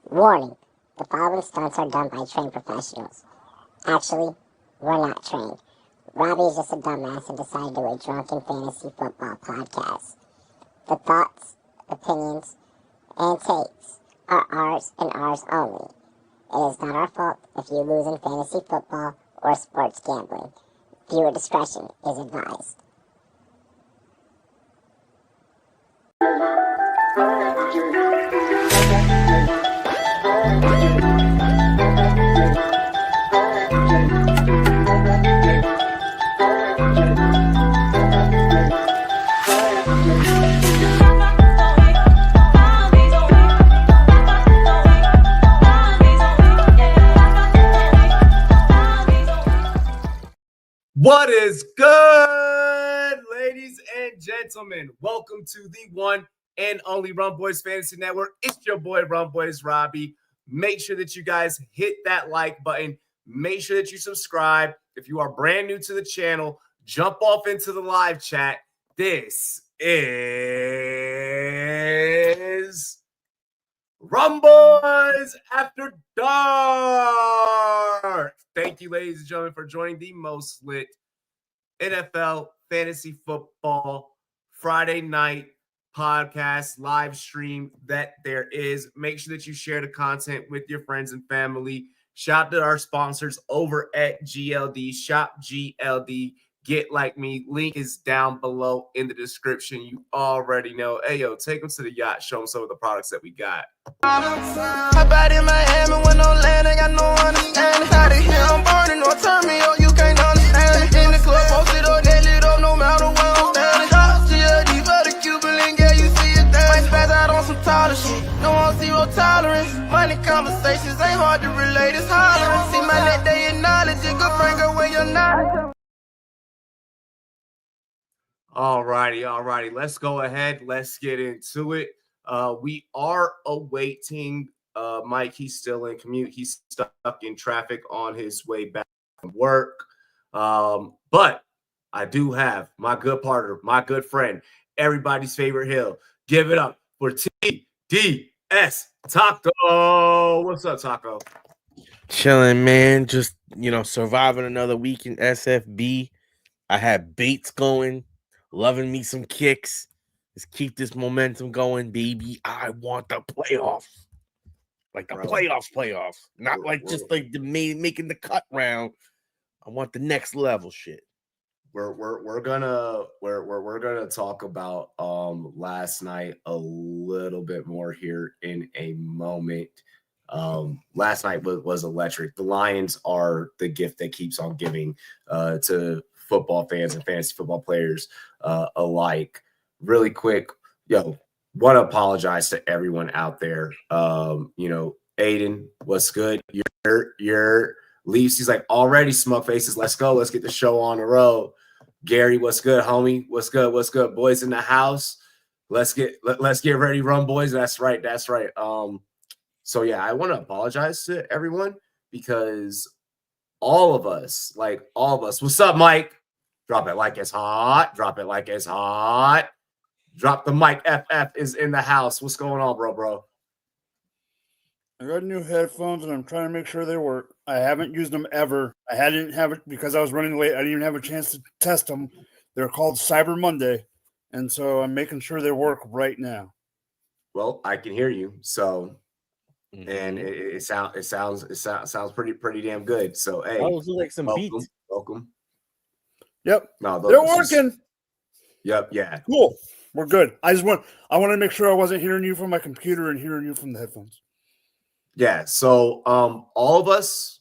Warning, the following stunts are done by trained professionals. Actually, we're not trained. Robbie is just a dumbass and decided to do a drunken fantasy football podcast. The thoughts, opinions, and takes are ours and ours only. It is not our fault if you lose in fantasy football or sports gambling. Viewer discretion is advised. What is good, ladies and gentlemen? Welcome to the one and only Rumboyz Fantasy Network. It's your boy, Rumboyz Robbie. Make sure that you guys hit that like button. Make sure that you subscribe. If you are brand new to the channel, jump off into the live chat. This is Rumboyz After Dark. Thank you, ladies and gentlemen, for joining the most lit NFL fantasy football Friday night podcast live stream that there is. Make sure that you share the content with your friends and family. Shout out to our sponsors over at GLD. Shop GLD. Get like me. Link is down below in the description. You already know. Hey, yo, take them to the yacht. Show them some of the products that we got. Hop out in Miami when no land, I got no understanding. How to hear I'm burning, no turn me on, you can't understand. In the club, posted up, they lit up, no matter where I'm standing. Drop GLD for the Cuban link, yeah, you see it there. Might spaz out on some taller shit, no one zero tolerance. Money conversations ain't hard to relate, it's hollering. See my net, they acknowledge it, go bring her where you're not. Alrighty. Let's go ahead. Let's get into it. We are awaiting Mike. He's still in commute. He's stuck in traffic on his way back from work. But I do have my good partner, my good friend, everybody's favorite Hill. Give it up for TDS Taco. What's up, Taco? Chilling, man. Just, surviving another week in SFB. I had baits going, loving me some kicks. Let's keep this momentum going, baby. I want the playoffs. Like the playoffs. Not just like the making the cut round. I want the next level shit. We're gonna talk about last night a little bit more here in a moment. Last night was electric. The Lions are the gift that keeps on giving to football fans and fantasy football players alike. Really quick, want to apologize to everyone out there. Aiden, what's good? Your Leafs. He's like, already smug faces. Let's go. Let's get the show on the road. Gary, what's good, homie? What's good? Boys in the house. Let's get ready, Rumboyz. That's right. So yeah, I want to apologize to everyone because all of us, what's up, Mike? Drop it like it's hot. Drop the mic. FF is in the house. What's going on, bro? I got new headphones and I'm trying to make sure they work. I haven't used them ever. I hadn't have it because I was running late. I didn't even have a chance to test them. They're called Cyber Monday, and so I'm making sure they work right now. Well, I can hear you. So, and it sounds pretty damn good. So, hey, those look like some beats. Welcome. Yep. No, they're working. Yep. Yeah. Cool. We're good. I want to make sure I wasn't hearing you from my computer and hearing you from the headphones. Yeah. So, all of us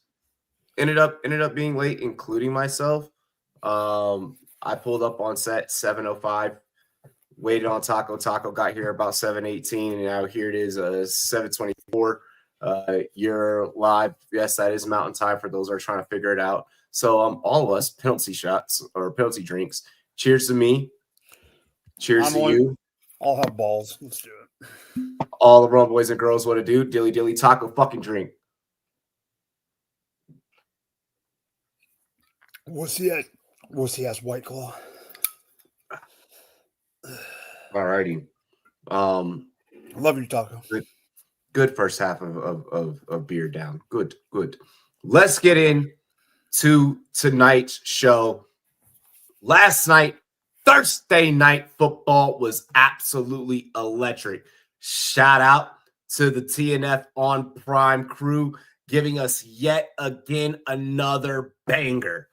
ended up being late, including myself. I pulled up on set 7:05, waited on Taco. Taco got here about 7:18, and now here it is 7:24. You're live. Yes, that is Mountain Time for those who are trying to figure it out. So, all of us penalty shots or penalty drinks. Cheers to me. Cheers to you. I'll have balls. Let's do it. All the Rumboyz boys and girls, what to do? Dilly Taco fucking drink. Wussy ass White Claw. All righty. Love you, Taco. Good first half of beer down. Good. Let's get into tonight's show. Last night, Thursday night football was absolutely electric. Shout out to the TNF on Prime crew giving us yet again another banger.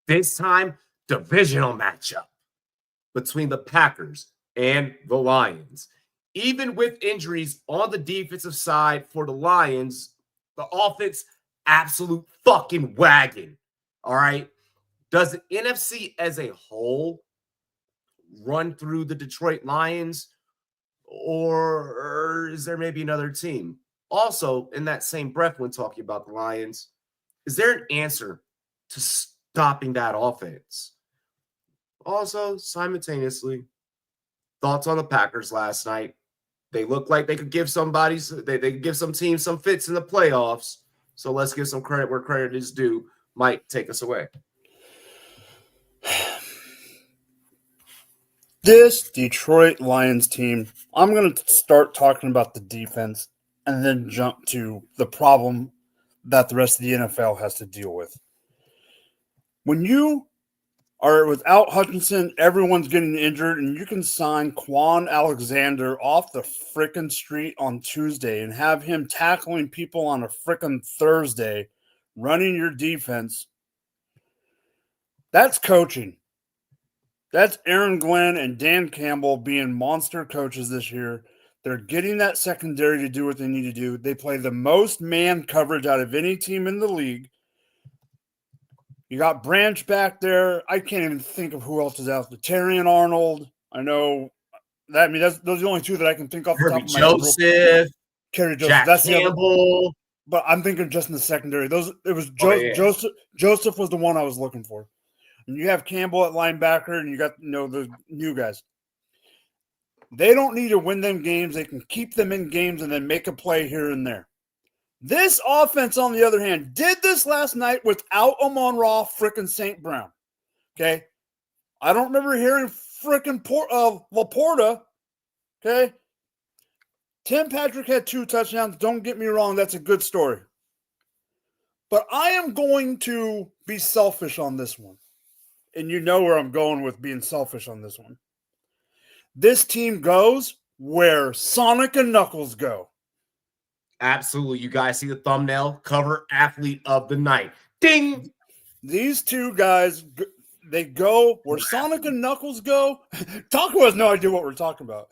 This time, divisional matchup between the Packers and the Lions. Even with injuries on the defensive side for the Lions, the offense, absolute fucking wagon. All right. Does the NFC as a whole run through the Detroit Lions, or is there maybe another team? Also, in that same breath, when talking about the Lions, is there an answer to stopping that offense? Also, simultaneously, thoughts on the Packers last night. They look like they could give they could give some teams some fits in the playoffs. So let's give some credit where credit is due. Mike, take us away. This Detroit Lions team, I'm going to start talking about the defense and then jump to the problem that the rest of the NFL has to deal with. When you are without Hutchinson, everyone's getting injured, and you can sign Quan Alexander off the frickin' street on Tuesday and have him tackling people on a frickin' Thursday, running your defense. That's coaching. That's Aaron Glenn and Dan Campbell being monster coaches this year. They're getting that secondary to do what they need to do. They play the most man coverage out of any team in the league. You got Branch back there. I can't even think of who else is out there. Terry and Arnold. I know that. I mean, those are the only two that I can think off the top of my head. Joseph, Kerry Joseph. Jack That's Campbell. But I'm thinking just in the secondary. Yeah. Joseph was the one I was looking for. And you have Campbell at linebacker, and you got the new guys. They don't need to win them games. They can keep them in games and then make a play here and there. This offense, on the other hand, did this last night without Amon-Ra frickin' St. Brown. Okay? I don't remember hearing frickin' Laporta. Okay? Tim Patrick had 2 touchdowns. Don't get me wrong. That's a good story. But I am going to be selfish on this one. And you know where I'm going with being selfish on this one. This team goes where Sonic and Knuckles go. Absolutely. You guys see the thumbnail? Cover athlete of the night. Ding! These two guys, they go where Sonic and Knuckles go. Taco has no idea what we're talking about.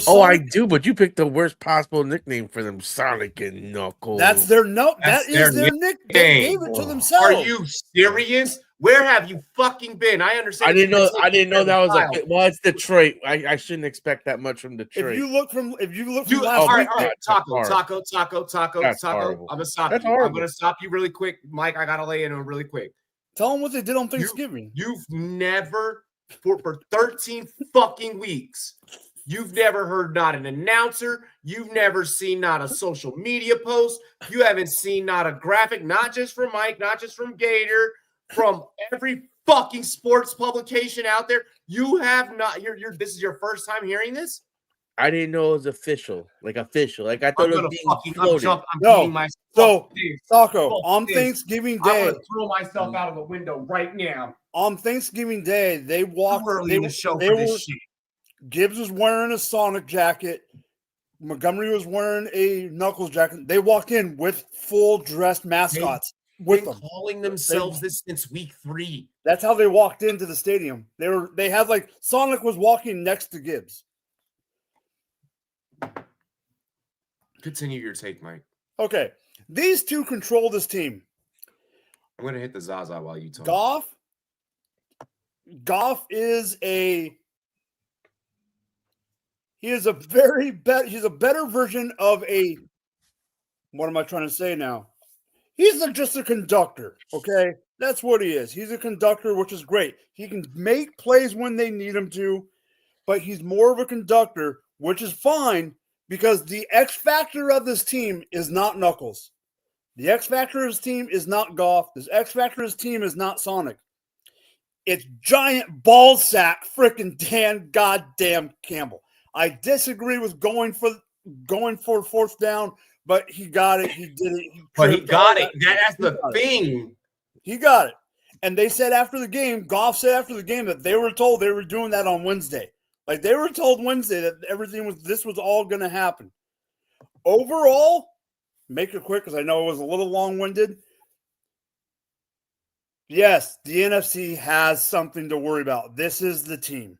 I do, but you picked the worst possible nickname for them, Sonic and Knuckles. That's their that is their nickname. They gave it to themselves. Are you serious? Where have you fucking been? I understand. I didn't know that was well, it's Detroit. I shouldn't expect that much from Detroit. If you look from all right, Taco. That's I'm horrible. gonna stop That's you. horrible. I'm gonna stop you really quick, Mike. I gotta lay in on really quick. Tell them what they did on Thanksgiving. You've never for 13 fucking weeks. You've never heard not an announcer. You've never seen not a social media post. You haven't seen not a graphic, not just from Mike, not just from Gator, from every fucking sports publication out there. You have not. This is your first time hearing this. I didn't know it was official. Like I thought it was being floated. Taco, on Thanksgiving Day, I'm gonna throw myself out of the window right now. On Thanksgiving Day, they walked early in the show for this shit. Gibbs was wearing a Sonic jacket. Montgomery was wearing a Knuckles jacket. They walked in with full dressed mascots with them, calling themselves this since week 3. That's how they walked into the stadium. They had Sonic was walking next to Gibbs. Continue your take, Mike. Okay. These two control this team. I'm going to hit the Zaza while you talk. Goff is a he's a better version of what am I trying to say now? He's just a conductor, okay? That's what he is. He's a conductor, which is great. He can make plays when they need him to, but he's more of a conductor, which is fine. Because the X factor of this team is not Knuckles. The X factor of this team is not Goff. The X factor of this team is not Sonic. It's giant ballsack freaking Dan goddamn Campbell. I disagree with going for fourth down, But he got it. He did it. But he got it. That's the thing. He got it. And they said after the game, Goff said after the game that they were told they were doing that on Wednesday. Like they were told Wednesday that this was all going to happen. Overall, make it quick because I know it was a little long-winded. Yes, the NFC has something to worry about. This is the team.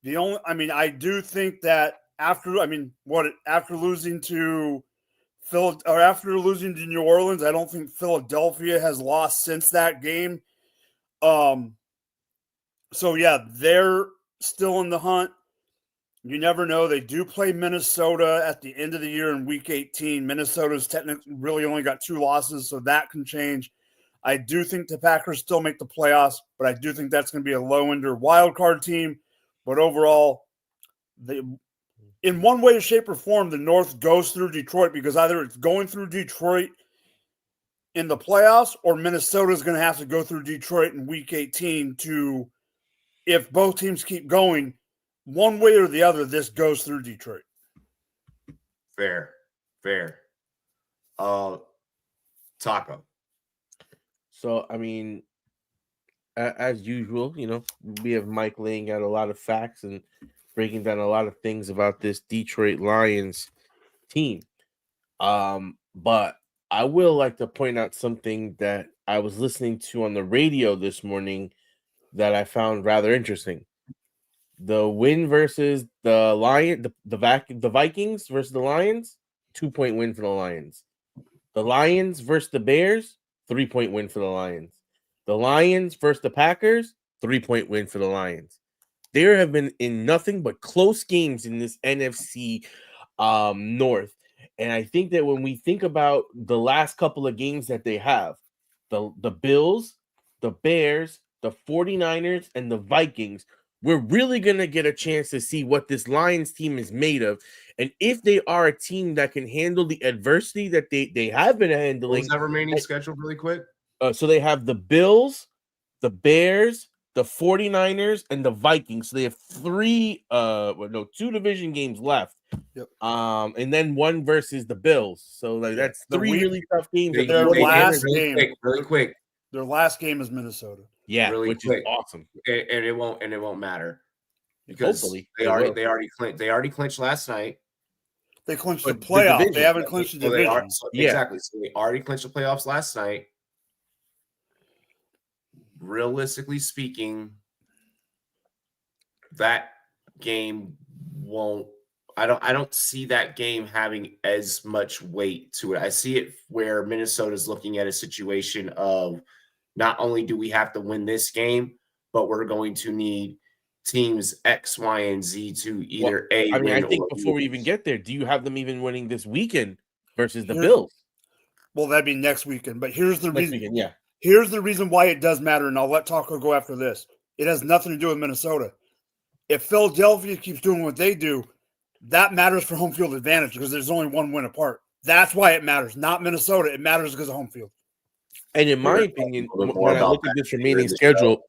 I do think that after losing to New Orleans, I don't think Philadelphia has lost since that game. So yeah, they're still in the hunt. You never know. They do play Minnesota at the end of the year in Week 18. Minnesota's technically really only got 2 losses, so that can change. I do think the Packers still make the playoffs, but I do think that's going to be a low-ender wild card team. But overall, in one way, shape, or form, the North goes through Detroit because either it's going through Detroit in the playoffs or Minnesota is going to have to go through Detroit in Week 18 to, if both teams keep going, one way or the other, this goes through Detroit. Fair. Taco. So, as usual, we have Mike laying out a lot of facts and breaking down a lot of things about this Detroit Lions team. But I will like to point out something that I was listening to on the radio this morning that I found rather interesting. The win versus the Vikings versus the Lions, 2-point win for the Lions. The Lions versus the Bears, 3-point win for the Lions. The Lions versus the Packers, 3-point win for the Lions. There have been in nothing but close games in this NFC North. And I think that when we think about the last couple of games that they have, the Bills, the Bears, the 49ers, and the Vikings, we're really going to get a chance to see what this Lions team is made of. And if they are a team that can handle the adversity that they have been handling. What's that remaining schedule really quick? So they have the Bills, the Bears, the 49ers, and the Vikings. So they have 2 division games left. Yep. And then 1 versus the Bills. So that's 3 really tough games. Really quick. Their last game is Minnesota. Yeah, really which quick. Is awesome. And it won't matter. Because hopefully they already clinched last night. They clinched the playoff. They haven't clinched the division. Exactly. So they already clinched the playoffs last night. Realistically speaking, that game won't. I don't see that game having as much weight to it. I see it where Minnesota's looking at a situation of not only do we have to win this game, but we're going to need teams X, Y, and Z to either win. I think before we even get there, do you have them even winning this weekend versus the Bills? Well, that'd be next weekend. But here's the reason. Weekend, yeah. Here's the reason why it does matter, and I'll let Taco go after this. It has nothing to do with Minnesota. If Philadelphia keeps doing what they do, that matters for home field advantage because there's only 1 win apart. That's why it matters, not Minnesota. It matters because of home field. And in my opinion, when I look at this remaining schedule,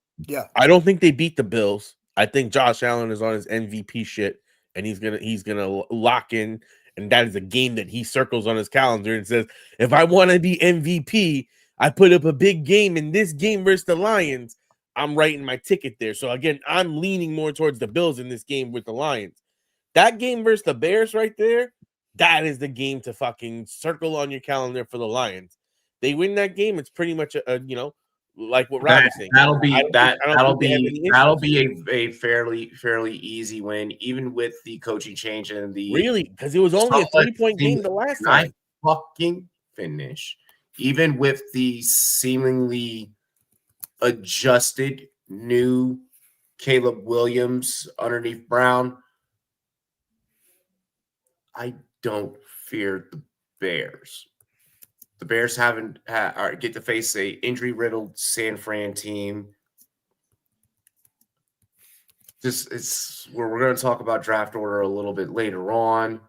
I don't think they beat the Bills. I think Josh Allen is on his MVP shit, and he's gonna lock in, and that is a game that he circles on his calendar and says, if I want to be MVP, I put up a big game in this game versus the Lions. I'm writing my ticket there. So again, I'm leaning more towards the Bills in this game with the Lions. That game versus the Bears right there, that is the game to fucking circle on your calendar for the Lions. They win that game, it's pretty much like what Rob was saying. That'll be a fairly easy win, even with the coaching change and the because it was only a 3-point game the last time. Fucking finish. Even with the seemingly adjusted new Caleb Williams underneath Brown, I don't fear the Bears. The Bears get to face a injury-riddled San Fran team. We're going to talk about draft order a little bit later on.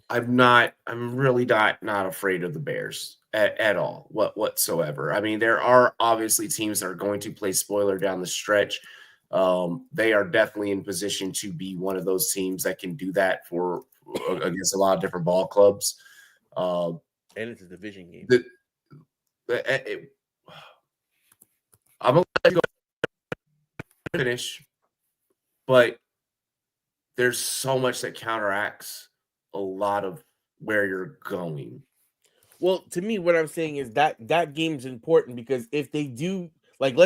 I'm really not afraid of the Bears at all, whatsoever. I mean, there are obviously teams that are going to play spoiler down the stretch. They are definitely in position to be one of those teams that can do that for against a lot of different ball clubs. And it's a division game. I'm gonna let you go finish, but there's so much that counteracts a lot of where you're going. Well, to me, what I'm saying is that game's important because if they do, like,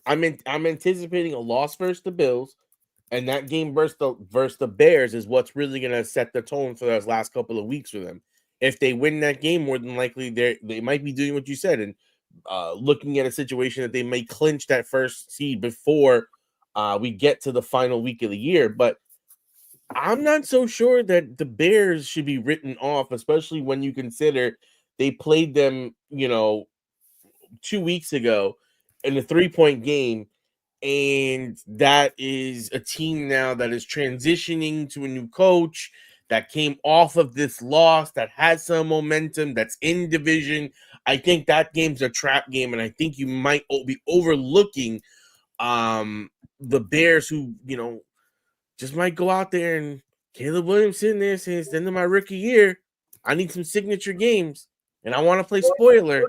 I'm anticipating a loss versus the Bills, and that game versus the Bears is what's really going to set the tone for those last couple of weeks for them. If they win that game, more than likely they might be doing what you said and looking at a situation that they may clinch that first seed before we get to the final week of the year. But I'm not so sure that the Bears should be written off, especially when you consider they played them, 2 weeks ago in a 3-point game. And that is a team now that is transitioning to a new coach that came off of this loss, that has some momentum, that's in division. I think that game's a trap game, and I think you might be overlooking the Bears who, just might go out there and Caleb Williams sitting there saying, it's the end of my rookie year. I need some signature games, and I want to play spoiler.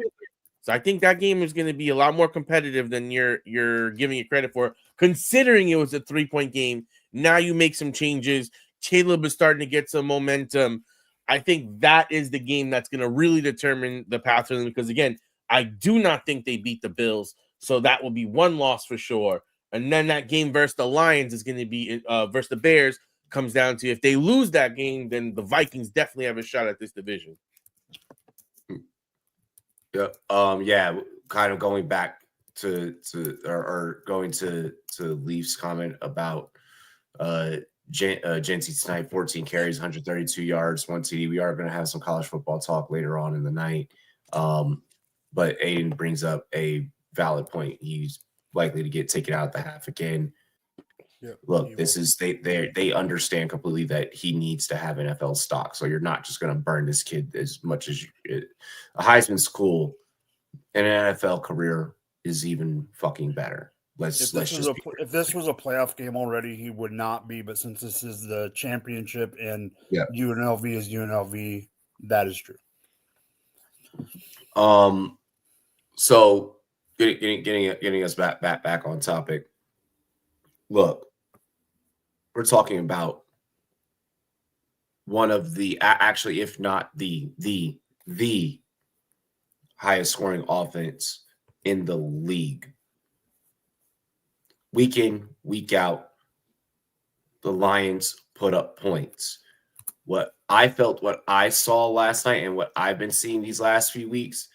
So I think that game is going to be a lot more competitive than you're giving it credit for, considering it was a 3-point game. Now you make some changes. Caleb is starting to get some momentum. I think that is the game that's going to really determine the path for them because, again, I do not think they beat the Bills. So that will be one loss for sure. And then that game versus the Lions is going to be versus the Bears comes down to if they lose that game, then the Vikings definitely have a shot at this division. Yeah. Kind of going back to going to Leaf's comment about Jency tonight, 14 carries, 132 yards, 1 TD. We are going to have some college football talk later on in the night. But Aiden brings up a valid point. He's likely to get taken out at the half again. Yeah, look, this is they understand completely that he needs to have NFL stock. So you're not just going to burn this kid as much as a Heisman's cool. And an NFL career is even fucking better. If this was a playoff game already, he would not be. But since this is the championship and UNLV is UNLV, that is true. So getting us back on topic. Look, we're talking about one of the actually, if not the highest scoring offense in the league. Week in, week out, the Lions put up points. What I saw last night and what I've been seeing these last few weeks,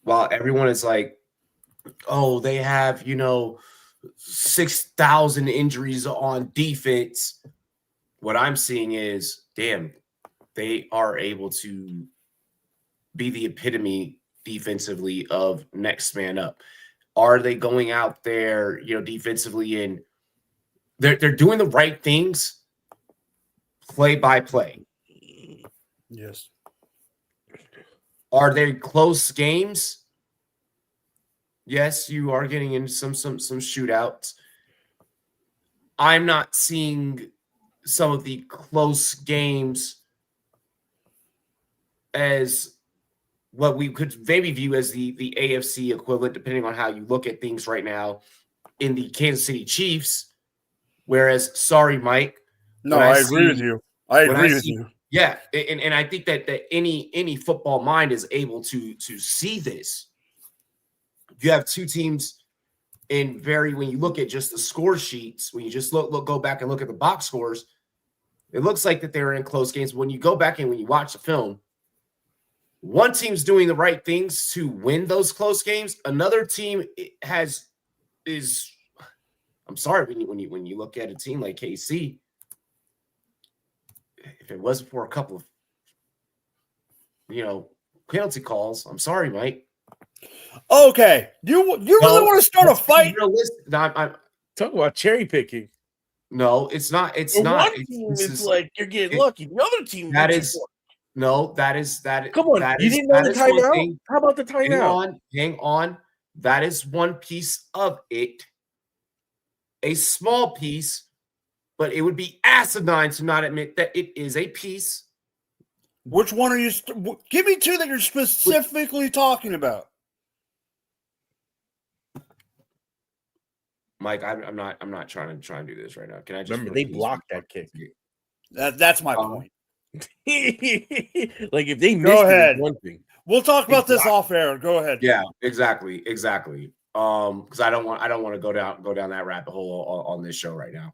while everyone is like, oh, they have, 6,000 injuries on defense, what I'm seeing is, damn, they are able to be the epitome defensively of next man up. Are they going out there, defensively, and they're doing the right things play by play? Yes. Are they close games? Yes, you are getting into some shootouts. I'm not seeing some of the close games as what we could maybe view as the AFC equivalent, depending on how you look at things right now, in the Kansas City Chiefs. Whereas, sorry, Mike. No, I agree with you. I agree with you. Yeah, and I think that any football mind is able to see this. You have two teams when you look at just the score sheets, when you just go back and look at the box scores, it looks like that they were in close games. When you go back and when you watch the film, one team's doing the right things to win those close games. Another team I'm sorry, when you look at a team like KC, if it wasn't for a couple of penalty calls, I'm sorry, Mike. Okay, you really want to start a fight? I'm talking about cherry picking. No, it's not. It's not. One team is like you're getting lucky. The other team that is. No, that is that. Come on, you didn't know the timeout? How about the timeout? Hang on. That is one piece of it. A small piece but it would be asinine to not admit that it is a piece. Which one are you? Give me two that you're specifically talking about. Mike, I'm not trying to do this right now. Can I just remember they blocked that kick? That's my point. Like if they missed Go ahead. it, one thing. We'll talk about this off air. Go ahead. Yeah, exactly. Because I don't want to go down that rabbit hole on this show right now.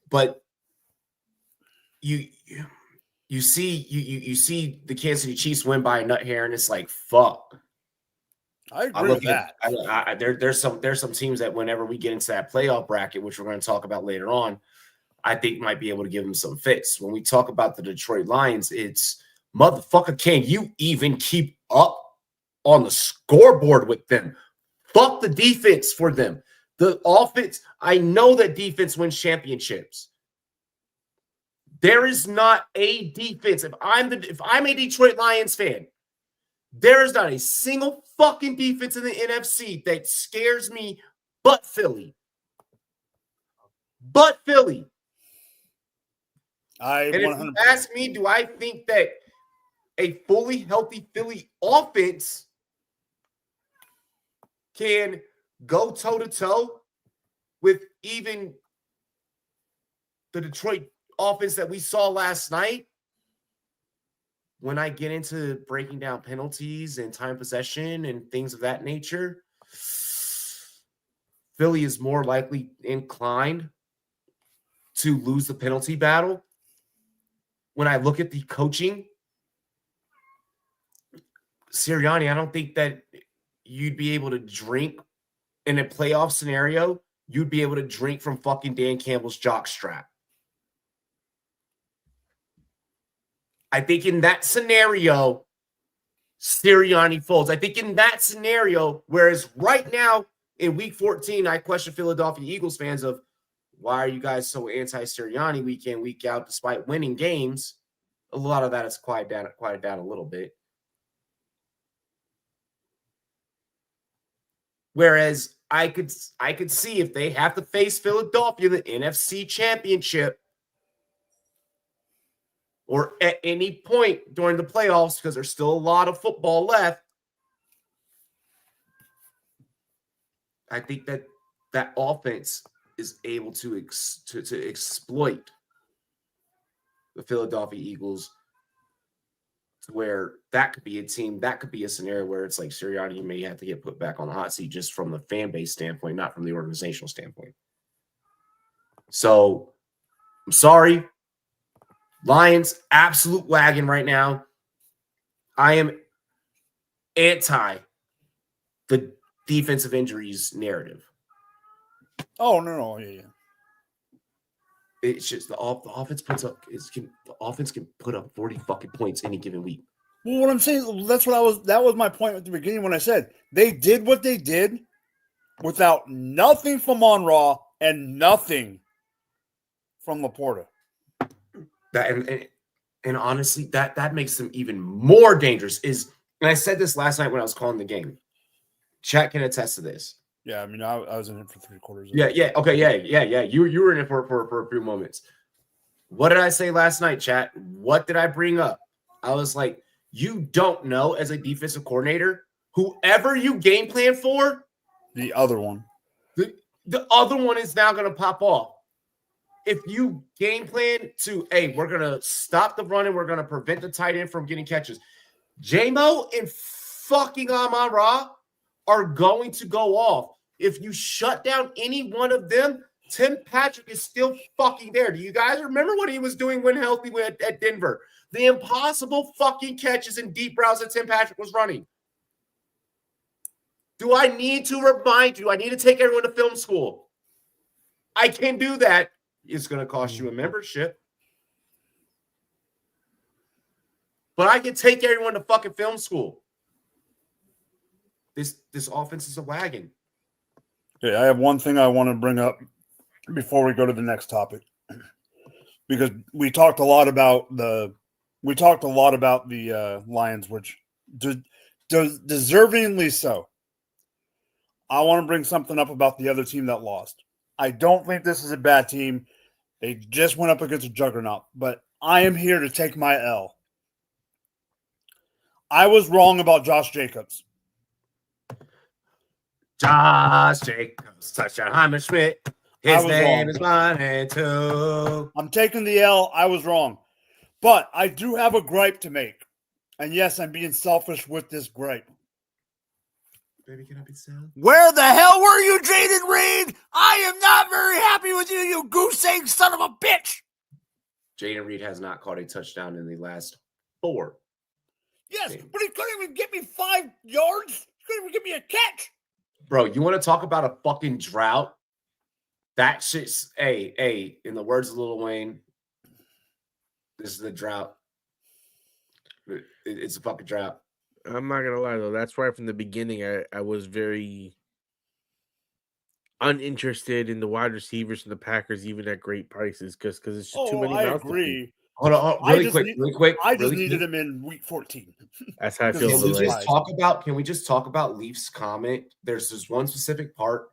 But you see the Kansas City Chiefs win by a nut hair, and it's like fuck. I agree with that. There's some teams that whenever we get into that playoff bracket, which we're going to talk about later on, I think might be able to give them some fits. When we talk about the Detroit Lions, it's motherfucker, can you even keep up on the scoreboard with them? Fuck the defense for them. The offense, I know that defense wins championships. There is not a defense. If I'm a Detroit Lions fan, there is not a single fucking defense in the NFC that scares me but Philly. But Philly. And if you ask me, do I think that a fully healthy Philly offense can go toe-to-toe with even the Detroit offense that we saw last night? When I get into breaking down penalties and time possession and things of that nature, Philly is more likely inclined to lose the penalty battle. When I look at the coaching, Sirianni, I don't think that you'd be able to drink in a playoff scenario. You'd be able to drink from fucking Dan Campbell's jockstrap. I think in that scenario, Sirianni folds. I think in that scenario, whereas right now in week 14, I question Philadelphia Eagles fans of why are you guys so anti-Sirianni week in, week out, despite winning games? A lot of that has quieted down a little bit. Whereas I could see if they have to face Philadelphia in the NFC Championship or at any point during the playoffs, because there's still a lot of football left, I think that offense is able to exploit the Philadelphia Eagles to where that could be a team, that could be a scenario where it's like Sirianni may have to get put back on the hot seat just from the fan base standpoint, not from the organizational standpoint. So I'm sorry. Lions, absolute wagon right now. I am anti the defensive injuries narrative. Oh, no. Yeah. It's just the offense the offense can put up 40 fucking points any given week. Well, what I'm saying, that was my point at the beginning when I said they did what they did without nothing from Monroe and nothing from Laporta. And honestly, that makes them even more dangerous. And I said this last night when I was calling the game. Chat can attest to this. Yeah, I mean, I was in it for 3/4. Yeah. Okay, yeah. You were in it for a few moments. What did I say last night, chat? What did I bring up? I was like, you don't know as a defensive coordinator, whoever you game plan for, the other one. The other one is now going to pop off. If you game plan to, hey, we're going to stop the run and we're going to prevent the tight end from getting catches. J-Mo and fucking Amon-Ra are going to go off. If you shut down any one of them, Tim Patrick is still fucking there. Do you guys remember what he was doing when healthy at Denver? The impossible fucking catches and deep routes that Tim Patrick was running. Do I need to remind you? I need to take everyone to film school. I can do that. It's going to cost you a membership. But I can take everyone to fucking film school. This offense is a wagon. Okay, I have one thing I want to bring up before we go to the next topic, because we talked a lot about the Lions, which deservingly so. I want to bring something up about the other team that lost. I don't think this is a bad team. They just went up against a juggernaut, but I am here to take my L. I was wrong about Josh Jacobs. Josh Jacobs, touchdown, Hyman Schmidt. His was name wrong. is mine and too. I'm taking the L. I was wrong. But I do have a gripe to make. And yes, I'm being selfish with this gripe. Baby, can I be sound? Where the hell were you, Jaden Reed? I am not very happy with you, you goose-egg son of a bitch. Jaden Reed has not caught a touchdown in the last 4. Yes, but he couldn't even get me 5 yards. He couldn't even give me a catch. Bro, you want to talk about a fucking drought? That shit's, hey, in the words of Lil Wayne, this is a drought. It's a fucking drought. I'm not gonna lie though. That's why from the beginning I was very uninterested in the wide receivers and the Packers even at great prices because it's just too many I mouths to feed. agree. Hold on, really quick. I just needed him in week 14. That's how I feel. Can we just talk about Leaf's comment? There's this one specific part.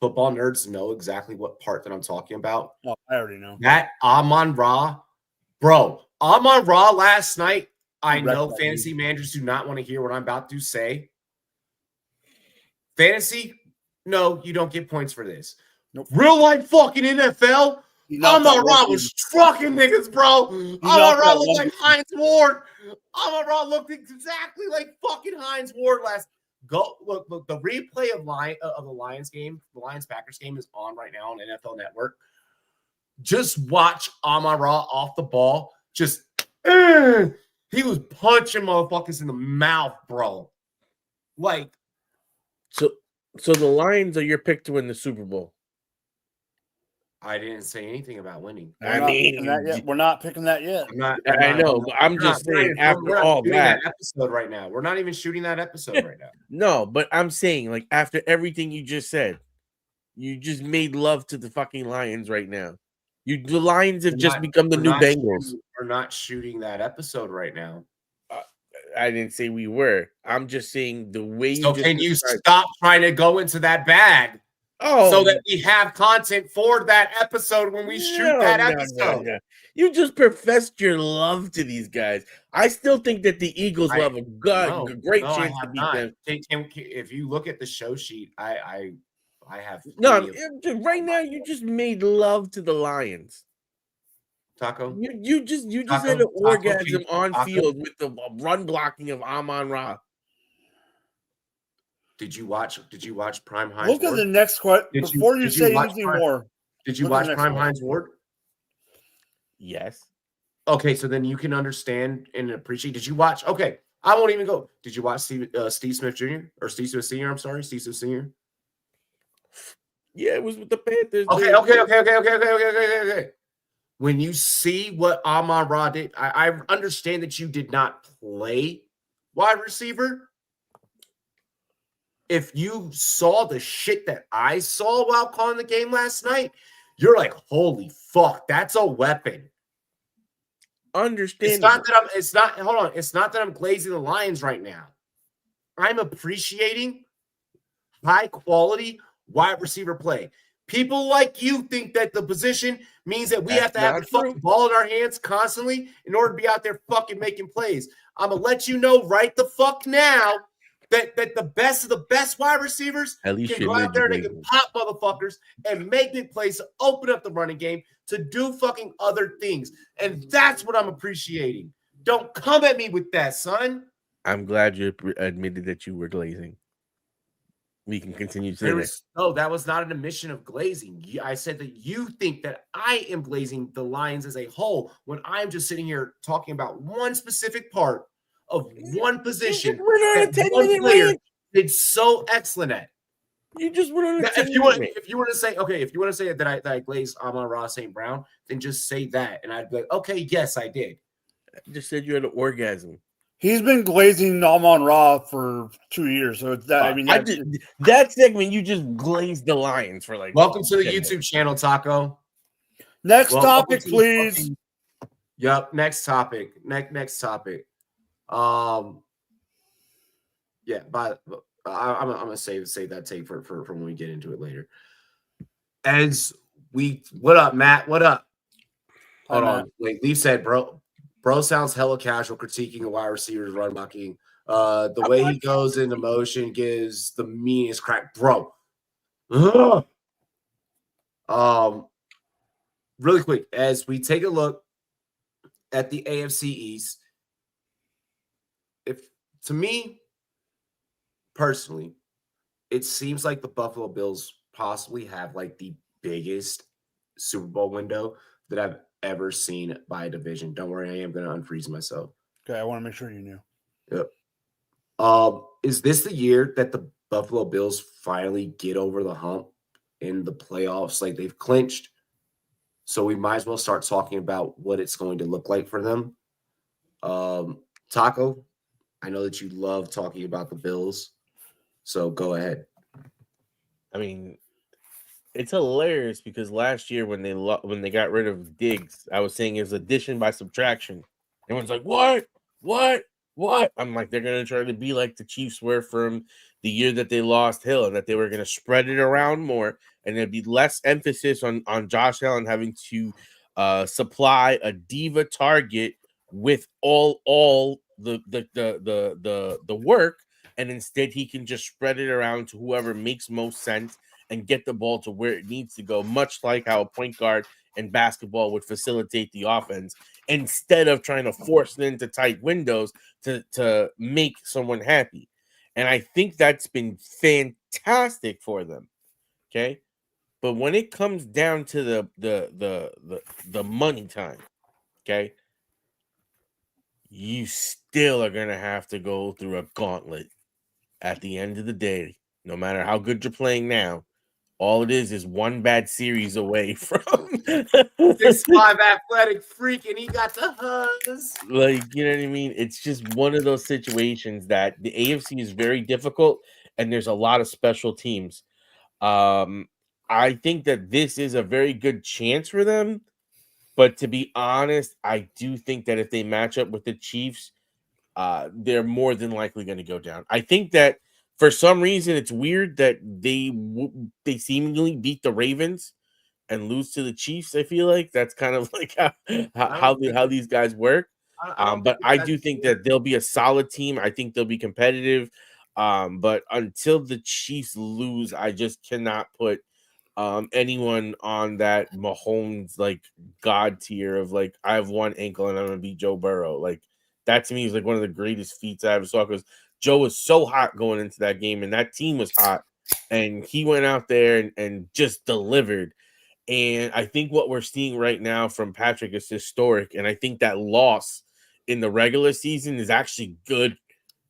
Football nerds know exactly what part that I'm talking about. Oh, I already know. That Amon-Ra, bro. Amon-Ra last night. I know fantasy managers do not want to hear what I'm about to say. Fantasy, no, you don't get points for this. Nope. Real life fucking NFL. Amon-Ra was trucking niggas, bro. Amon-Ra looked like Hines Ward. Amon-Ra looked exactly like fucking Hines Ward last. Go look. The replay of the Lions game, the Lions-Packers game, is on right now on NFL Network. Just watch Amon-Ra off the ball. Just he was punching motherfuckers in the mouth, bro. Like, so the Lions are your pick to win the Super Bowl. I didn't say anything about winning. We're not picking that yet. I know, but I'm just saying after all that episode right now, we're not even shooting that episode right now. No, but I'm saying like after everything you just said, you just made love to the fucking Lions right now. The Lions have just become the new Bengals. We're not shooting that episode right now. I didn't say we were. I'm just saying the way you. So can you stop trying to go into that bag? Oh, so that we have content for that episode when we shoot that episode. No. You just professed your love to these guys. I still think that the Eagles will have a great chance to beat them. If you look at the show sheet, I have right now. You just made love to the Lions. Taco, you just had an orgasm on field with the run blocking of Amon-Ra. Did you watch Prime Hines Ward? Look at the next question before you say anything more. Did you watch Prime Hines Ward? Yes. Okay, so then you can understand and appreciate. Did you watch? Okay, I won't even go. Did you watch Steve Smith Jr. or Steve Smith Sr.? I'm sorry, Steve Smith Sr. Yeah, it was with the Panthers. Okay. When you see what Amon-Ra did, I understand that you did not play wide receiver. If you saw the shit that I saw while calling the game last night, you're like, holy fuck, that's a weapon. Understand. It's not that I'm glazing the Lions right now. I'm appreciating high quality wide receiver play. People like you think that the position means that we have to have the fucking ball in our hands constantly in order to be out there fucking making plays. I'm going to let you know right the fuck now that the best of the best wide receivers can go out there and they can pop motherfuckers and make big plays to open up the running game to do fucking other things. And that's what I'm appreciating. Don't come at me with that, son. I'm glad you admitted that you were glazing. We can continue to that was not an admission of glazing. I said that you think that I am glazing the Lions as a whole when I'm just sitting here talking about one specific part of one position that one player did so excellent at. You just went on a if you want to say that I glazed Amon-Ra St. Brown, then just say that, and I'd be like, okay, yes, I did. I just said you had an orgasm. He's been glazing Amon-Ra for 2 years, so that segment you just glazed the Lions for like. Welcome to the YouTube channel, Taco. Next topic, please. Yep, next topic. Next topic. Yeah, but I'm gonna save that tape for when we get into it later. What up, Matt? What up? Hi, Hold Matt. on. Wait, Lee said, bro sounds hella casual critiquing a wide receiver's run blocking. The way he goes into motion gives the meanest crack, bro. Ugh. Really quick, as we take a look at the AFC East, to me personally, it seems like the Buffalo Bills possibly have like the biggest Super Bowl window that I've ever seen by a division. Don't worry, I am going to unfreeze myself. Okay, I want to make sure you knew. Yep. Is this the year that the Buffalo Bills finally get over the hump in the playoffs? Like they've clinched, so we might as well start talking about what it's going to look like for them. Taco, I know that you love talking about the Bills, so go ahead. I mean, it's hilarious because last year when they got rid of Diggs, I was saying it's addition by subtraction. Everyone's like, what? I'm like, they're gonna try to be like the Chiefs were from the year that they lost Hill, and that they were gonna spread it around more, and there'd be less emphasis on Josh Allen having to supply a diva target with all the work, and instead he can just spread it around to whoever makes most sense and get the ball to where it needs to go, much like how a point guard in basketball would facilitate the offense instead of trying to force it into tight windows to make someone happy. And I think that's been fantastic for them. Okay. But when it comes down to the money time, okay, you still are gonna have to go through a gauntlet at the end of the day. No matter how good you're playing now, all it is one bad series away from 6'5" athletic freak, and he got the huzz. Like, you know what I mean? It's just one of those situations that the AFC is very difficult, and there's a lot of special teams. I think that this is a very good chance for them, but to be honest, I do think that if they match up with the Chiefs, they're more than likely going to go down. I think that for some reason it's weird that they seemingly beat the Ravens and lose to the Chiefs. I feel like that's kind of like how these guys work. But I do think that they'll be a solid team. I think they'll be competitive. But until the Chiefs lose, I just cannot put anyone on that Mahomes like god tier of like, I have one ankle and I'm gonna beat Joe Burrow. Like that to me is like one of the greatest feats I ever saw, because Joe was so hot going into that game and that team was hot, and he went out there and just delivered. And I think what we're seeing right now from Patrick is historic, and I think that loss in the regular season is actually good.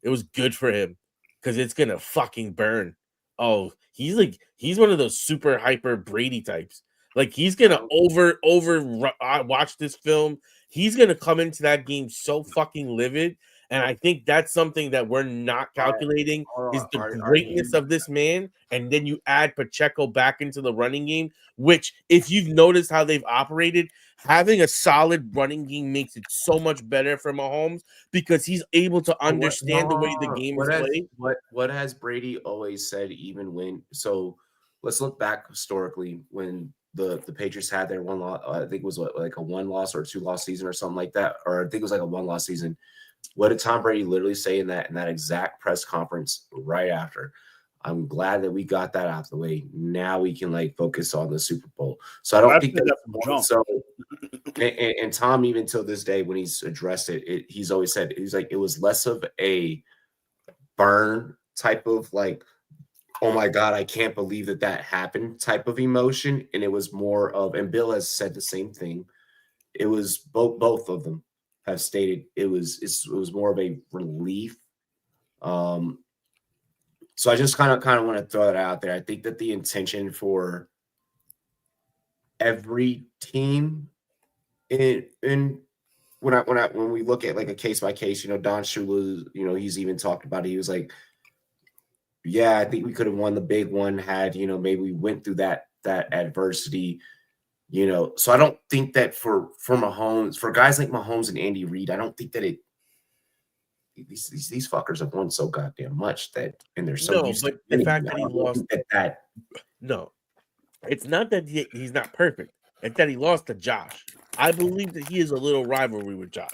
It was good for him because it's gonna fucking burn. Oh, he's one of those super hyper Brady types. Like he's gonna watch this film. He's gonna come into that game so fucking livid, and I think that's something that we're not calculating is the greatness of this man. And then you add Pacheco back into the running game, which, if you've noticed how they've operated, having a solid running game makes it so much better for Mahomes because he's able to understand the way the game is played. What has Brady always said, even when – so let's look back historically when the Patriots had their one loss. I think it was like a 1-loss or 2-loss season or something like that, or I think it was like a 1-loss season. What did Tom Brady literally say in that exact press conference right after? I'm glad that we got that out of the way. Now we can like focus on the Super Bowl. So I don't think that. So, and Tom, even till this day, when he's addressed it, he's always said, he's like, it was less of a burn type of like, oh my God, I can't believe that happened type of emotion, and it was more of, and Bill has said the same thing. It was both of them have stated it was more of a relief. So I just kind of want to throw that out there. I think that the intention for every team when we look at like a case by case, Don Shula, he's even talked about it. He was like, yeah, I think we could have won the big one had, maybe we went through that adversity, So I don't think that for Mahomes, for guys like Mahomes and Andy Reid, I don't think that these fuckers have won so goddamn much that, and they're so used to the fact that he lost that. No, It's not that he's not perfect. It's that he lost to Josh. I believe that he has a little rivalry with Josh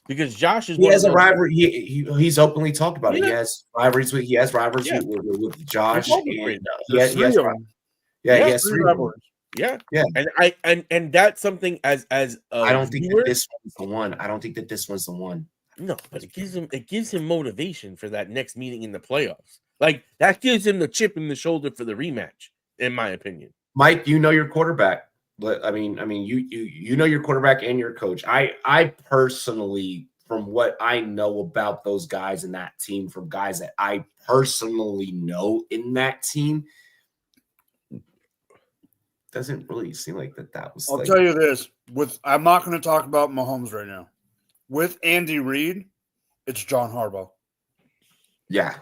because Josh is He one has of a those. rivalry. He's openly talked about it. He Yeah. has rivalries with Yeah. with Josh, There's all the and three. he There's has three of them. yeah, he Yeah. has Three three of them. rivalries. Yeah. Yeah. And that's something as I don't think viewer, that this one's the one. I don't think that this one's the one. no, but it gives him motivation for that next meeting in the playoffs. Like that gives him the chip in the shoulder for the rematch, in my opinion. Mike, you know your quarterback. But I mean, you know your quarterback and your coach. I personally, from what I know about those guys in that team, from guys that I personally know in that team, doesn't really seem like that was. I'll tell you this: I'm not going to talk about Mahomes right now. With Andy Reid, it's John Harbaugh Yeah,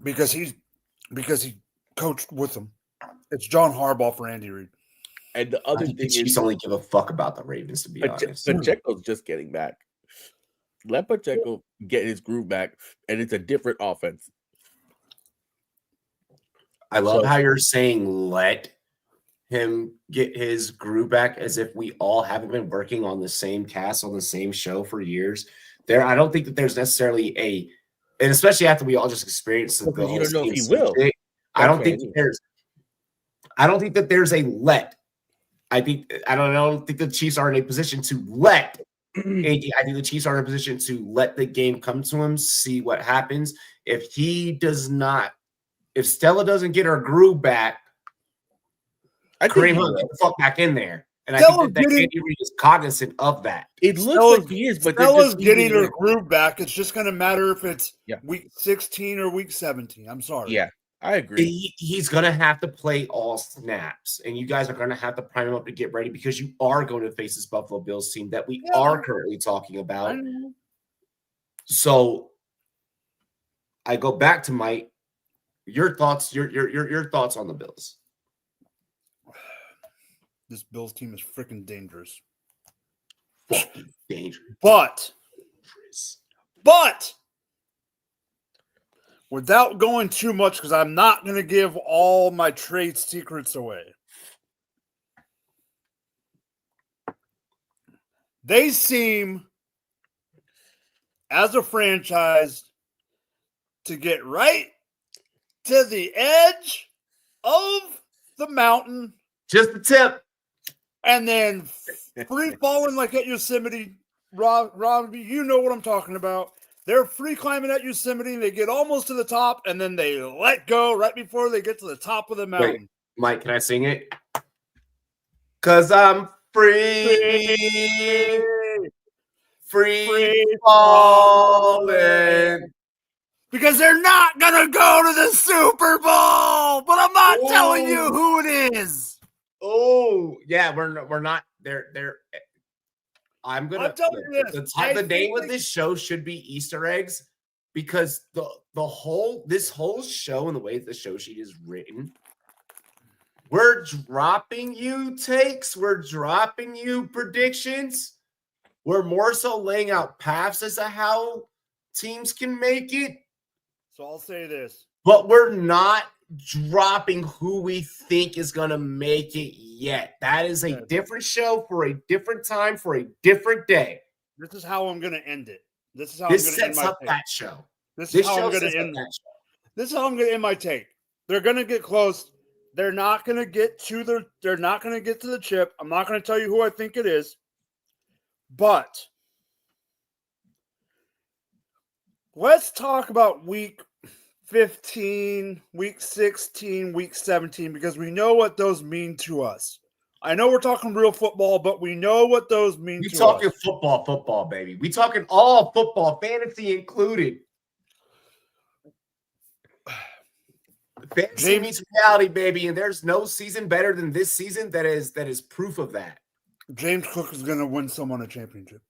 because he coached with him. It's John Harbaugh for Andy Reid. And the other thing the Chiefs is, only give a fuck about the Ravens, to be honest. Pacheco's just getting back. Let Pacheco get his groove back, and it's a different offense. I love how you're saying let him get his groove back, as if we all haven't been working on the same cast on the same show for years. I don't think that there's necessarily and especially after we all just experienced the whole. You don't know if he season will. shit, I don't think that there's a let. I don't think the Chiefs are in a position to let. I think the Chiefs are in a position to let the game come to him, see what happens. If Stella doesn't get her groove back, Kareem Hunt get the fuck back in there. And I think that Andy Reid is cognizant of that. It looks like he is, but Stella's getting her groove back. It's just going to matter if it's week 16 or week 17. I'm sorry. Yeah, I agree. He's going to have to play all snaps, and you guys are going to have to prime him up to get ready because you are going to face this Buffalo Bills team that we are currently talking about. So I go back to Mike. Your thoughts, your thoughts on the Bills. This Bills team is freaking dangerous. Fucking dangerous. But without going too much, because I'm not going to give all my trade secrets away. They seem, as a franchise, to get right to the edge of the mountain. Just the tip. And then free falling like at Yosemite. Rob, you know what I'm talking about. They're free climbing at Yosemite, and they get almost to the top, and then they let go right before they get to the top of the mountain. Wait, Mike, can I sing it? 'Cause I'm free falling. Because they're not going to go to the Super Bowl, but I'm not telling you who it is. Oh, yeah, we're not. I'm gonna tell you this. The name of this show should be Easter eggs, because this whole show and the way the show sheet is written, we're dropping you takes, we're dropping you predictions, we're more so laying out paths as to how teams can make it. So I'll say this, but we're not dropping who we think is going to make it yet. That is a different show for a different time for a different day. This is how I'm going to end it. This is how this I'm going to end my sets up take. that show. This is how I'm going to end that show. This is how I'm going to end my take. They're going to get close. They're not going to get to the chip. I'm not going to tell you who I think it is. But let's talk about week 15, week 16, week 17, because we know what those mean to us. I know we're talking real football, but we know what those mean to us. We talking football, baby. We talking all football, fantasy included. Fantasy meets reality, baby, and there's no season better than this season that is proof of that. James Cook is going to win someone a championship.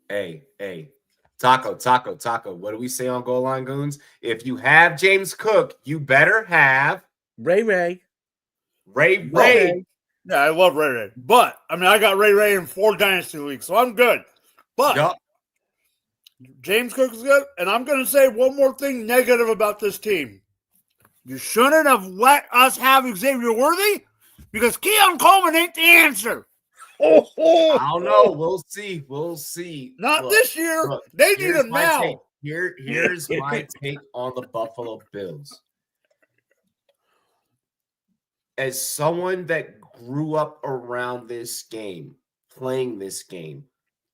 Hey. Taco. What do we say on Goal Line Goons? If you have James Cook, you better have Ray. Yeah, I love Ray. But, I mean, I got Ray in 4 Dynasty Leagues, so I'm good. But James Cook is good. And I'm going to say one more thing negative about this team. You shouldn't have let us have Xavier Worthy because Keon Coleman ain't the answer. I don't know. We'll see. We'll see. Not Look, this year. look, They need here's him my now. take. Here's my take on the Buffalo Bills. As someone that grew up around this game, playing this game,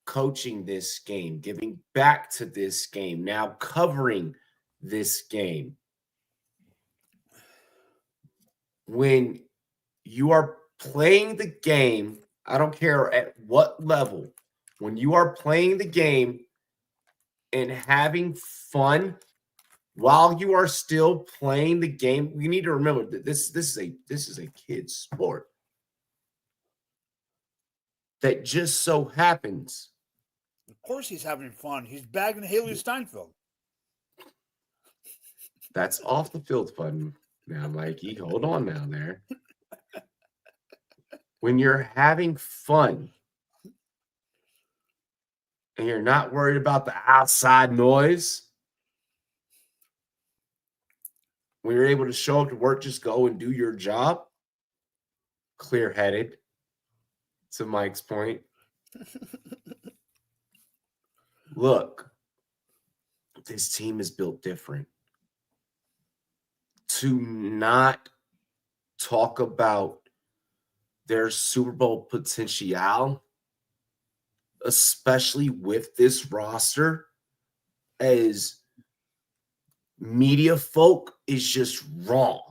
coaching this game, giving back to this game, now covering this game, when you are playing the game, I don't care at what level, when you are playing the game and having fun while you are still playing the game, you need to remember that this is a kid's sport. That just so happens. Of course he's having fun. He's bagging Haley Steinfeld. That's off the field fun now, Mikey. Hold on now there. When you're having fun and you're not worried about the outside noise, when you're able to show up to work, just go and do your job, clear-headed, to Mike's point. Look, this team is built different. To not talk about their Super Bowl potential, especially with this roster, as media folk, is just wrong.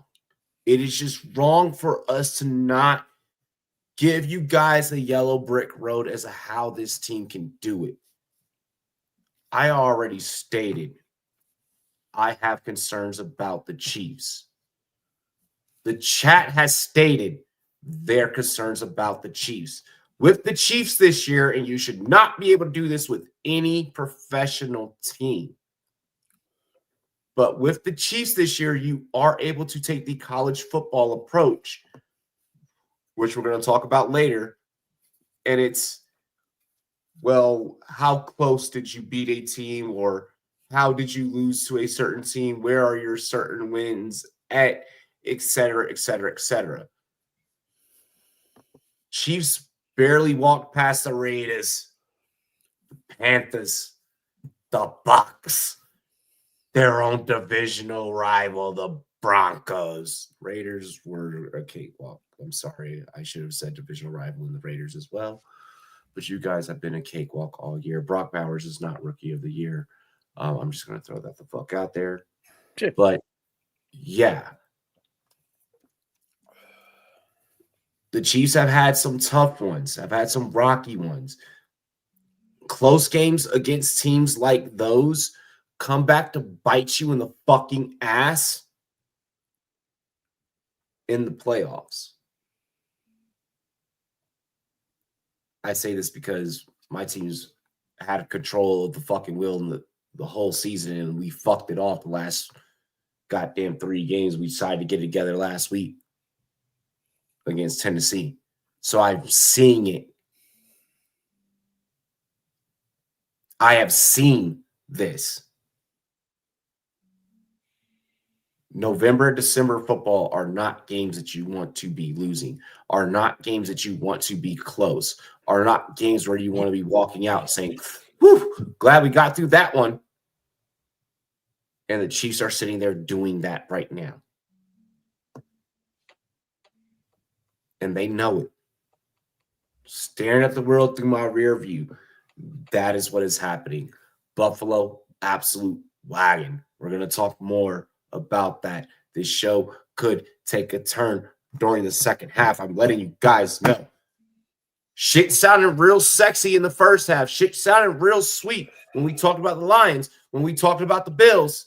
It is just wrong for us to not give you guys a yellow brick road as to how this team can do it. I already stated I have concerns about the Chiefs. The chat has stated their concerns about the Chiefs. With the Chiefs this year, and you should not be able to do this with any professional team. But with the Chiefs this year, you are able to take the college football approach, which we're going to talk about later. And it's, well, how close did you beat a team, or how did you lose to a certain team? Where are your certain wins at, et cetera, et cetera, et cetera. Chiefs barely walked past the Raiders, the Panthers, the Bucs, their own divisional rival, the Broncos. Raiders were a cakewalk. I'm sorry. I should have said divisional rival in the Raiders as well. But you guys have been a cakewalk all year. Brock Bowers is not rookie of the year. I'm just going to throw that the fuck out there. Sure. But, yeah. The Chiefs have had some tough ones. Have had some rocky ones. Close games against teams like those come back to bite you in the fucking ass in the playoffs. I say this because my team's had control of the fucking wheel in the whole season, and we fucked it off the last goddamn 3 games. We decided to get it together last week against Tennessee. So I'm seeing it. I have seen this. November, December football are not games that you want to be losing, are not games that you want to be close, are not games where you want to be walking out saying, whew, glad we got through that one. And the Chiefs are sitting there doing that right now. And they know it. Staring at the world through my rear view, that is what is happening. Buffalo, absolute wagon. We're going to talk more about that. This show could take a turn during the second half. I'm letting you guys know. Shit sounded real sexy in the first half. Shit sounded real sweet when we talked about the Lions, when we talked about the Bills.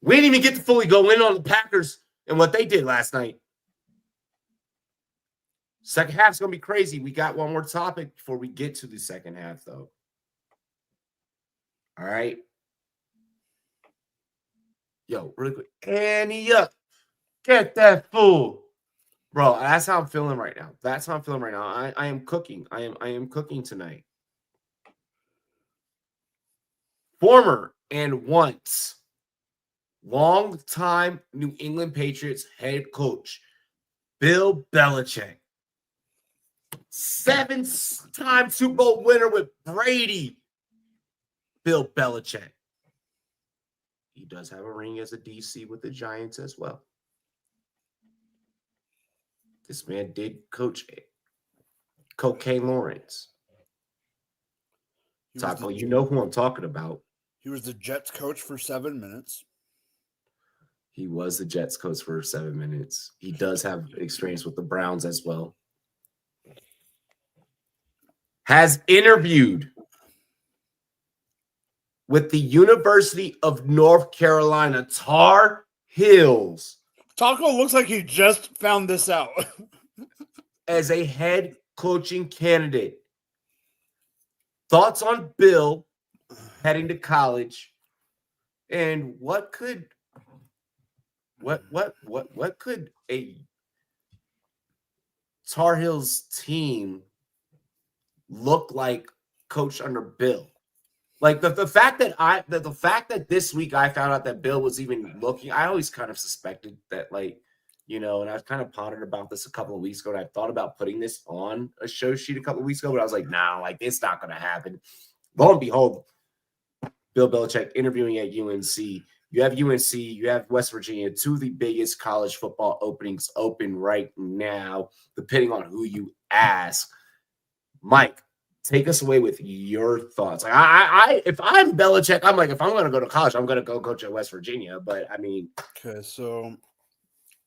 We didn't even get to fully go in on the Packers and what they did last night. Second half's going to be crazy. We got one more topic before we get to the second half, though. All right. Yo, really quick. Annie up. Get that fool. Bro, that's how I'm feeling right now. That's how I'm feeling right now. I am cooking. I am cooking tonight. Former and once long-time New England Patriots head coach Bill Belichick, 7-time Super Bowl winner with Brady, Bill Belichick. He does have a ring as a DC with the Giants as well. This man did coach Cocaine Lawrence. Taco, you know who I'm talking about. He was the Jets coach for 7 minutes. He was the Jets coach for 7 minutes. He does have experience with the Browns as well. Has interviewed with the University of North Carolina Tar Heels. Taco looks like he just found this out. As a head coaching candidate. Thoughts on Bill heading to college, and what could a Tar Heels team look like coached under Bill? Like the fact that this week I found out that Bill was even looking, I always kind of suspected that, like, you know, and I was kind of pondered about this a couple of weeks ago, and I thought about putting this on a show sheet a couple of weeks ago, but I was like, nah, like, it's not going to happen. Lo and behold, Bill Belichick interviewing at UNC. You have UNC, you have West Virginia, two of the biggest college football openings open right now, depending on who you ask. Mike, take us away with your thoughts. Like, I if I'm Belichick, I'm like, if I'm going to go to college, I'm going to go coach at West Virginia. But I mean, okay, so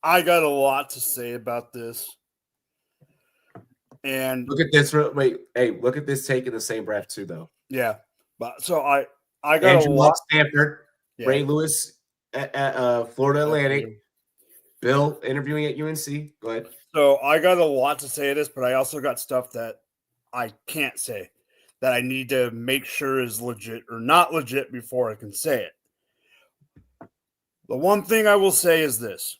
I got a lot to say about this. And look at this. Wait, hey, look at this take in the same breath too, though. Yeah, but so I got Andrew a lot. Stanford, Yeah. Ray Lewis at Florida Atlantic, Bill interviewing at UNC. Go ahead. So I got a lot to say to this, but I also got stuff that I can't say that I need to make sure is legit or not legit before I can say it. The one thing I will say is this.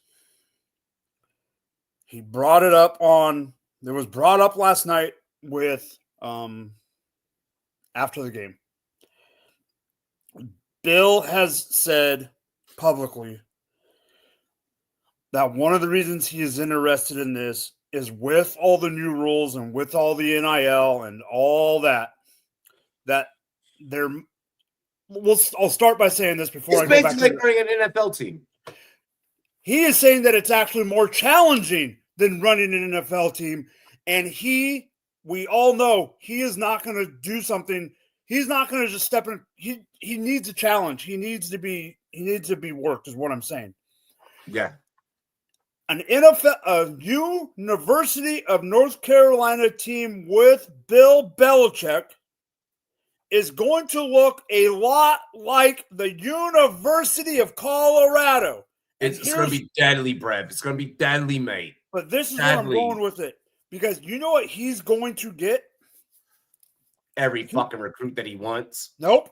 He brought it up brought up last night with after the game. Bill has said publicly that one of the reasons he is interested in this is with all the new rules and with all the NIL and all that I'll start by saying this before I go back to like running an NFL team. He is saying that it's actually more challenging than running an NFL team, and we all know he is not going to do something. He's not going to just step in. He needs a challenge. He needs to be worked, is what I'm saying. Yeah. An NFL, a University of North Carolina team with Bill Belichick is going to look a lot like the University of Colorado. It's going to be deadly, Brad. It's going to be deadly, mate. But this is where I'm going with it. Because you know what he's going to get? Every fucking recruit that he wants. Nope.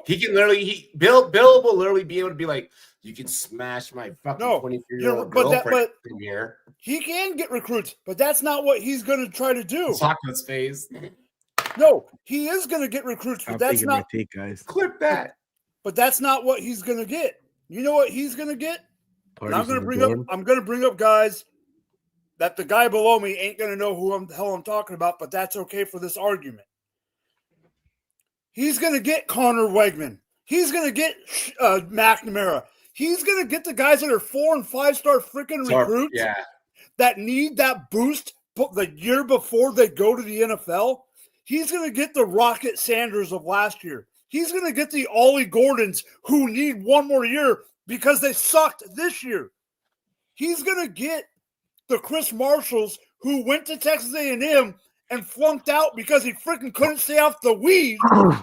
He can literally, Bill will literally be able to be like, you can smash my fucking 23-year-old girlfriend from here. He can get recruits, but that's not what he's going to try to do. Taco's face. No, he is going to get recruits, but that's not. Take, guys. Clip that. But that's not what he's going to get. You know what he's going to get? I'm going to bring up guys that the guy below me ain't going to know who the hell I'm talking about, but that's okay for this argument. He's going to get Connor Wegman. He's going to get McNamara. He's going to get the guys that are 4- and 5-star freaking recruits that need that boost the year before they go to the NFL. He's going to get the Rocket Sanders of last year. He's going to get the Ollie Gordons who need one more year because they sucked this year. He's going to get the Chris Marshalls who went to Texas A&M and flunked out because he freaking couldn't stay off the weed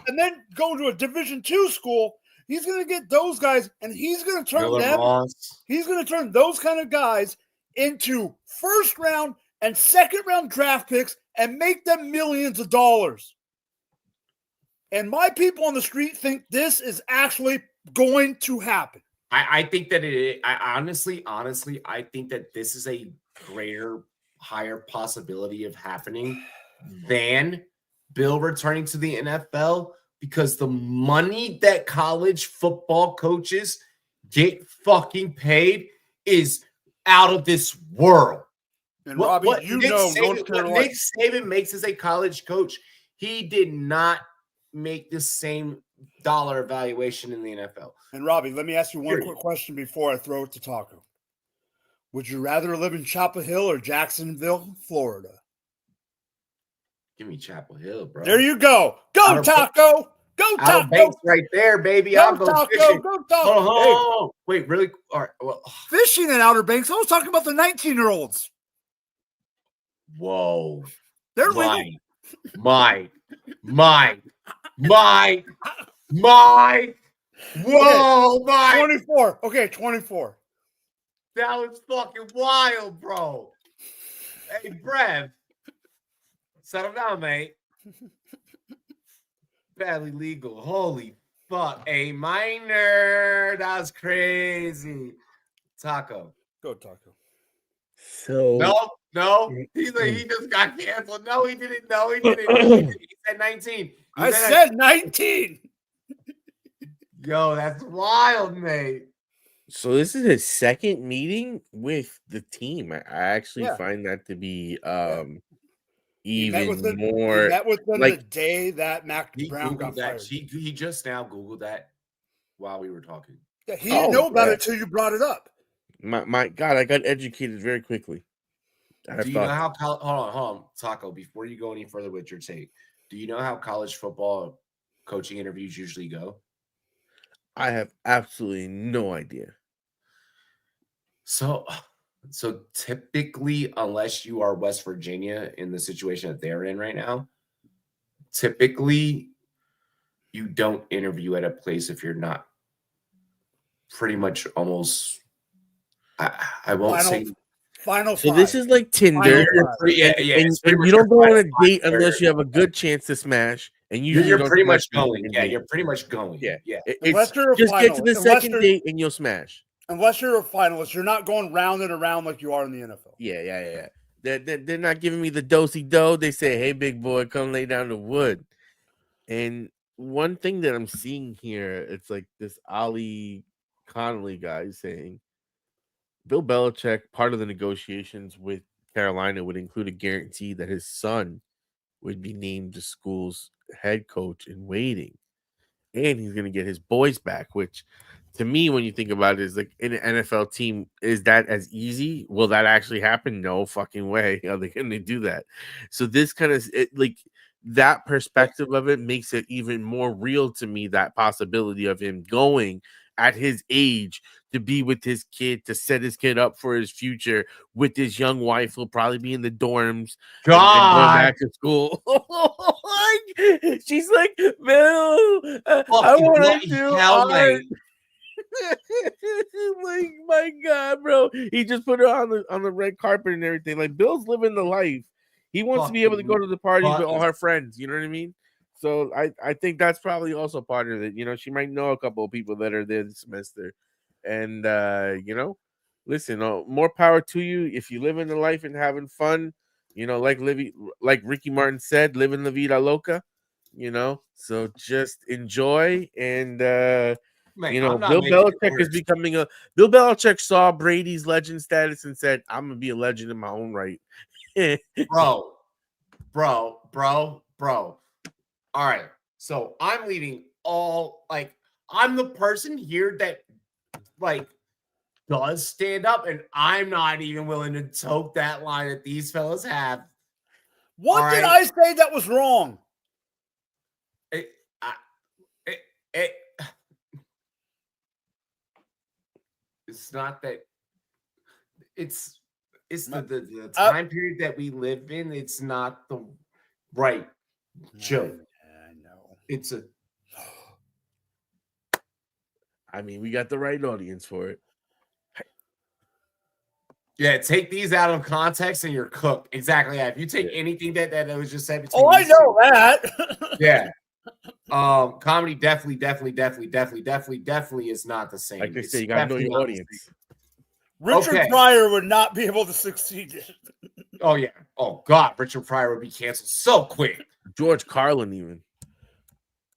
and then go to a Division II school. He's going to get those guys, and he's going to turn he's going to turn those kind of guys into first-round and second-round draft picks and make them millions of dollars. And my people on the street think this is actually going to happen. I think that I honestly, I think that this is a higher possibility of happening than Bill returning to the NFL. because the money that college football coaches get fucking paid is out of this world. And Robbie, what North Nick Carolina. Saban makes as a college coach, he did not make the same dollar evaluation in the NFL. And Robbie, let me ask you one quick question before I throw it to Taco. Would you rather live in Chapel Hill or Jacksonville, Florida? Give me Chapel Hill, bro. There you go. Go, Taco. Go, Outer Taco. Banks right there, baby. Go, I'll go Taco. fishing. Go, Taco. Oh, wait, really? All right. Well, Fishing in Outer Banks. I was talking about the 19-year-olds. whoa. They're legal. Mike. Whoa, Mike. 24. Okay, 24. That was fucking wild, bro. Hey, Brev. Settle down, mate. Badly legal. Holy fuck. A minor. That was crazy. Taco. Go, Taco. So No. He's like, he just got canceled. No, he didn't. No, he didn't. He said 19. I said 19. Yo, that's wild, mate. So this is his second meeting with the team. I actually Yeah. find that to be He met with more. He met with them like- the day that Mac He Brown Googled got that. fired. He just now Googled that while we were talking. Yeah, he didn't know about it until you brought it up. My God, I got educated very quickly. Do you know how hold on, Taco, before you go any further with your take, do you know how college football coaching interviews usually go? I have absolutely no idea. So typically, unless you are West Virginia in the situation that they're in right now, typically you don't interview at a place if you're not pretty much almost I won't say Final So five. this is like Tinder. yeah. And you don't go on a date unless you have a good chance to smash. And you're pretty much smash going. Yeah, you're pretty much going. Yeah. Unless you're a just get to finalist. the Unless second you're- date and you'll smash. Unless you're a finalist, you're not going round and around like you are in the NFL. Yeah. They're not giving me the do-si-do. They say, hey, big boy, come lay down the wood. And one thing that I'm seeing here, it's like this Ali Connolly guy saying, Bill Belichick, part of the negotiations with Carolina would include a guarantee that his son would be named the school's head coach in waiting. And he's going to get his boys back, which to me, when you think about it, is like in an NFL team, is that as easy? Will that actually happen? No fucking way are they going to do that. So this kind of like that perspective of it makes it even more real to me, that possibility of him going at his age to be with his kid, to set his kid up for his future with his young wife who'll probably be in the dorms and going back to school. She's like, Bill, I want to do art. Like, my God, bro. He just put her on the red carpet and everything. Like, Bill's living the life. He wants to be able to go to the parties with all her friends. You know what I mean? So I think that's probably also part of it. You know, she might know a couple of people that are there this semester. And, you know, listen, more power to you. If you live in the life and having fun, you know, like Ricky Martin said, living la vida loca, you know, so just enjoy. And, you know, Bill Belichick is becoming Bill Belichick saw Brady's legend status and said, I'm going to be a legend in my own right. bro. All right. So I'm leaving I'm the person here that does stand up, and I'm not even willing to tote that line that these fellas have. What did I say that was wrong? It's not that it's the time period that we live in. It's not the right joke. I know. It's a. I mean, we got the right audience for it. Yeah, take these out of context and you're cooked. Exactly. Yeah. If you take anything that was just said, I know that. Yeah. Comedy definitely is not the same. Like they say, you gotta know your audience. Richard Pryor would not be able to succeed. Oh yeah. Oh God, Richard Pryor would be canceled so quick. George Carlin even.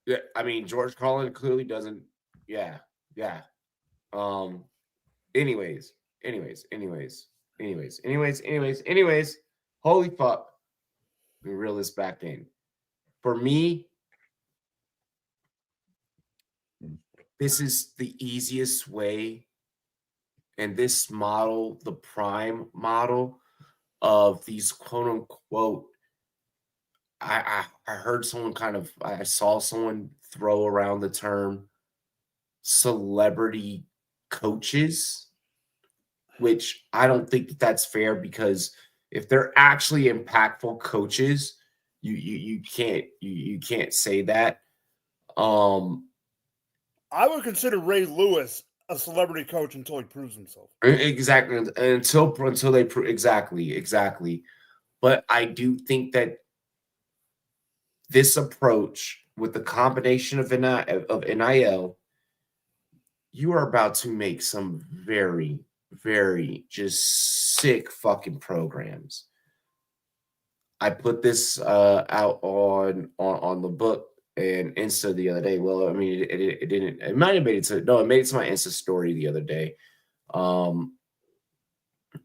Yeah, I mean George Carlin clearly doesn't. Yeah. Anyways. Holy fuck. Let me reel this back in. For me, this is the easiest way, and this model, the prime model of these quote unquote. I heard someone I saw someone throw around the term celebrity coaches, which I don't think that that's fair, because if they're actually impactful coaches, you can't say that. I would consider Ray Lewis a celebrity coach until he proves himself. Exactly, until they prove exactly. But I do think that this approach with the combination of NIL, you are about to make some very, very just sick fucking programs. I put this out on the book and Insta the other day. Well, I mean, it didn't. It might have made it to it made it to my Insta story the other day.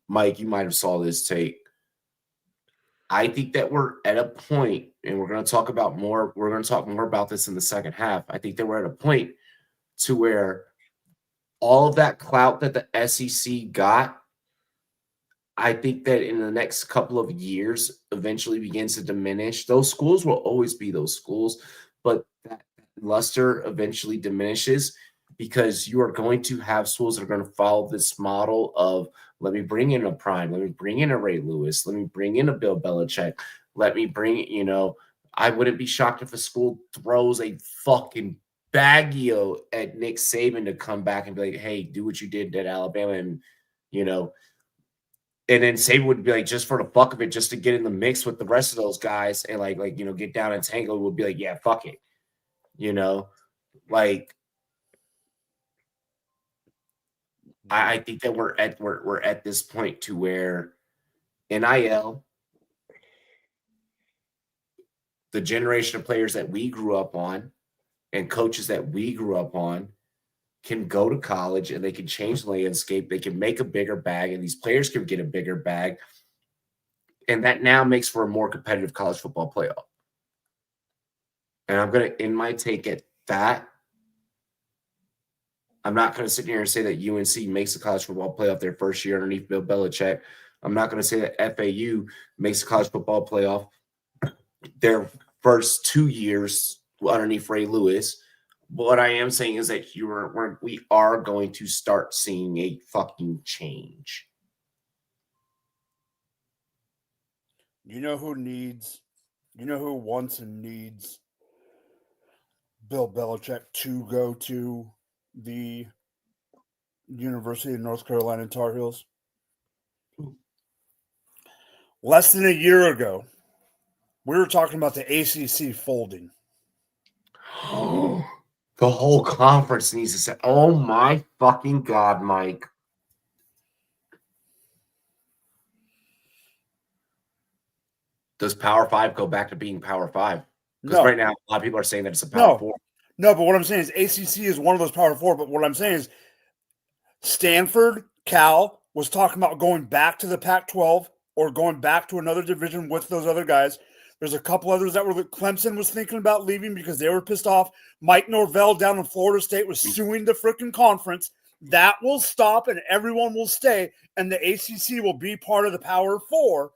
Mike, you might have saw this take. I think that we're at a point, and we're going to talk more about this in the second half. I think that we're at a point to where all of that clout that the SEC got, I think that in the next couple of years eventually begins to diminish. Those schools will always be those schools, but that luster eventually diminishes, because you are going to have schools that are going to follow this model of, let me bring in a Prime, let me bring in a Ray Lewis, let me bring in a Bill Belichick, let me bring, I wouldn't be shocked if a school throws a fucking Baggio at Nick Saban to come back and be like, hey, do what you did at Alabama, and, and then Saban would be like, just for the fuck of it, just to get in the mix with the rest of those guys and get down and tangle, would be like, yeah, fuck it. I think that we're at this point to where NIL, the generation of players that we grew up on and coaches that we grew up on, can go to college and they can change the landscape. They can make a bigger bag, and these players can get a bigger bag. And that now makes for a more competitive college football playoff. And I'm going to end my take at that. I'm not going to sit here and say that UNC makes the college football playoff their first year underneath Bill Belichick. I'm not going to say that FAU makes the college football playoff their first 2 years underneath Ray Lewis. But what I am saying is that we are going to start seeing a fucking change. You know who wants and needs Bill Belichick to go to the University of North Carolina Tar Heels? Less than a year ago, we were talking about the ACC folding. The whole conference needs to say, oh my fucking God, Mike. Does Power 5 go back to being Power 5? Because right now, a lot of people are saying that it's a Power 4. No, but what I'm saying is ACC is one of those Power 4. But what I'm saying is Stanford, Cal was talking about going back to the Pac-12 or going back to another division with those other guys. There's a couple others that Clemson was thinking about leaving because they were pissed off. Mike Norvell down in Florida State was suing the freaking conference. That will stop and everyone will stay, and the ACC will be part of the Power 4.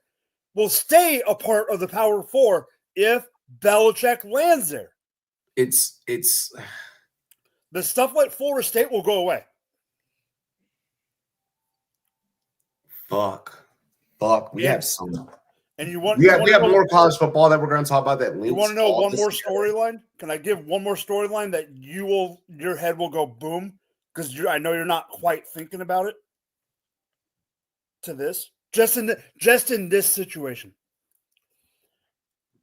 Will stay a part of the Power 4 if Belichick lands there. It's the stuff like Florida State will go away. Fuck. We have some. And we have more college football that we're going to talk about. That you want to know one more storyline? Can I give one more storyline that your head will go boom? Because I know you're not quite thinking about it. To this, just in this situation,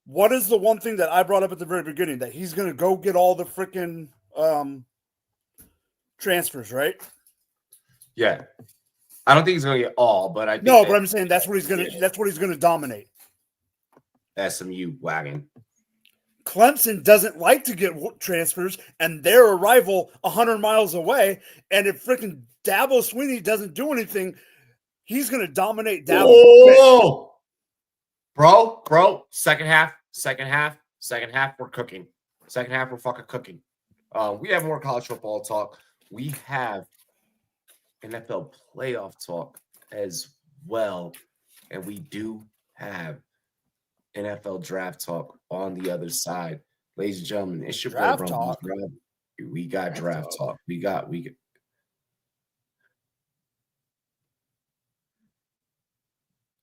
what is the one thing that I brought up at the very beginning, that he's going to go get all the freaking transfers, right? Yeah. I don't think he's going to get all, but I think but I'm saying that's what he's going to dominate. SMU wagon. Clemson doesn't like to get transfers, and their arrival 100 miles away. And if freaking Dabo Swinney doesn't do anything, he's going to dominate Dabo. Oh, bro, second half, we're cooking. Second half, we're fucking cooking. We have more college football talk. We have NFL playoff talk as well. And we do have NFL draft talk on the other side. Ladies and gentlemen, it's your Draft boy, talk. We got draft talk. We got.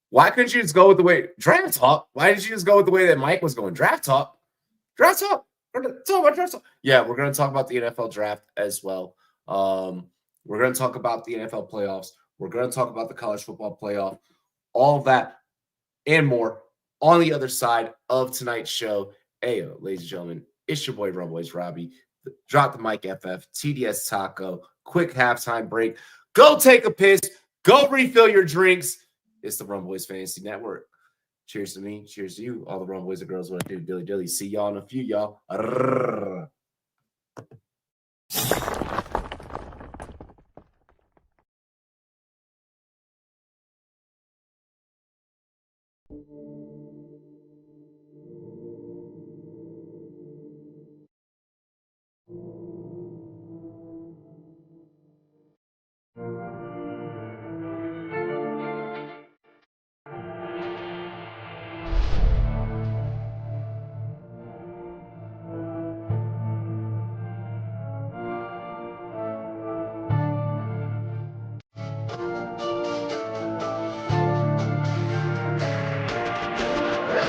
Why couldn't you just go with the way draft talk? Why didn't you just go with the way that Mike was going? Draft talk. We're going to talk about draft talk. Yeah, we're going to talk about the NFL draft as well. We're going to talk about the NFL playoffs. We're going to talk about the college football playoff. All of that and more on the other side of tonight's show. Hey, ladies and gentlemen, it's your boy Rumboyz Robbie. Drop the mic FF, TDS Taco, quick halftime break. Go take a piss. Go refill your drinks. It's the Rumboyz Fantasy Network. Cheers to me. Cheers to you. All the Rumboyz and girls want to do dilly. See y'all in a few, y'all. Arrrr.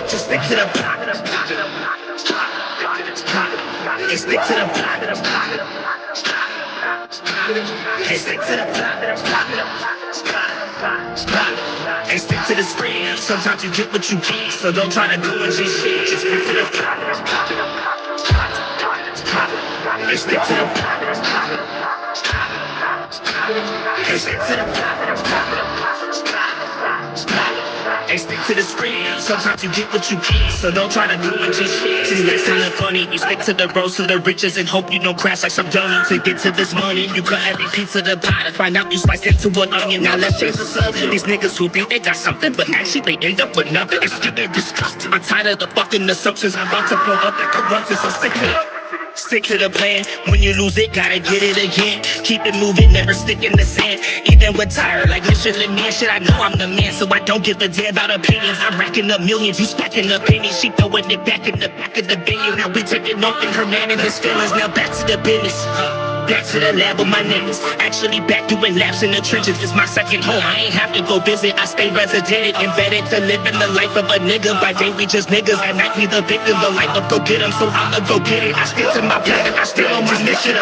Just stick to the plot. Hey, stick to the plot. Hey, stick to the plot. Hey, stick to the script. Sometimes you get what you get, so don't try to do it just shit. Just stick to the plot. Hey, stick to the plot. Hey, stick to the plot. Hey, stick to the script. Sometimes you get what you get, so don't try to do it just shit. See, that's kinda funny. You stick to the road to the riches and hope you don't crash like some dummy. To get to this money, you cut every piece of the pie to find out you sliced into an onion. Now let's change the subject. These niggas who think they got something, but actually they end up with nothing. It's getting disgusting. I'm tired of the fucking assumptions. I'm about to blow up like corruption, so stick to the plan. When you lose it, gotta get it again. Keep it moving, never stick in the sand. Even when tired, like Michelin Man, shit, I know I'm the man, so I don't give a damn about opinions. I'm racking up millions, you stacking up pennies. She throwing it back in the back of the venue. Now we taking off in her man and his feelings. Now back to the business. Back to the lab with my niggas. Actually back doing laps in the trenches. It's my second home. I ain't have to go visit. I stay resident, embedded to living the life of a nigga. By day we just niggas. At night we the victim. The life of go get 'em, so I'ma go get it. I stick to my plan. I still on my mission.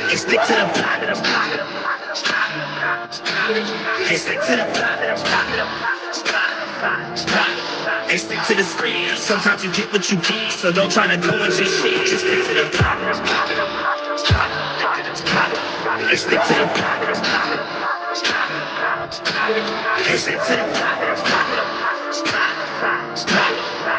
Hey, stick to the plot. Hey, stick to the plot. Hey, stick to the script. Sometimes you get what you get, so don't try to go and just shit. Just stick to the plot. Hey, stick to the plot. Hey, stick to the plot.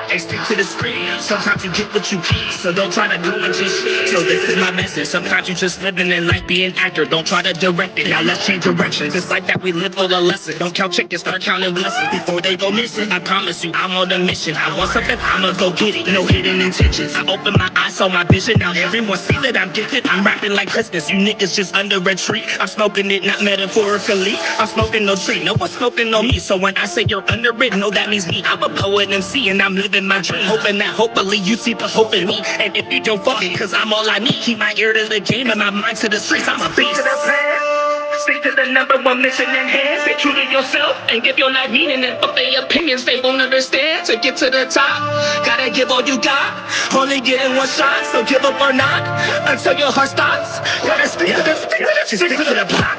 Hey, stick to the script. Sometimes you get what you get, so don't try to do it just shit. So this is my message. Sometimes you just living in life, be an actor. Don't try to direct it. Now let's change direction. This life that we live for the lesson. Don't count chickens, start counting blessings before they go missing. I promise you, I'm on a mission. I want something, I'ma go get it. No hidden intentions. I open my eyes, saw my vision. Now everyone see that I'm gifted. I'm rapping like Christmas. You niggas just under a tree. I'm smoking it, not metaphorically. I'm smoking no tree. No one's smoking on me. So when I say you're under it, no, that means me. I'm a poet MC and I'm living my dream. Hoping that hopefully you see the hope in me. And if you don't fuck it, cause I'm all I need. Keep my ear to the game and my mind to the streets. I'm a beast. Stick to the number one mission in hand. Stay true to yourself and give your life meaning. And fuck their opinions, they won't understand. To get to the top, gotta give all you got. Only getting one shot, so give up or not until your heart stops. Gotta stick to the plot.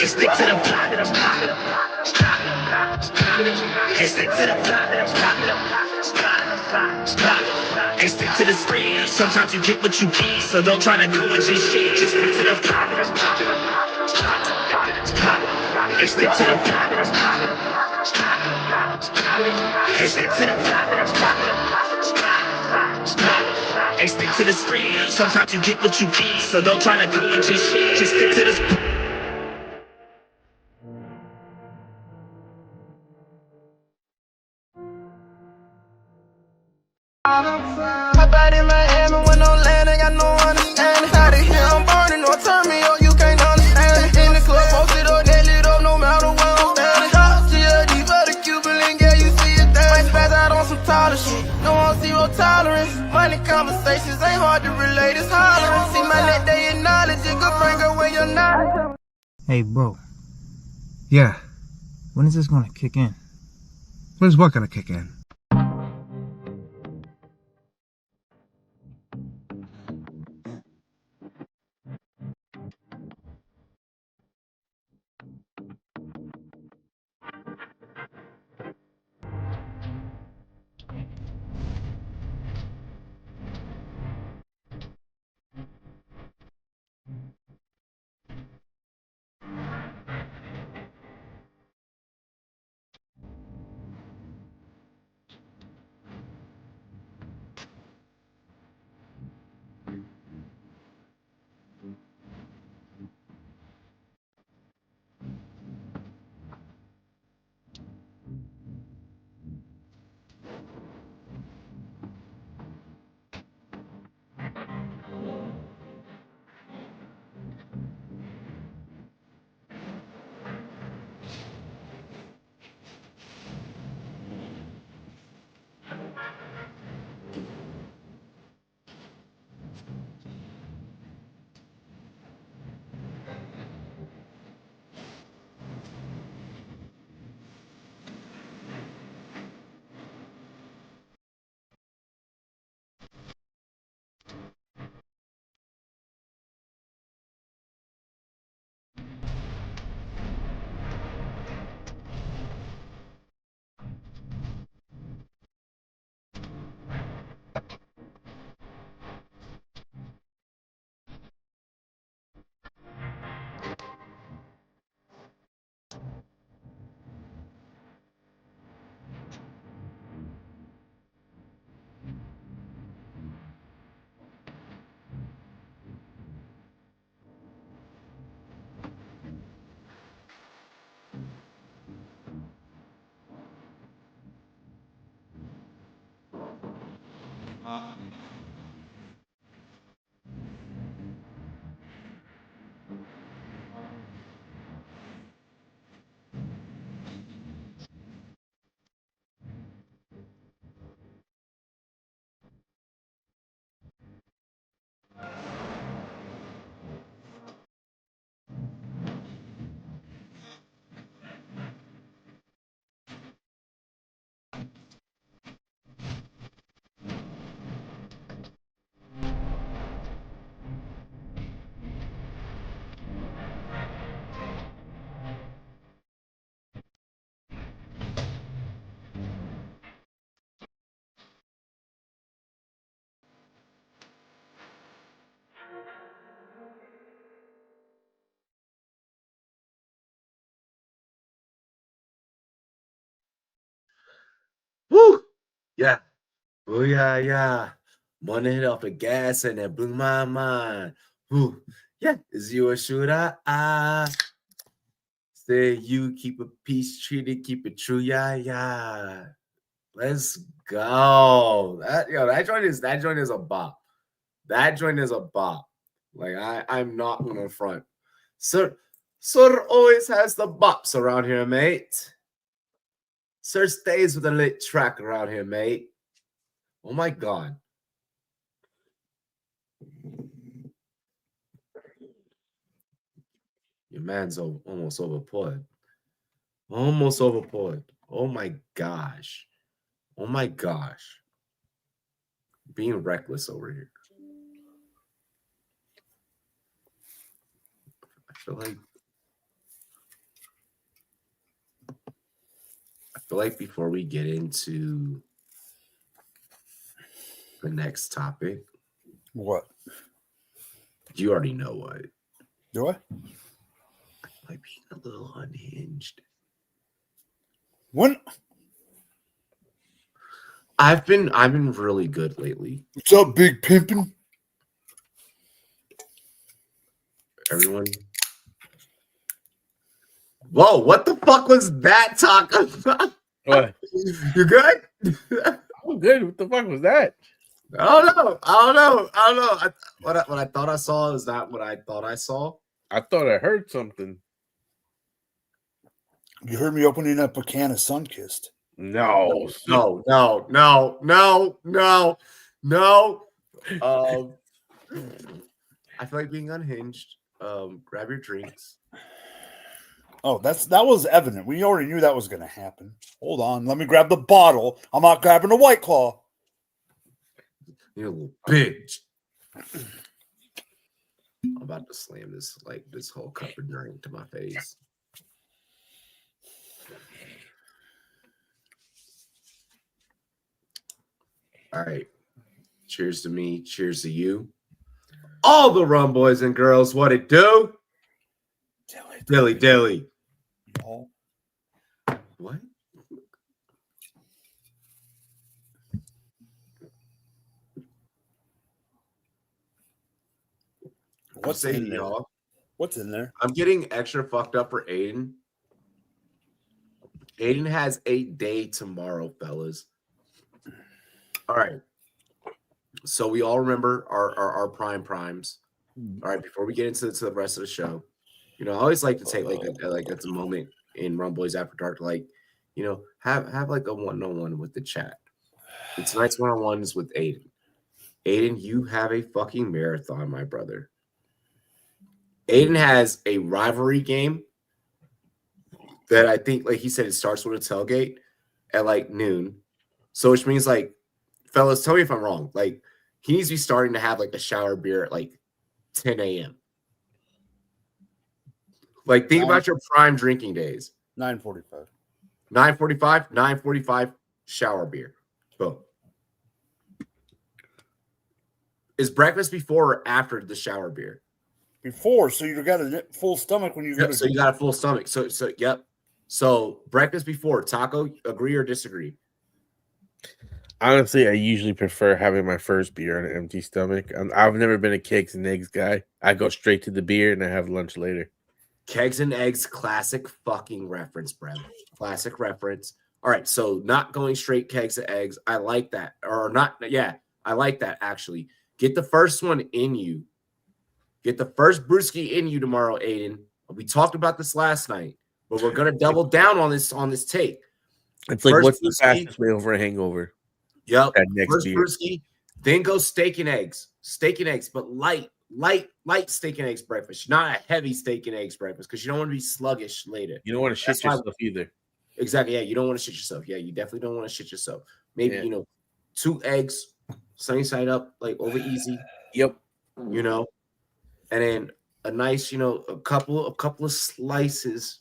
Hey, stick to the plot. Hey, stick to the plot. Hey, stick to the script. Sometimes you get what you get, so don't try to do it just shit. Just stick to the plot. Hey, stick to the plot. Hey, stick to the screen. Sometimes you get what you get, so don't try to do it. Just stick to the screen. My body in Miami when no land, ain't got no understanding. Out of here, I'm burning, or turn me up, you can't understand. In the club, posted up, they lit up, no matter where I'm standing. Drop GLD for the Cuban link, yeah, you see it there. Might spaz out on some taller shit, no one zero tolerance. Money conversations ain't hard to relate, it's hollering. See my net, they acknowledge it, good friend, girl, when you're not. Hey, bro, Yeah. when is this gonna kick in? When's what gonna kick in? Woo! Yeah. Oh, yeah. One hit off the gas and it blew my mind. Woo. Yeah. Is you a shooter? Say you keep a peace treaty, keep it true. Yeah. Let's go. That joint is a bop. That joint is a bop. Like I'm not gonna front. Sir always has the bops around here, mate. Sir stays with a lit track around here, mate. Oh my god. Your man's almost overpowered. Almost overpowered. Oh my gosh. Oh my gosh. Being reckless over here. I feel like before we get into the next topic. What? You already know what. Do I? Like being a little unhinged. When? I've been really good lately. What's up, Big Pimpin'? Everyone. Whoa, what the fuck was that talking about? What? You good? I'm good. What the fuck was that? I don't know. What I thought I saw is not what I thought I saw. I thought I heard something. You heard me opening up a can of Sunkist. No. No. I feel like being unhinged. Grab your drinks. Oh, that was evident. We already knew that was going to happen. Hold on. Let me grab the bottle. I'm not grabbing a White Claw. You little bitch. I'm about to slam this whole cup of drink to my face. All right. Cheers to me. Cheers to you. All the rum boys and girls, what it do? Dilly. Y'all. What? What's in there? Y'all? What's in there? I'm getting extra fucked up for Aiden. Aiden has a day tomorrow, fellas. All right. So we all remember our primes. All right, before we get into the rest of the show, I always like to take that's a moment in Rumboyz After Dark, have like a one-on-one with the chat. Tonight's one-on-one is with Aiden. Aiden, you have a fucking marathon, my brother. Aiden has a rivalry game that I think, like he said, it starts with a tailgate at noon. So which means fellas, tell me if I'm wrong. He needs to be starting to have a shower beer at 10 a.m. Think about your prime drinking days. 9:45. 9:45 shower beer. Boom. Is breakfast before or after the shower beer? Before, so you got a full stomach when you go to. So you got a full stomach. So yep. So breakfast before. Taco, agree or disagree? Honestly, I usually prefer having my first beer on an empty stomach. I've never been a cakes and eggs guy. I go straight to the beer and I have lunch later. Kegs and eggs, classic fucking reference, Brad. Classic reference. All right, so not going straight kegs and eggs. I like that. Or not, yeah, I like that actually. Get the first one in you. Get the first brewski in you tomorrow, Aiden. We talked about this last night, but we're gonna double down on this take. It's like, first what's the brewski, fastest way over a hangover? Yep. That next First beer. brewski, then go steak and eggs. Steak and eggs, but light steak and eggs breakfast. Not a heavy steak and eggs breakfast because you don't want to be sluggish later. You don't want to shit yourself either. Exactly. Yeah, you don't want to shit yourself. Yeah, you definitely don't want to shit yourself. Maybe 2 eggs, sunny side up, over easy. Yep. And then a nice, a couple of slices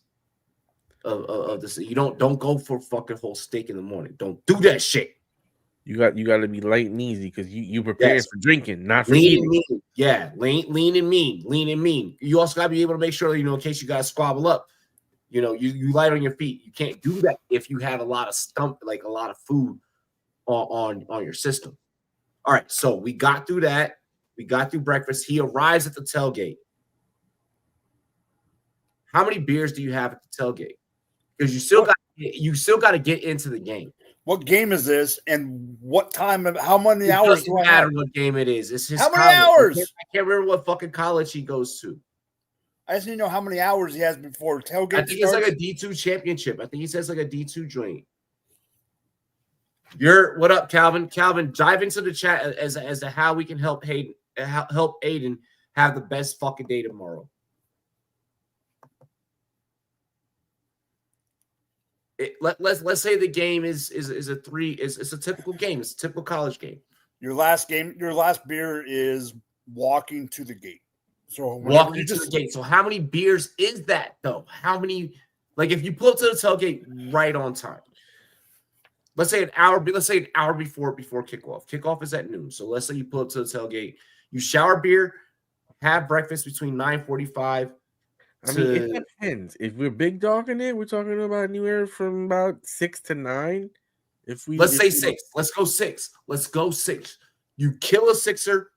of this. You don't go for fucking whole steak in the morning. Don't do that shit. You got to be light and easy because you prepared for drinking, not for lean eating. And mean. Yeah, lean and mean. You also got to be able to make sure, in case you got to squabble up, you light on your feet. You can't do that if you have a lot of a lot of food on your system. All right, so we got through that. We got through breakfast. He arrives at the tailgate. How many beers do you have at the tailgate? Because you still got to get into the game. What game is this, and what time? How many hours do I have? What game it is? It's his. How many college. hours? I can't remember what fucking college he goes to. I just need to know how many hours he has before tailgate. I think it's like a D2 championship. I think he says like a D2 joint. What up, Calvin? Calvin, dive into the chat as to how we can help Aiden have the best fucking day tomorrow. Let's say the game is a typical game. It's a typical college game. Your last beer is walking to the gate. So walking to the gate. So how many beers is that though? How many? If you pull up to the tailgate right on time. Let's say an hour before kickoff. Kickoff is at noon. So let's say you pull up to the tailgate. You shower beer, have breakfast between 9:45 I mean, it depends. If we're big dogging it, we're talking about anywhere from about 6 to 9. Let's say 6. Let's go 6. Let's go 6. You kill a Sixer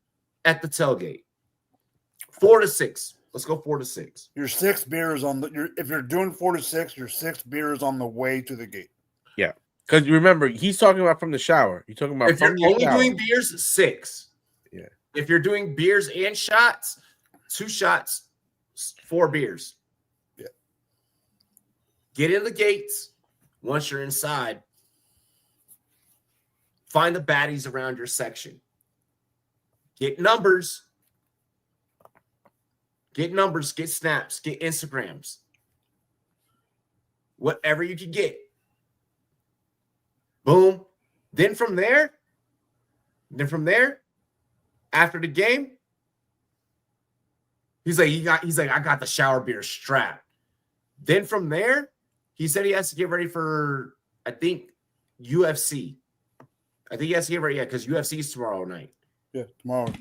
at the tailgate. 4 to 6. Let's go 4 to 6. Your 6 beers on the. If you're doing 4 to 6, your 6 beers on the way to the gate. Yeah, because remember, he's talking about from the shower. You're talking about if you're only doing beers, 6. Yeah. If you're doing beers and shots, 2 shots, 4 beers. Yeah. Get in the gates. Once you're inside, find the baddies around your section. Get numbers. Get numbers, get snaps, get Instagrams. Whatever you can get. Boom. Then from there, after the game, he's like, I got the shower beer strapped. Then from there, he said he has to get ready for, I think, UFC. I think he has to get ready, because UFC is tomorrow night. Yeah, tomorrow.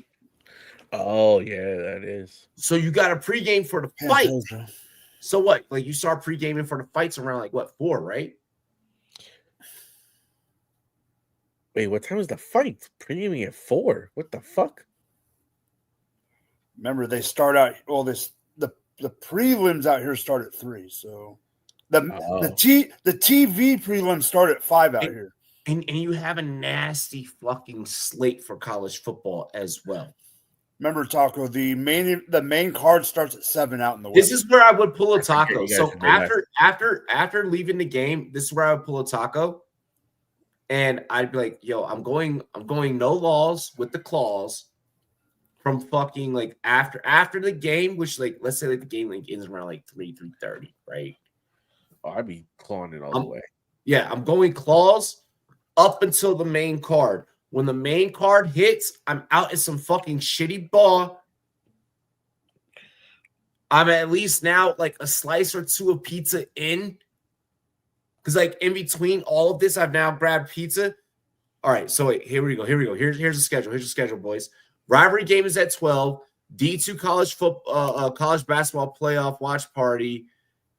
Oh, yeah, that is. So you got a pregame for the fight. So what? Like, you start pre-gaming for the fights around 4, right? Wait, what time is the fight? Pre-gaming at 4. What the fuck? Remember, they start out. Well, the prelims out here start at 3. So the TV prelims start at 5 out here. And you have a nasty fucking slate for college football as well. Remember, Taco, the main card starts at 7 out in the West. This is where I would pull a taco. Okay, so after leaving the game, this is where I would pull a taco. And I'd be like, yo, I'm going no laws with the claws from fucking after the game, which let's say the game ends around 3:30, right? Oh, I'd be clawing it all the way. Yeah, I'm going claws up until the main card. When the main card hits, I'm out at some fucking shitty bar. I'm at least now a slice or 2 of pizza in. Because in between all of this, I've now grabbed pizza. All right, so wait, here we go. Here's the schedule. Here's the schedule, boys. Rivalry game is at 12. D2 college basketball playoff watch party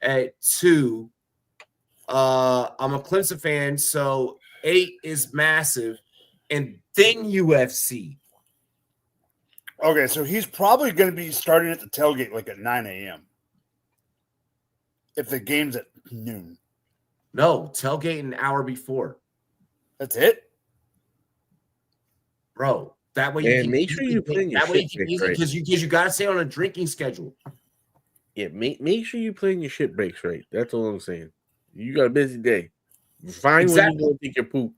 at 2. I'm a Clemson fan, so 8 is massive. And then UFC. Okay, so he's probably going to be starting at the tailgate at 9 a.m. if the game's at noon. No, tailgate an hour before. That's it? Bro, that way you can make sure you plan your shit breaks right. Because you got to stay on a drinking schedule. Yeah, make sure you plan your shit breaks right. That's all I'm saying. You got a busy day. Find when you go to take your poop.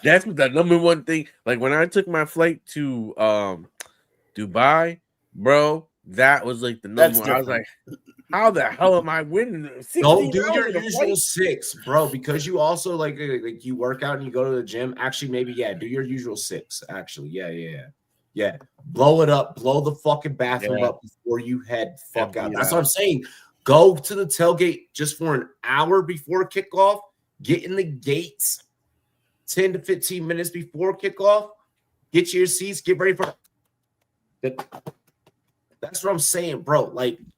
That's the number one thing. When I took my flight to Dubai, bro, that was the number one. I was like, how the hell am I winning? Don't do your usual 6, bro, because you also you work out and you go to the gym. Actually, maybe do your usual 6. Actually, yeah. Blow it up, blow the fucking bathroom up before you head out. That's what I'm saying. Go to the tailgate just for an hour before kickoff. Get in the gates 10 to 15 minutes before kickoff. Get your seats. Get ready for it. That's what I'm saying, bro.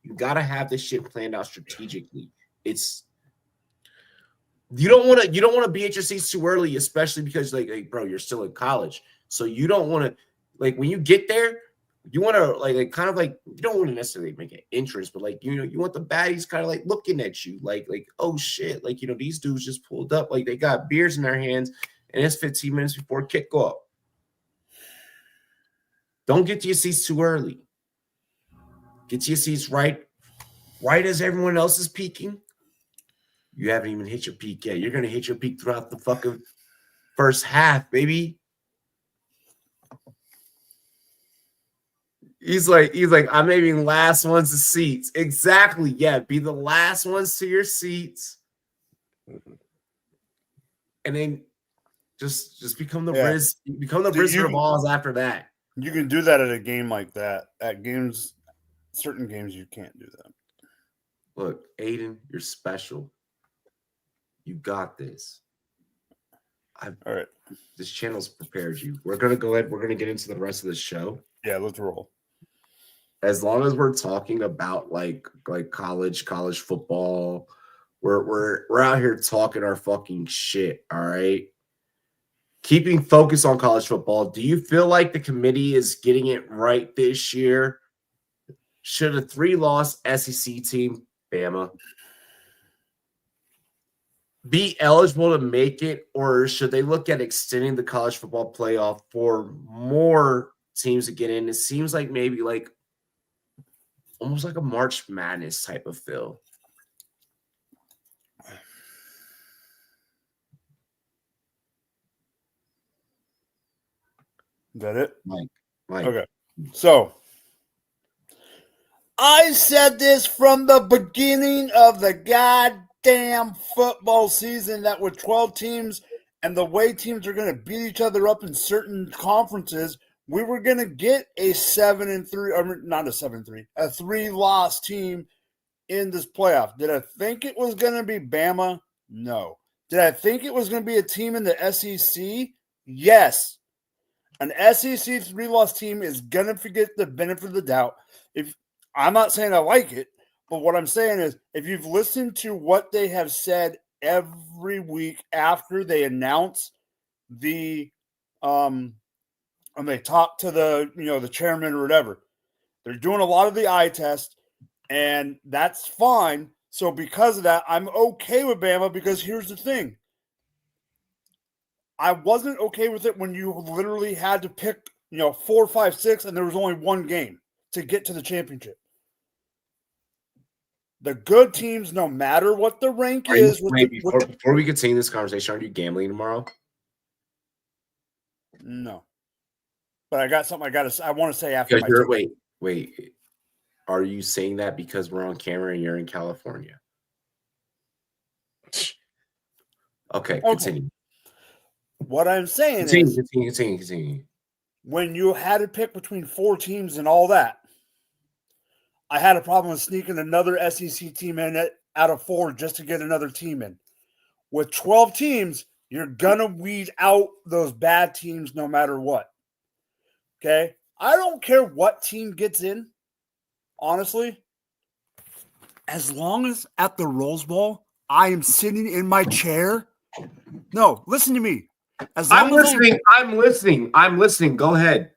You gotta have this shit planned out strategically. You don't want to be at your seats too early, especially because bro, you're still in college, so you don't want to when you get there, you want to you don't want to necessarily make an entrance, but you want the baddies kind of looking at you, oh shit, these dudes just pulled up, they got beers in their hands, and it's 15 minutes before kickoff. Don't get to your seats too early. Get to your seats right as everyone else is peaking. You haven't even hit your peak yet. You're going to hit your peak throughout the fucking first half, baby. He's like, I'm aiming last ones to seats. Exactly. Yeah, be the last ones to your seats. And then just become the Riz. Become the Riz of balls after that. You can do that at a game like that. At certain games, you can't do that. Look, Aiden, you're special. You got this. All right. This channel's prepared you. We're going to go ahead. We're going to get into the rest of the show. Yeah, let's roll. as long as we're talking about like college football, we're out here talking our fucking shit, all right? Keeping focus on college football, do you feel like the committee is getting it right this year? Should a 3-loss SEC team, Bama, be eligible to make it, or should they look at extending the college football playoff for more teams to get in? It seems like maybe like almost like a March Madness type of feel. Is that it? Mike. Okay. So I said this from the beginning of the goddamn football season that with 12 teams and the way teams are going to beat each other up in certain conferences, we were going to get a 7-3, or not a 7-3, a 3-loss team in this playoff. Did I think it was going to be Bama? No. Did I think it was going to be a team in the SEC? Yes. An SEC 3-loss team is going to get the benefit of the doubt. If I'm not saying I like it, but what I'm saying is if you've listened to what they have said every week after they announce the and they talk to the chairman or whatever, they're doing a lot of the eye test, and that's fine. So because of that, I'm okay with Bama because here's the thing. I wasn't okay with it when you literally had to pick, 4, 5, 6, and there was only one game to get to the championship. The good teams, no matter what the rank is. Before we continue this conversation, are you gambling tomorrow? No. But I got something I want to say after Wait. Are you saying that because we're on camera and you're in California? Okay, continue. What I'm saying is continue. When you had to pick between 4 teams and all that, I had a problem with sneaking another SEC team in out of 4 just to get another team in. With 12 teams, you're going to weed out those bad teams no matter what. Okay? I don't care what team gets in, honestly. As long as at the Rose Bowl, I am sitting in my chair. No, listen to me. I'm listening. Go ahead.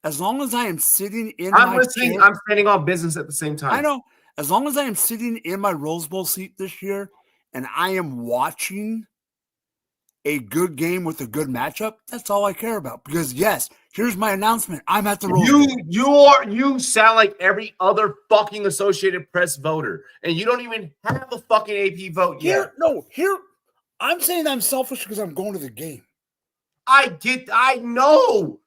As long as I am sitting in my chair. I'm standing on business at the same time. I know. As long as I am sitting in my Rose Bowl seat this year and I am watching a good game with a good matchup, that's all I care about. Because, yes, here's my announcement. I'm at the Rose Bowl. You sound like every other fucking Associated Press voter, and you don't even have a fucking AP vote yet. I'm saying I'm selfish because I'm going to the game. I know.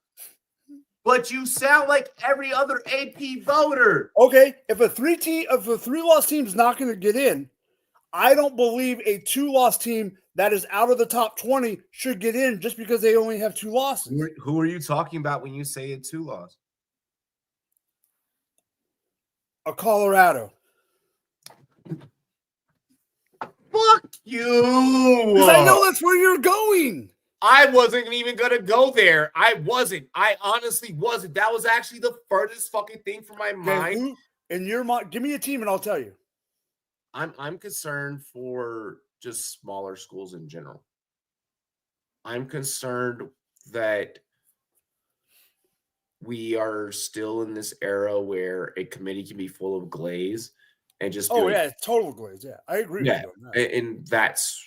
But you sound like every other AP voter. Okay, if a 3-loss team is not going to get in, I don't believe a 2-loss team that is out of the top 20 should get in just because they only have 2 losses. Who are you talking about when you say a 2-loss? A Colorado. Fuck you. Because I know that's where you're going. I wasn't even going to go there. I honestly wasn't. That was actually the furthest fucking thing from my mind. In your mind, give me a team and I'll tell you. I'm concerned for just smaller schools in general. I'm concerned that we are still in this era where a committee can be full of glaze and just total glaze. Yeah, I agree with you on that. And that's,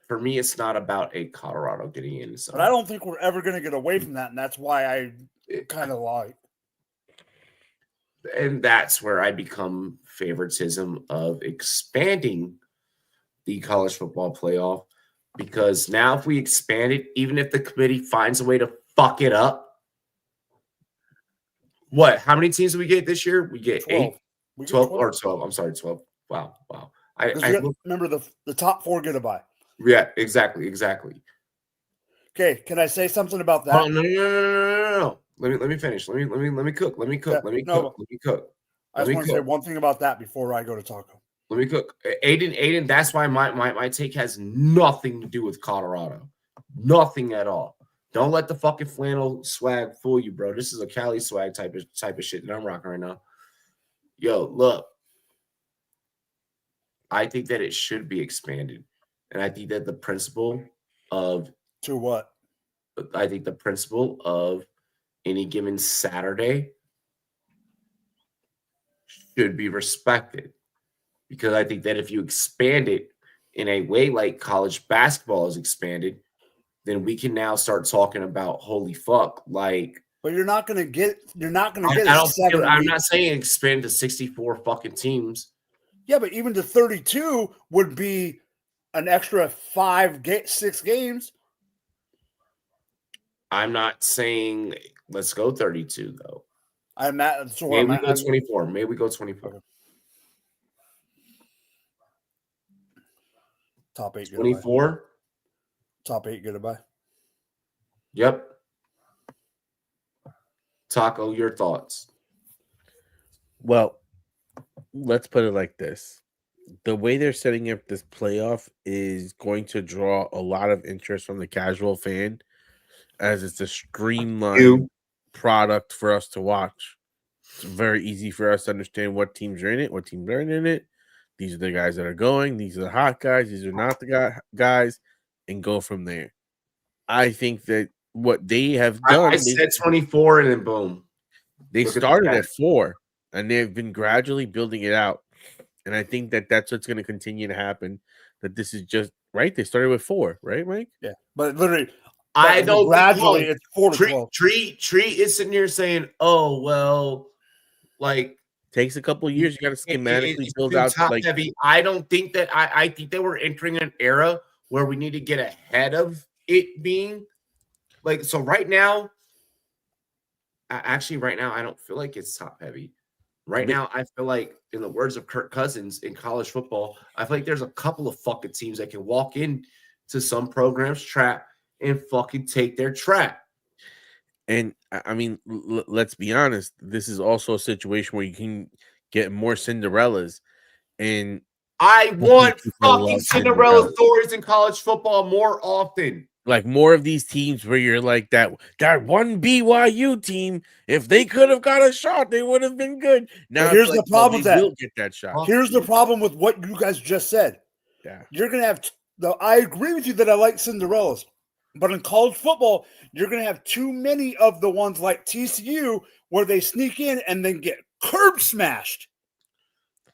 for me, it's not about a Colorado getting in. But I don't think we're ever going to get away from that, and that's why I kind of like. And that's where I become favoritism of expanding the college football playoff, because now if we expand it, even if the committee finds a way to fuck it up, how many teams do we get this year? We get 12. 12. I'm sorry, 12. Wow. I remember the top 4 get a bye. Yeah, exactly. Okay, can I say something about that? Oh, no. Let me finish. Let me cook. Let me cook. I just want to say one thing about that before I go to taco. Let me cook. Aiden, that's why my take has nothing to do with Colorado. Nothing at all. Don't let the fucking flannel swag fool you, bro. This is a Cali swag type of shit that I'm rocking right now. Yo, look. I think that it should be expanded. And I think that the principle of To what? I think the principle of any given Saturday should be respected. Because I think that if you expand it in a way like college basketball is expanded, then we can now start talking about holy fuck. Like, but you're not gonna get I'm not saying expand to 64 fucking teams. Yeah, but even to 32 would be an extra 6 games. I'm not saying let's go 32 though. Maybe we go 24. Maybe we go 24. Okay. Top 8. 24. Top 8. Goodbye. Yep. Taco, your thoughts? Well, let's put it like this. The way they're setting up this playoff is going to draw a lot of interest from the casual fan, as it's a streamlined product for us to watch. It's very easy for us to understand what teams are in it, what teams aren't in it. These are the guys that are going. These are the hot guys. These are not the guys, and go from there. I think that what they have done. I said 24, and then boom. They started at 4, and they've been gradually building it out. And I think that that's what's going to continue to happen. That this is just right. They started with 4, right, Mike? Yeah, but literally, I don't gradually it's 4 to 12. Tree is sitting here saying, "Oh well, like takes a couple of years. You got to schematically build out top heavy." I don't think that. I think that we're entering an era where we need to get ahead of it being like. So right now, I don't feel like it's top heavy. Right now, I feel like, in the words of Kirk Cousins in college football, I feel like there's a couple of fucking teams that can walk in to some program's trap and fucking take their trap. And I mean, let's be honest. This is also a situation where you can get more Cinderellas. And I want fucking Cinderella stories in college football more often. Like more of these teams where you're like that one BYU team, if they could have got a shot, they would have been good. Now here's the problem with that. Will get that shot. Here's the problem with what you guys just said. Yeah, you're gonna have. I agree with you that I like Cinderellas, but in college football, you're gonna have too many of the ones like TCU where they sneak in and then get curb smashed.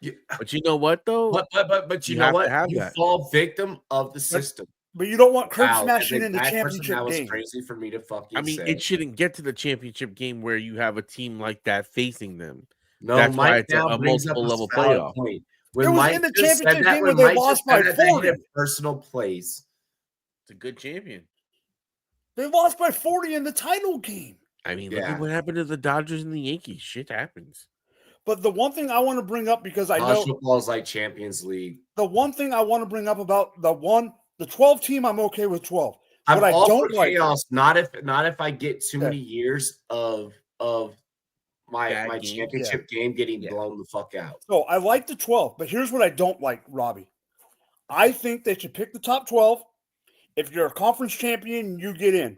Yeah. But you know what though? But you know what? You fall victim of the system. But you don't want curb smashing in the championship game. That was game. Crazy for me to fucking I mean, say. it shouldn't get to the championship game where you have a team like that facing them. No, that's Mike why it's now a multiple level playoff. Point. When it was Mike in the championship game where they lost by 40. Personal plays. It's a good champion. They lost by 40 in the title game. I mean, look at what happened to the Dodgers and the Yankees. Shit happens. But the one thing I want to bring up, because I know football is like Champions League. The one thing I want to bring up about the 12 team, I'm okay with 12. I'm what all I don't for like chaos. Not if I get too many years of my championship game getting blown the fuck out. So I like the 12, but here's what I don't like, Robbie. I think they should pick the top 12. If you're a conference champion, you get in.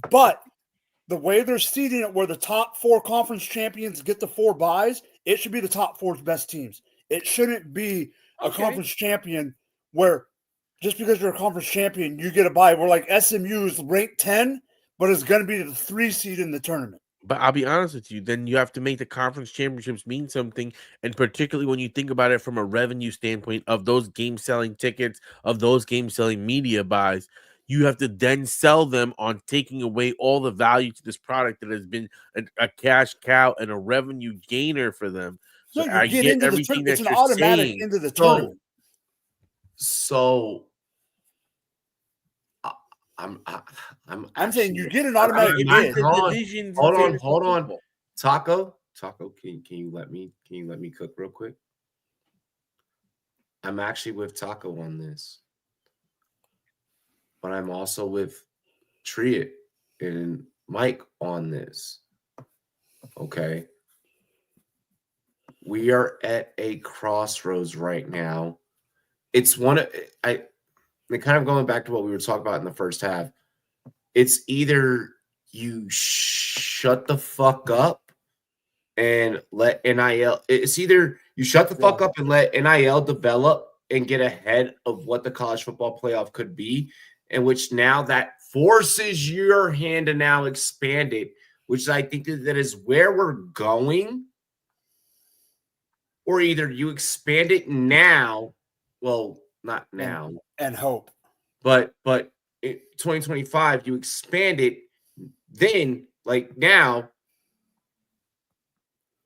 But the way they're seeding it, where the top 4 conference champions get the 4 buys, it should be the top 4 best teams. It shouldn't be a conference champion where just because you're a conference champion, you get a bye. We're like SMU is ranked 10, but it's going to be the 3 seed in the tournament. But I'll be honest with you, then you have to make the conference championships mean something. And particularly when you think about it from a revenue standpoint of those game-selling tickets, of those game-selling media buys, you have to then sell them on taking away all the value to this product that has been a cash cow and a revenue gainer for them. So I get everything that you're automatic saying. Into the tournament. So I'm saying you get an automatic bid. Hold on. Taco, can you let me cook real quick? I'm actually with Taco on this. But I'm also with Triet and Mike on this. Okay. We are at a crossroads right now. It's kind of going back to what we were talking about in the first half. it's either you shut the fuck up and let NIL. It's either you shut the fuck up and let NIL develop and get ahead of what the college football playoff could be, in which now that forces your hand to now expand it, which I think that is where we're going. Or either you expand it now, well, not now, and hope, but in 2025 you expand it, then like now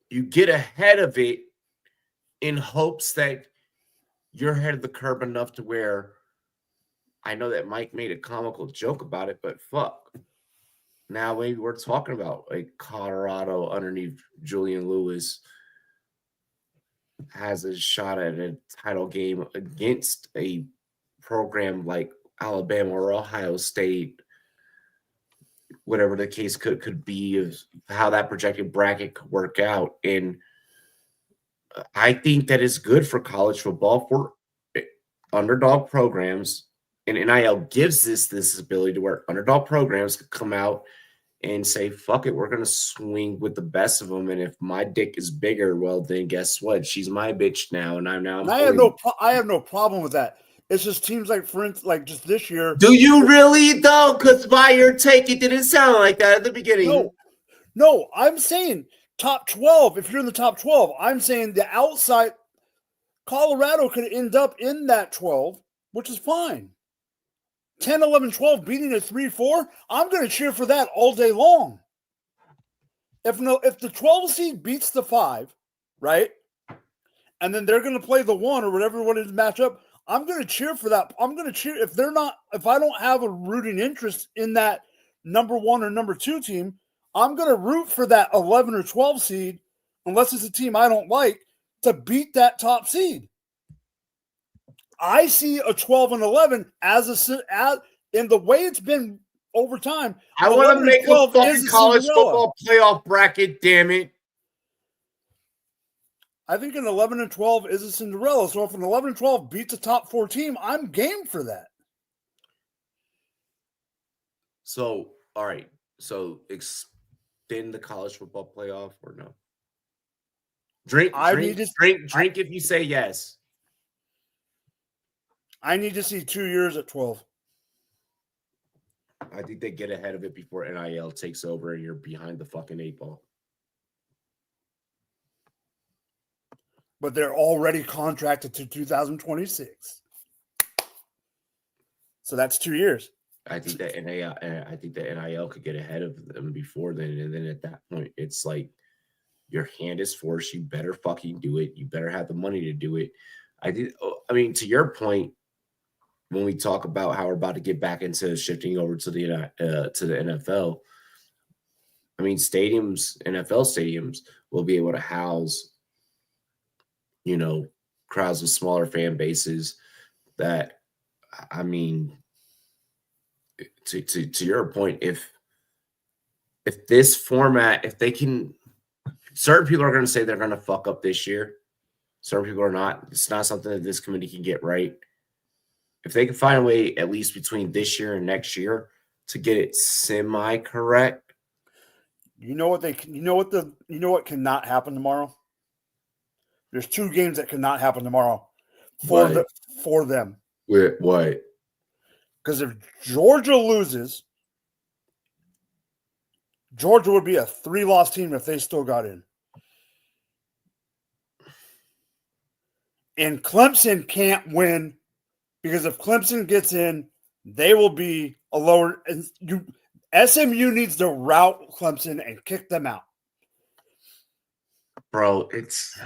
you get ahead of it in hopes that you're ahead of the curve enough to where I know that Mike made a comical joke about it, but fuck. Now maybe we're talking about like Colorado underneath Julian Lewis has a shot at a title game against a program like Alabama or Ohio State, whatever the case could be, of how that projected bracket could work out. And I think that is good for college football, for underdog programs, and NIL gives this ability to where underdog programs could come out and say, fuck it, we're going to swing with the best of them. And if my dick is bigger, well, then guess what? She's my bitch now. And I have no problem with that. It's just teams like, for instance, like just this year. Do you really, though? Because by your take, it didn't sound like that at the beginning. No, I'm saying top 12. If you're in the top 12, I'm saying the outside Colorado could end up in that 12, which is fine. 10, 11, 12 beating a 3-4, I'm going to cheer for that all day long. If the 12 seed beats the 5, right, and then they're going to play the 1 or whatever one is match up, I'm going to cheer for that. I'm going to cheer if I don't have a rooting interest in that number 1 or number 2 team, I'm going to root for that 11 or 12 seed, unless it's a team I don't like, to beat that top seed. I see a 12 and 11 as in the way it's been over time. I want to make a fucking college football playoff bracket, damn it. I think an 11 and 12 is a Cinderella. So if an 11 and 12 beats a top 4 team, I'm game for that. So, all right. So extend the college football playoff or no? Drink if you say yes. I need to see 2 years at 12. I think they get ahead of it before NIL takes over and you're behind the fucking 8 ball. But they're already contracted to 2026. So that's 2 years. I think that NIL could get ahead of them before then. And then at that point, it's like your hand is forced. You better fucking do it. You better have the money to do it. I mean, to your point, when we talk about how we're about to get back into shifting over to the NFL, I mean, NFL stadiums will be able to house, crowds with smaller fan bases. That, I mean, to your point, if this format, if they can, certain people are going to say they're going to fuck up this year. Certain people are not. It's not something that this committee can get right. If they can find a way, at least between this year and next year, to get it semi-correct. You know what cannot happen tomorrow? There's 2 games that cannot happen tomorrow for them. What? Because if Georgia loses, Georgia would be a 3-loss team if they still got in. And Clemson can't win, because if Clemson gets in, they will be a lower. SMU needs to rout Clemson and kick them out. Bro, it's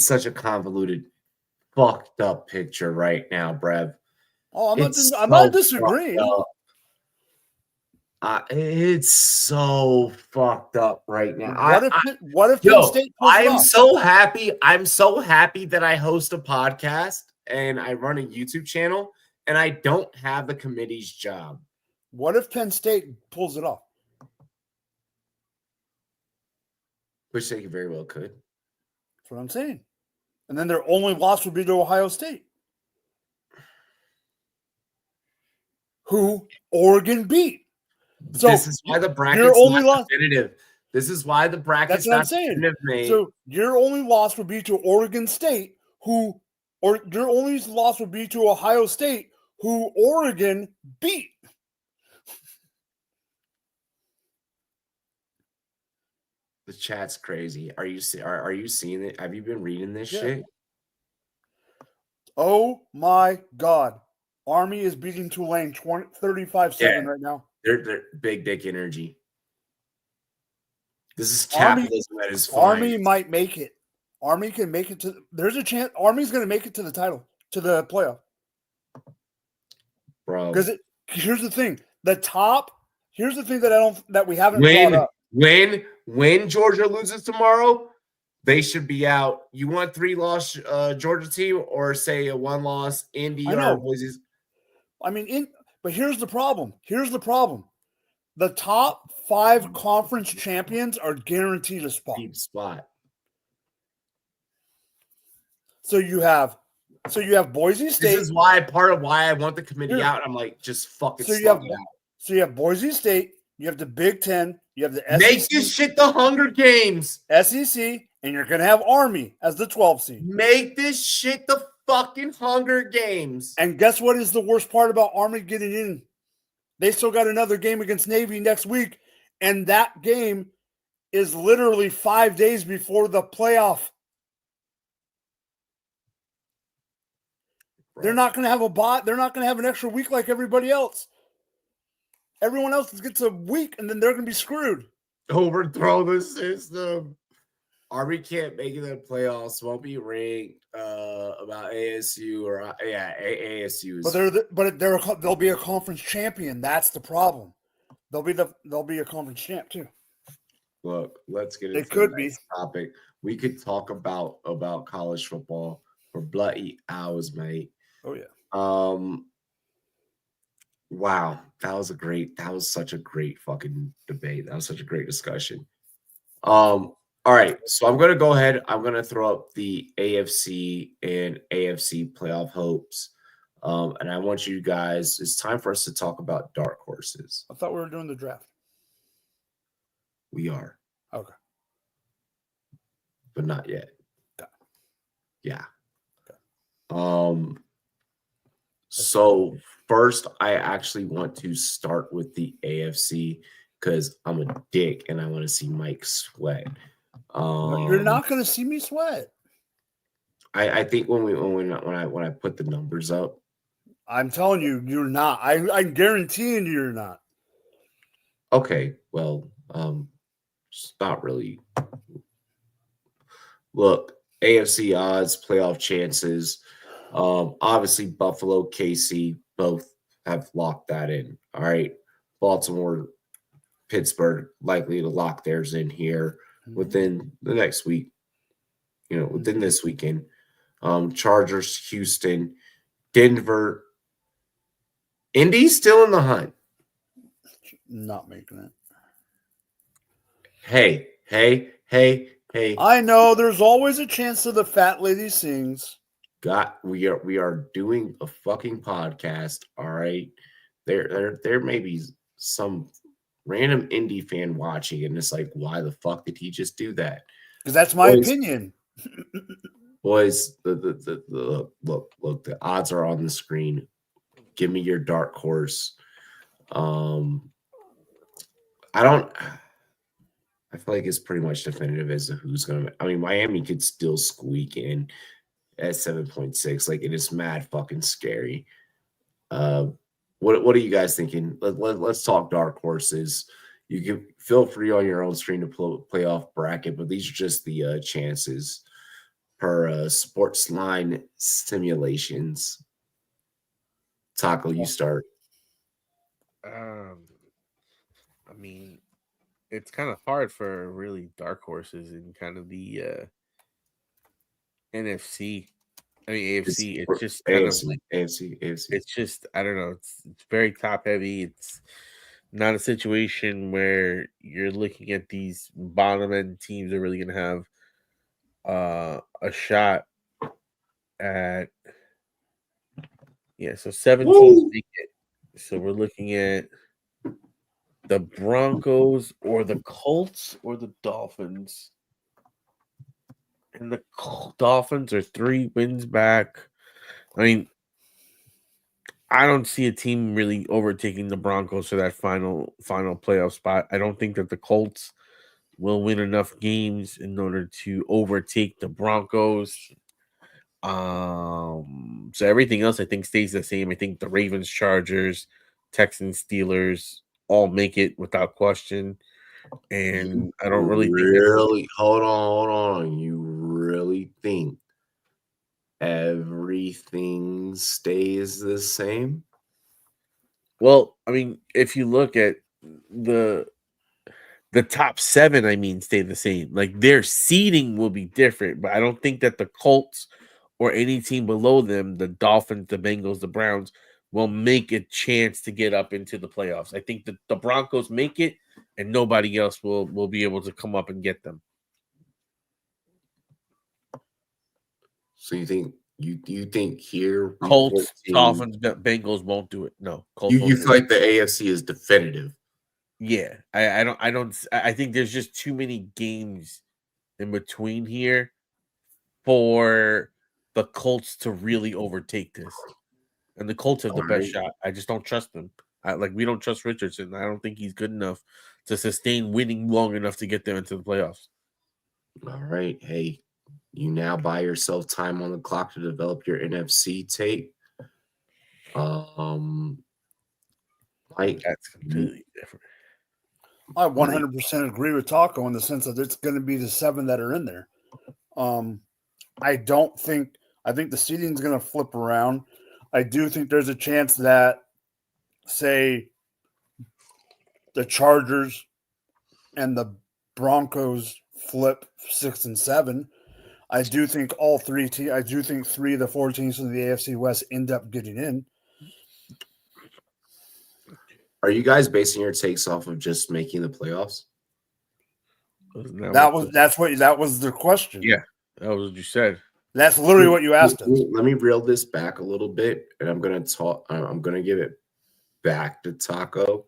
such a convoluted, fucked up picture right now, Brev. Oh, I'm not disagreeing. It's so fucked up right now. What if Penn State pulls it off? I'm so happy that I host a podcast and I run a YouTube channel and I don't have the committee's job. What if Penn State pulls it off? Which they very well could. That's what I'm saying. And then their only loss would be to Ohio State. who Oregon beat. So this is why the your bracket's only not loss. definitive. This is why the bracket's That's what I'm not saying. definitive, mate. So your only loss would be to Oregon State, or your only loss would be to Ohio State, who Oregon beat. The chat's crazy. Are you seeing it? Have you been reading this Yeah. shit? Oh my God. Army is beating Tulane 35-7 right now. They're big dick energy. This is Army- capitalism at its Army finest. might make it. Army can make it to. There's a chance Army's going to make it to the title, to the playoff. Bro. Because here's the thing: Here's the thing that we haven't brought up. When Georgia loses tomorrow, they should be out. You want 3-loss Georgia team or say a 1-loss Indy or Boise? I mean, but here's the problem. The top 5 conference champions are guaranteed a spot. Deep spot. So you have Boise State. This is why part of why I want the committee out. I'm like, just fucking So you have Boise State, you have the Big Ten, you have the SEC. Make this shit the Hunger Games. SEC, and you're gonna have Army as the 12th seed. Make this shit the fucking Hunger Games. And guess what is the worst part about Army getting in? They still got another game against Navy next week, and that game is literally 5 days before the playoff. Bro. They're not going to have a bot. They're not going to have an extra week like everybody else. Everyone else gets a week, and then they're going to be screwed. Overthrow the system. Army can't make it to the playoffs. Won't be ranked about ASU or ASU. But they'll be a conference champion. That's the problem. They'll be a conference champ too. Look, let's get into the next topic. We could talk about college football for bloody hours, mate. Oh yeah. Wow, that was such a great fucking debate. That was such a great discussion. All right, so I'm gonna go ahead. I'm gonna throw up the AFC and AFC playoff hopes. And I want you guys, it's time for us to talk about dark horses. I thought we were doing the draft. We are. Okay. But not yet. Okay. Yeah. Okay. So first, I actually want to start with the AFC because I'm a dick and I want to see Mike sweat. You're not going to see me sweat. I think when I put the numbers up, I'm telling you, you're not. I'm guaranteeing you're not. Okay, well, it's not really. Look, AFC odds, playoff chances. Obviously, Buffalo, KC, both have locked that in. All right. Baltimore, Pittsburgh, likely to lock theirs in here within the next week, within this weekend. Chargers, Houston, Denver. Indy's still in the hunt. Not making it. Hey. I know there's always a chance that the fat lady sings. We are doing a fucking podcast, all right? There may be some random indie fan watching, and it's like, why the fuck did he just do that? Because that's my opinion. Boys, look, the odds are on the screen. Give me your dark horse. I feel like it's pretty much definitive as to who's going to. I mean, Miami could still squeak in at 7.6. Like, it is mad fucking scary. What are you guys thinking? Let's talk dark horses. You can feel free on your own screen to play off bracket, but these are just the chances per sports line simulations. Taco, you start. I mean, it's kind of hard for really dark horses in kind of the NFC. I mean, AFC. It's just kind of like AFC. It's just, I don't know. It's very top heavy. It's not a situation where you're looking at these bottom end teams are really going to have a shot at. Yeah, so 7 teams make it. So we're looking at the Broncos or the Colts or the Dolphins. And the Dolphins are 3 wins back. I mean, I don't see a team really overtaking the Broncos for that final playoff spot. I don't think that the Colts will win enough games in order to overtake the Broncos. So everything else I think stays the same. I think the Ravens, Chargers, Texans, Steelers all make it without question. And I don't really think that hold on. You really think everything stays the same? well, I mean, if you look at the top 7, I mean, stay the same. Like their seeding will be different, but I don't think that the Colts or any team below them, the Dolphins, the Bengals, the Browns, will make a chance to get up into the playoffs. I think that the Broncos make it, and nobody else will be able to come up and get them. So you think here Colts, Dolphins, Bengals won't do it? No, Colts you feel like the AFC is definitive? Yeah, I think there's just too many games in between here for the Colts to really overtake this. And the Colts have the best shot. I just don't trust them. We don't trust Richardson. I don't think he's good enough to sustain winning long enough to get them into the playoffs. All right. Hey, you now buy yourself time on the clock to develop your NFC tape. Mike, That's completely different. I 100% agree with Taco in the sense that it's going to be the 7 that are in there. I think the seeding is going to flip around. I do think there's a chance that, say, the Chargers and the Broncos flip 6 and 7. I do think I do think 3 of the 4 teams from the AFC West end up getting in. are you guys basing your takes off of just making the playoffs? That was the question. Yeah, that was what you said. That's literally what you asked us. Let me reel this back a little bit, and I'm gonna talk. I'm gonna give it back to Taco.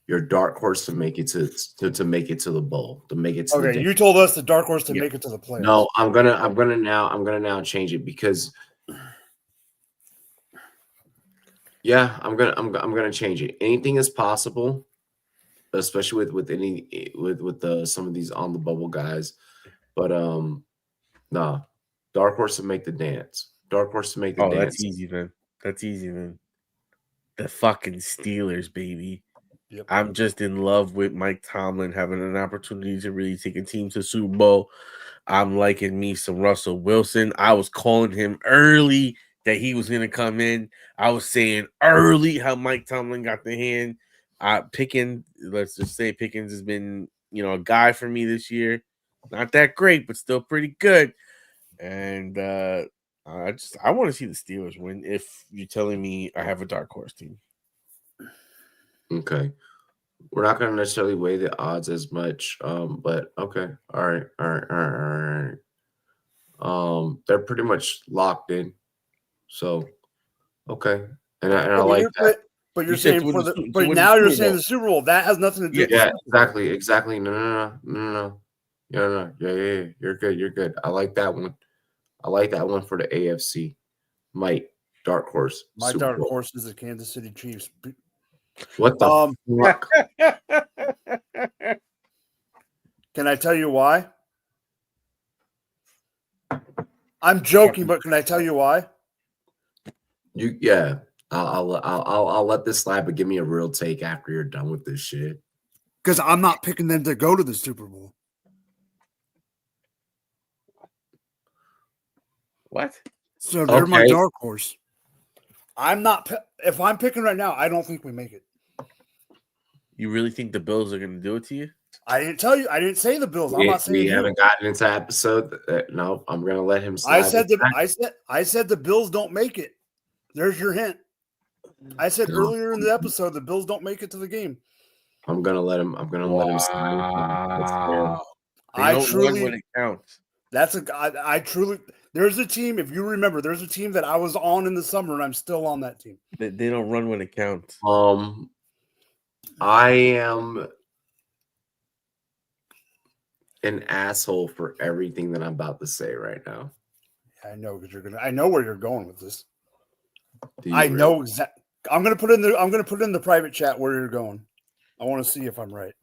Your dark horse to make it to make it to the bowl, to make it to okay, you told us the dark horse to make it to the playoffs. No, I'm gonna now change it because I'm gonna change it. Anything is possible, especially with some of these on the bubble guys. But nah, dark horse to make the dance. Dark horse to make the dance. That's easy, man. That's easy, man. The fucking Steelers, baby. Yep. I'm just in love with Mike Tomlin having an opportunity to really take a team to the Super Bowl. I'm liking me some Russell Wilson. I was calling him early that he was going to come in. I was saying early how Mike Tomlin got the hand. Let's just say Pickens has been, a guy for me this year. Not that great, but still pretty good. And I want to see the Steelers win if you're telling me I have a dark horse team. Okay. We're not going to necessarily weigh the odds as much, but okay. All right. They're pretty much locked in. So, okay. And I like that. But you're saying now you're saying the Super Bowl. That has nothing to do with it. Yeah, exactly. No. Yeah. You're good. I like that one. I like that one for the AFC. Mike, dark horse. My Super dark Bowl. Horse is the Kansas City Chiefs. What the fuck? Can I tell you why? I'm joking, but can I tell you why? I'll let this slide, but give me a real take after you're done with this shit. Because I'm not picking them to go to the Super Bowl. What? So they're my dark horse. I'm not. If I'm picking right now, I don't think we make it. You really think the Bills are going to do it to you? I didn't tell you. I didn't say the Bills. I'm not saying we haven't gotten into that episode. No, I'm going to let him slide. I said the Bills don't make it. There's your hint. I said earlier in the episode the Bills don't make it to the game. I'm going to let him. I'm going to let him slide. I truly when it counts. I truly. There's a team, if you remember, there's a team that I was on in the summer, and I'm still on that team. They don't run when it counts. I am an asshole for everything that I'm about to say right now. I know I know where you're going with this. I know exactly. I'm gonna put in the private chat where you're going. I want to see if I'm right.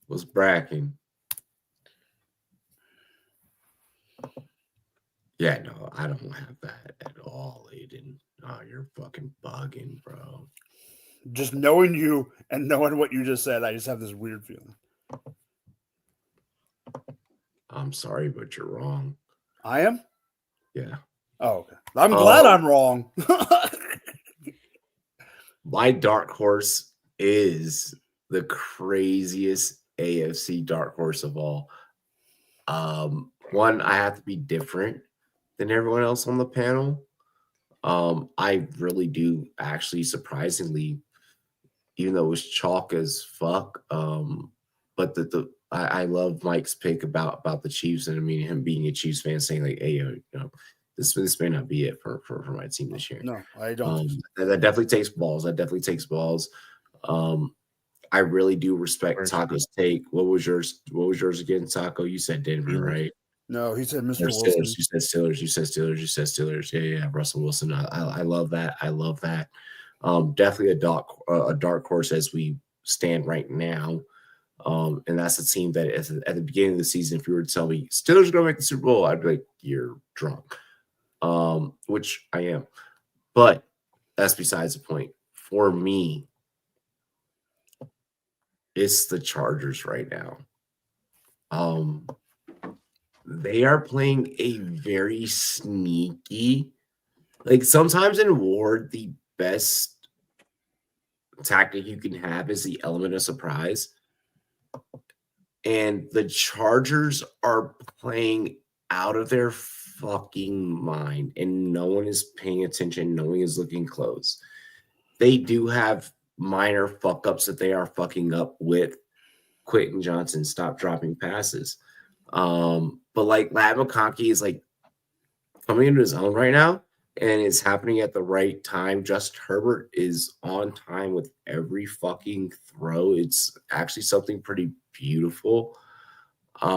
Was bracking. Yeah, no, I don't have that at all, Aiden. Oh, you're fucking bugging, bro. Just knowing you and knowing what you just said, I just have this weird feeling. I'm sorry, but you're wrong. I am? Yeah. Oh, okay. I'm glad I'm wrong. My dark horse is the craziest AFC dark horse of all. One, I have to be different than everyone else on the panel. I really do actually, surprisingly, even though it was chalk as fuck. But I love Mike's pick about the Chiefs, and I mean him being a Chiefs fan saying like, hey, you know, this may not be it for my team this year. No, I don't. That definitely takes balls. I really do respect Taco's take. What was yours again, Taco? You said Denver, right? No, he said Mr. Steelers. Wilson. You said Steelers. You said Steelers. Yeah. Russell Wilson. I love that. Definitely a dark horse as we stand right now. And that's a team that at the beginning of the season, if you were to tell me Steelers are going to make the Super Bowl, I'd be like, you're drunk. Which I am. But that's besides the point. For me, it's the Chargers right now. They are playing a very sneaky, like sometimes in war, the best tactic you can have is the element of surprise. And the Chargers are playing out of their fucking mind, and no one is paying attention. No one is looking close. They do have minor fuck ups that they are fucking up with. Quentin Johnson, stop dropping passes. But like Ladd McConkey is like coming into his own right now, and it's happening at the right time. Justin Herbert is on time with every fucking throw. It's actually something pretty beautiful. I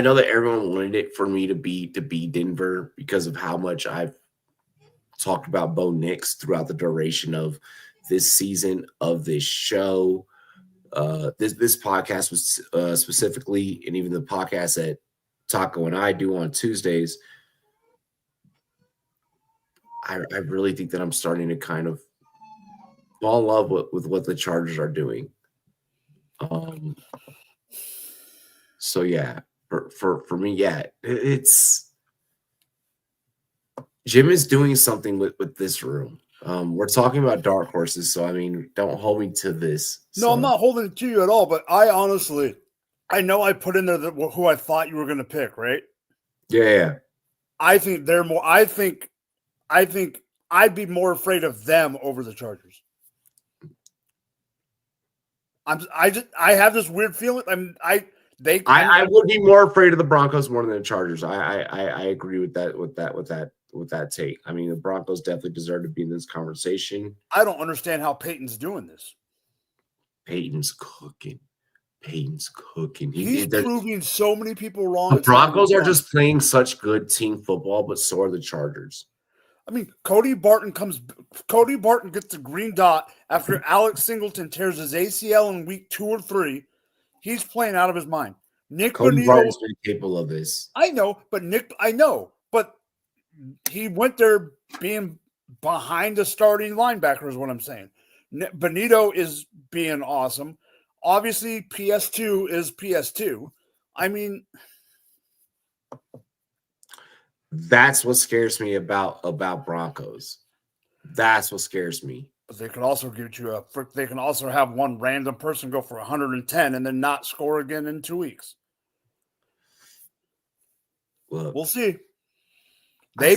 know that everyone wanted it for me to be Denver because of how much I've talked about Bo Nix throughout the duration of this season of this show. This podcast was specifically, and even the podcast that Taco and I do on Tuesdays, I really think that I'm starting to kind of fall in love with what the Chargers are doing. So yeah, for me, yeah, it's Jim is doing something with this room. We're talking about dark horses, so I mean, don't hold me to this. No, I'm not holding it to you at all, but I honestly, I know I put in there who I thought you were going to pick, right? Yeah. I think they're more. I think I'd be more afraid of them over the Chargers. I have this weird feeling. I would be more afraid of the Broncos more than the Chargers. I agree with that take. I mean, the Broncos definitely deserve to be in this conversation. I don't understand how Peyton's doing this. Peyton's cooking. He's proving so many people wrong. The Broncos are just playing such good team football, but so are the Chargers. I mean, Cody Barton gets the green dot after Alex Singleton tears his ACL in week 2 or 3. He's playing out of his mind. Cody Barton's been capable of this. I know, but he went there being behind the starting linebacker is what I'm saying. Benito is being awesome. Obviously, PS2 is PS2. I mean, that's what scares me about Broncos. That's what scares me. But they can also they can also have one random person go for 110 and then not score again in 2 weeks. Look, we'll see. They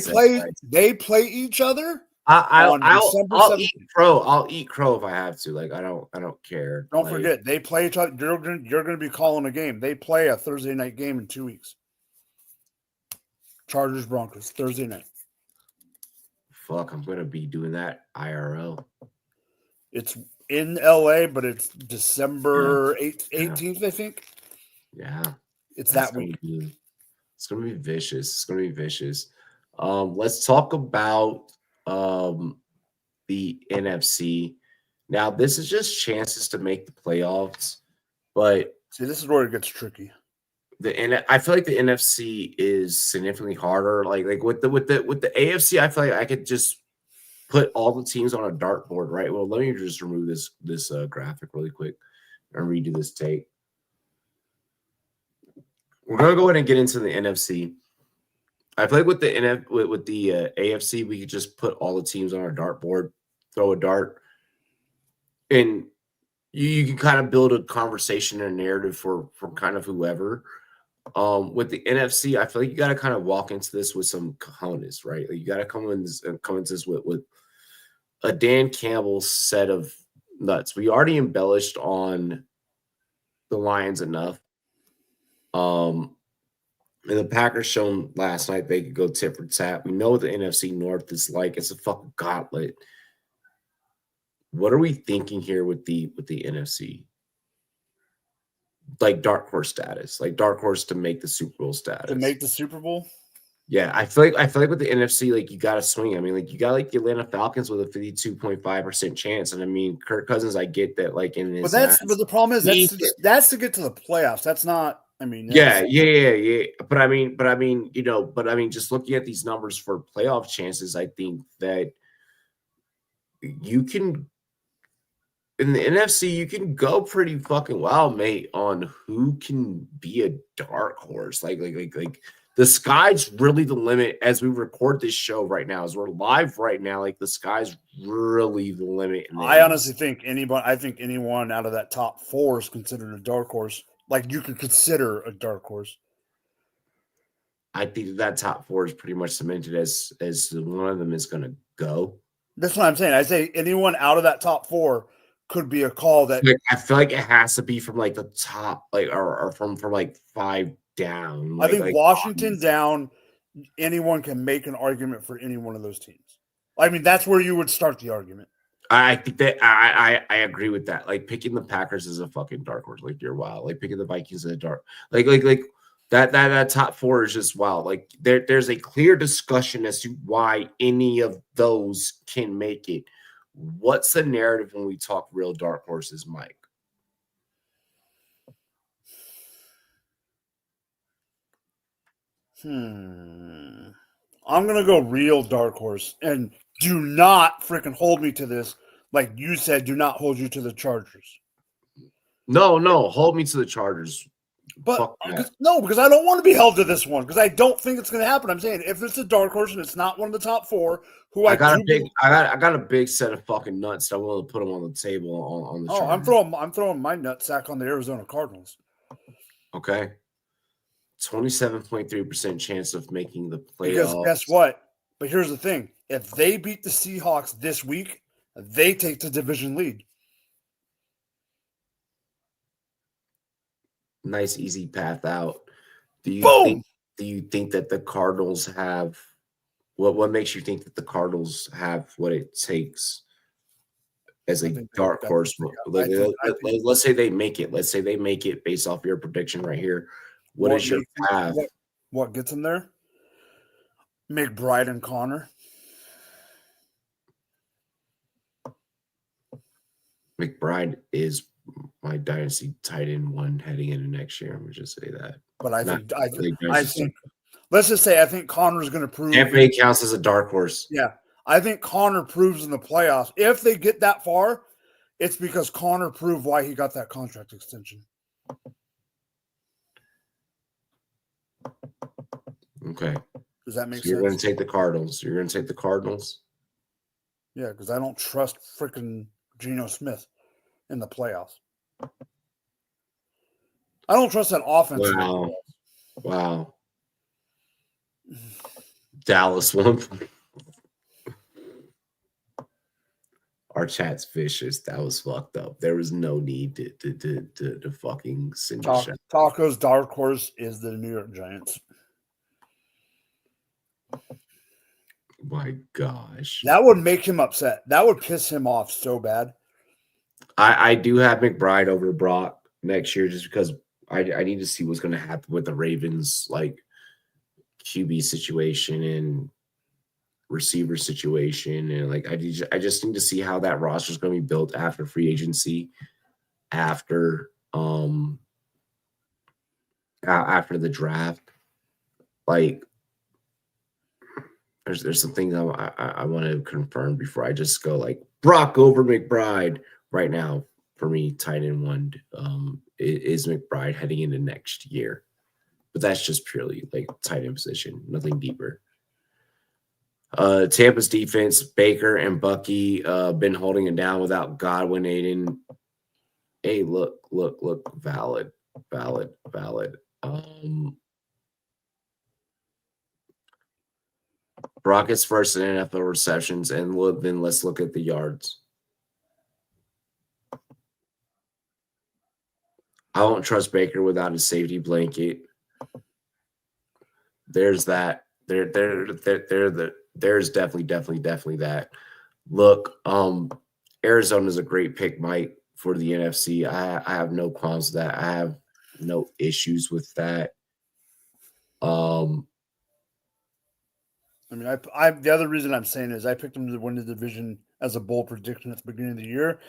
play each other December eat 17th. crow. I'll eat crow if I have to. Like I don't care. Don't Like, forget, they play each other. You're going to be calling a game. They play a Thursday night game in 2 weeks. Chargers Broncos Thursday night. fuck, I'm gonna be doing that IRL. It's in LA, but it's December 18th, I think. Yeah, It's that week. It's gonna be vicious. It's gonna be vicious. Let's talk about the NFC. Now, this is just chances to make the playoffs, but see, this is where it gets tricky. I feel like the NFC is significantly harder. Like with the AFC, I feel like I could just put all the teams on a dartboard, right? Well, let me just remove this graphic really quick and redo this tape. We're gonna go ahead and get into the NFC. I feel like with the AFC, we could just put all the teams on our dartboard, throw a dart, and you can kind of build a conversation and a narrative for kind of whoever. With the NFC, I feel like you got to kind of walk into this with some cojones, right? Like you got to come into this with a Dan Campbell set of nuts. We already embellished on the Lions enough. And the Packers shown last night they could go tit for tat. We know what the NFC North is like. It's a fucking gauntlet. What are we thinking here with the NFC? Like dark horse status, like dark horse to make the Super Bowl status. To make the Super Bowl? Yeah, I feel like with the NFC, like you got to swing. I mean, like you got like the Atlanta Falcons with a 52.5% chance, and I mean, Kirk Cousins, I get that. Like in his, but the problem is that's to get to the playoffs. That's not. I mean, yeah. But I mean, just looking at these numbers for playoff chances, I think that you can. In the NFC, you can go pretty fucking well, mate, on who can be a dark horse. Like the sky's really the limit as we record this show right now. As we're live right now, like the sky's really the limit. I honestly think anyone out of that top four is considered a dark horse. Like you could consider a dark horse. I think that top four is pretty much cemented as one of them is going to go. That's what I'm saying. I say anyone out of that top four could be a call that I feel like it has to be from like the top, like or from like 5 down. Like, I think Washington down, anyone can make an argument for any one of those teams. I mean, that's where you would start the argument. I think that I agree with that. Like picking the Packers is a fucking dark horse. Like you're wild. Like picking the Vikings is a dark. Like that top four is just wild. Like there's a clear discussion as to why any of those can make it. What's the narrative when we talk real dark horses, Mike? I'm gonna go real dark horse, and do not freaking hold me to this. Like you said, do not hold you to the Chargers. No, hold me to the Chargers. But because I don't want to be held to this one because I don't think it's going to happen. I'm saying if it's a dark horse and it's not one of the top four, I got a big set of fucking nuts. So I'm willing to put them on the table on the. I'm throwing my nutsack on the Arizona Cardinals. Okay, 27.3% chance of making the playoffs. Because guess what? But here's the thing: if they beat the Seahawks this week, they take the division lead. Nice, easy path out. Do you think that the Cardinals have what makes you think that the Cardinals have what it takes as a dark horse? Let's say they make it. Let's say they make it based off your prediction right here. What is your path? What gets them there? McBride and Connor. McBride is my dynasty tight end one heading into next year. I'm gonna just say that. But I think let's just say I think Connor is going to prove. Anthony counts as a dark horse. Yeah, I think Connor proves in the playoffs. If they get that far, it's because Connor proved why he got that contract extension. Okay. Does that make sense? You're going to take the Cardinals. You're going to take the Cardinals. Yeah, because I don't trust freaking Geno Smith in the playoffs. I don't trust that offense. Wow. Dallas won. Our chat's vicious. That was fucked up. There was no need to fucking send a shot. Taco's dark horse is the New York Giants. My gosh. That would make him upset. That would piss him off so bad. I do have McBride over Brock next year just because I need to see what's going to happen with the Ravens, like QB situation and receiver situation. And like, I just need to see how that roster is going to be built after free agency, after the draft. Like, there's some things I want to confirm before I just go like Brock over McBride right now. For me, tight end one is McBride heading into next year, but that's just purely like tight end position, nothing deeper. Tampa's defense, Baker and Bucky been holding it down without Godwin, Aiden. Hey, look, valid. Brock is first in NFL receptions, and then let's look at the yards. I won't trust Baker without his safety blanket. There's that. There's definitely that. Look, Arizona's a great pick, Mike, for the NFC. I have no qualms with that. I have no issues with that. I mean, I the other reason I'm saying is I picked them to win the division as a bold prediction at the beginning of the year,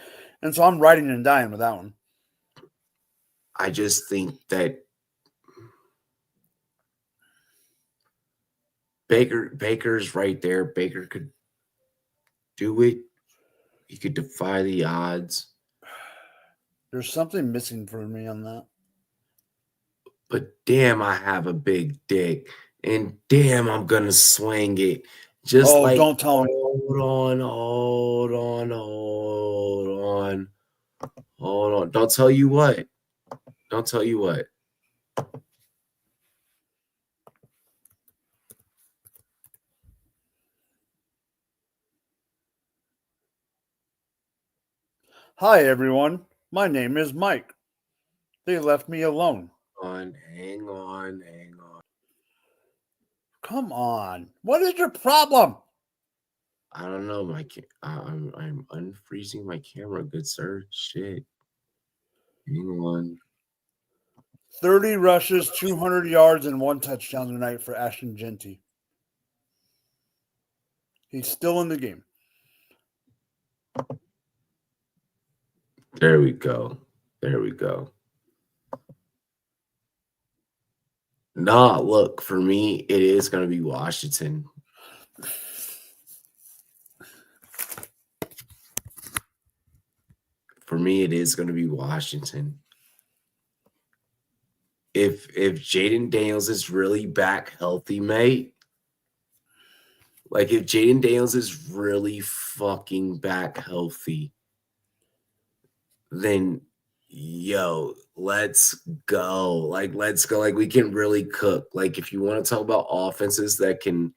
and so I'm riding and dying with that one. I just think that Baker's right there. Baker could do it. He could defy the odds. There's something missing for me on that. But damn, I have a big dick. And damn, I'm going to swing it. Just don't tell me. Hold on. Don't tell you what. Hi, everyone. My name is Mike. They left me alone. Hang on. Come on. What is your problem? I don't know. I'm unfreezing my camera, good sir. Shit. Hang on. 30 rushes, 200 yards, and 1 touchdown tonight for Ashton Genty. He's still in the game. There we go. Nah, look, for me, it is going to be Washington. If Jaden Daniels is really back healthy, mate, like if Jaden Daniels is really fucking back healthy, then yo, let's go. Like we can really cook. Like if you want to talk about offenses that can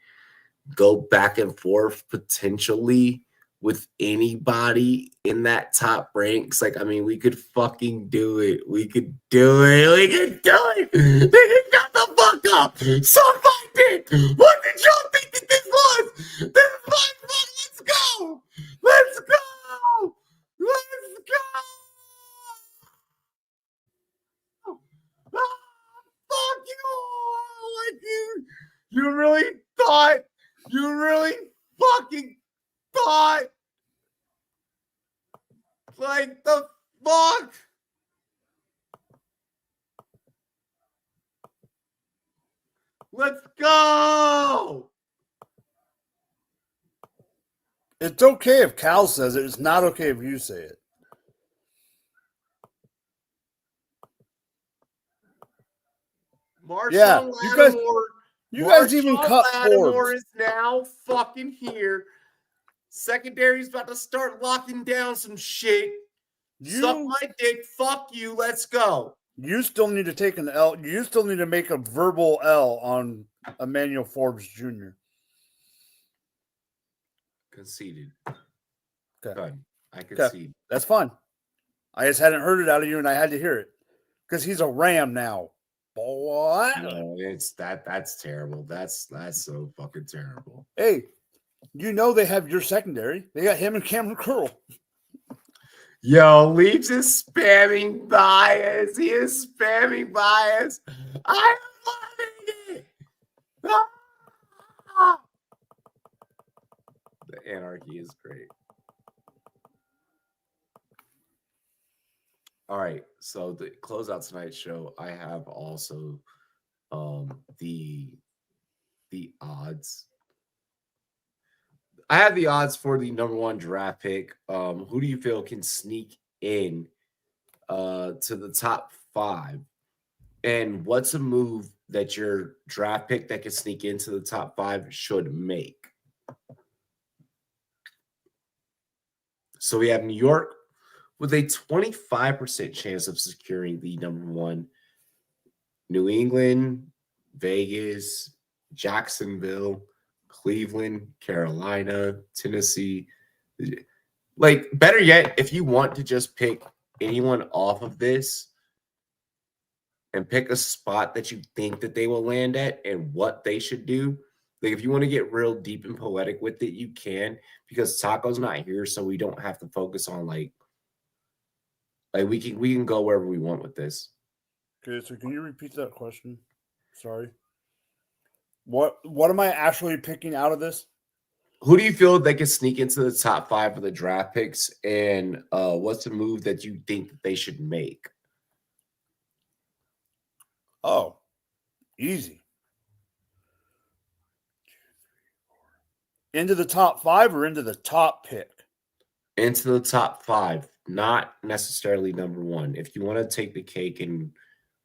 go back and forth potentially with anybody in that top ranks, like I mean, we could fucking do it. We could do it. Shut the fuck up. Suck my dick. What did y'all think that this was? This is my fun. Let's go. Fuck you all. Like you really fucking thought like the fuck. Let's go. It's okay if Cal says it. It's not okay if you say it. Marshawn Lattimore. You guys even cut Lattimore Forbes. is now fucking here. Secondary's about to start locking down some shit. Suck my dick. Fuck you. Let's go. You still need to take an L. You still need to make a verbal L on Emmanuel Forbes Jr. Conceded. Okay. Done. I could Okay. see. That's fine. I just hadn't heard it out of you, and I had to hear it because he's a Ram now. Boy. No, it's that's terrible. That's so fucking terrible. Hey, you know they have your secondary. They got him and Cameron Curl. Yo, Leaps is spamming bias. He is spamming bias. I'm loving it. Ah! The anarchy is great. All right, so to close out tonight's show, I have also the odds. I have the odds for the number 1 draft pick. Who do you feel can sneak in to the top 5? And what's a move that your draft pick that can sneak into the top 5 should make? So we have New York with a 25% chance of securing the number 1. New England, Vegas, Jacksonville, Cleveland, Carolina, Tennessee. Like, better yet, if you want to just pick anyone off of this and pick a spot that you think that they will land at and what they should do, like if you want to get real deep and poetic with it, you can, because Taco's not here, so we don't have to focus on like we can go wherever we want with this. Okay, so can you repeat that question? Sorry. What am I actually picking out of this? Who do you feel they can sneak into the top 5 of the draft picks, and what's a move that you think that they should make? Oh, easy. Into the top 5 or into the top pick? Into the top 5, not necessarily number 1. If you want to take the cake and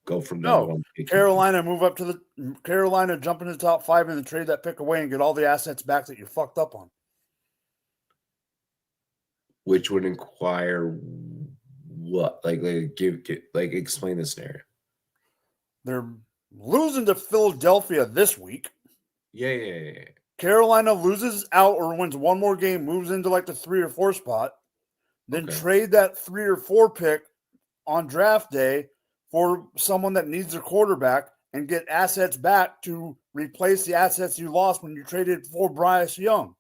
go from number 1 pick, Carolina move up to the Carolina, jump into the top 5 and then trade that pick away and get all the assets back that you fucked up on. Which would inquire what? Like explain the scenario. They're losing to Philadelphia this week. Yeah. Carolina loses out or wins one more game, moves into like the 3 or 4 spot, then trade that 3 or 4 pick on draft day for someone that needs their quarterback and get assets back to replace the assets you lost when you traded for Bryce Young.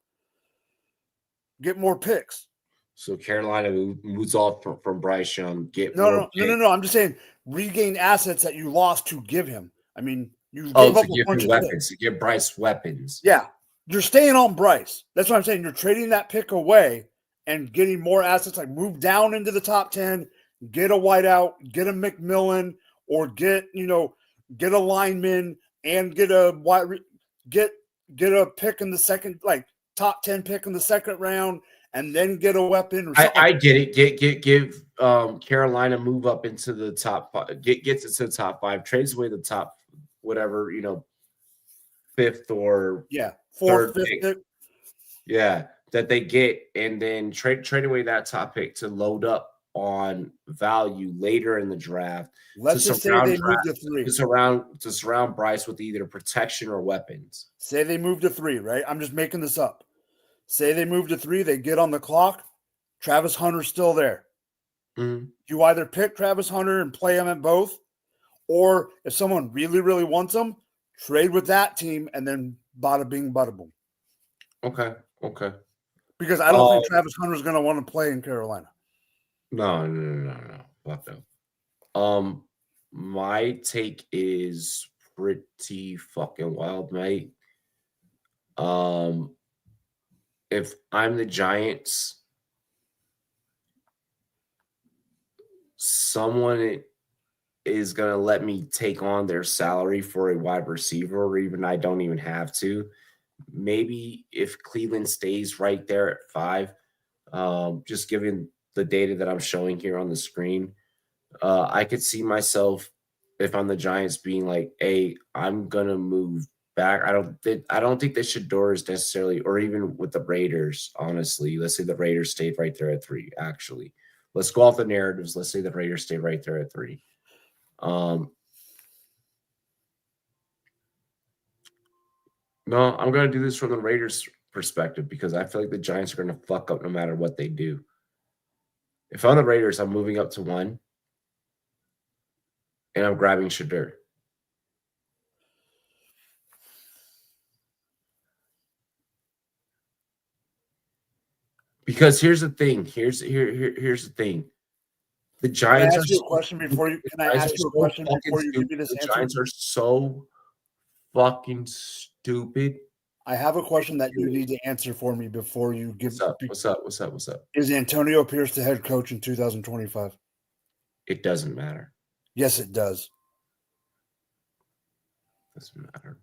Get more picks. So Carolina moves off from Bryce Young. No. I'm just saying regain assets that you lost to give him. I mean, you gave up a bunch of weapons picks. To give Bryce weapons. Yeah. You're staying on Bryce. That's what I'm saying. You're trading that pick away and getting more assets, like move down into the top 10, get a wideout, get a McMillan, or get a lineman and get a pick in the second, like top 10 pick in the second round, and then get a weapon. Or something. I get it. Give Carolina move up into the top 5. Gets it to the top 5. Trades away the top whatever 5th or 4th, 5th pick. Yeah, that they get, and then trade away that top pick to load up on value later in the draft. Let's just say they move to 3. To surround Bryce with either protection or weapons. Say they move to 3, right? I'm just making this up. Say they move to 3, they get on the clock. Travis Hunter's still there. Mm-hmm. You either pick Travis Hunter and play him at both, or if someone really, really wants him, trade with that team and then bada bing, bada boom. Okay. Because I don't think Travis Hunter's going to want to play in Carolina. No. Fuck no. My take is pretty fucking wild, mate. If I'm the Giants, someone is going to let me take on their salary for a wide receiver, or even I don't even have to. Maybe if Cleveland stays right there at 5, just given the data that I'm showing here on the screen, I could see myself, if I'm the Giants, being like, hey, I'm going to move back. I don't think that Shador is necessarily, or even with the Raiders, honestly. Let's say the Raiders stayed right there at 3, actually. Let's go off the narratives. Let's say the Raiders stay right there at 3. No, I'm going to do this from the Raiders' perspective because I feel like the Giants are going to fuck up no matter what they do. If I'm the Raiders, I'm moving up to 1, and I'm grabbing Shadur. Because here's the thing. Here's the thing. The Giants Can I ask you a question before you? Can I ask you a question before you give me this The answer? Giants are so fucking stupid. I have a question that you need to answer for me before you give. What's up? Is Antonio Pierce the head coach in 2025? It doesn't matter. Yes, it does. Doesn't matter.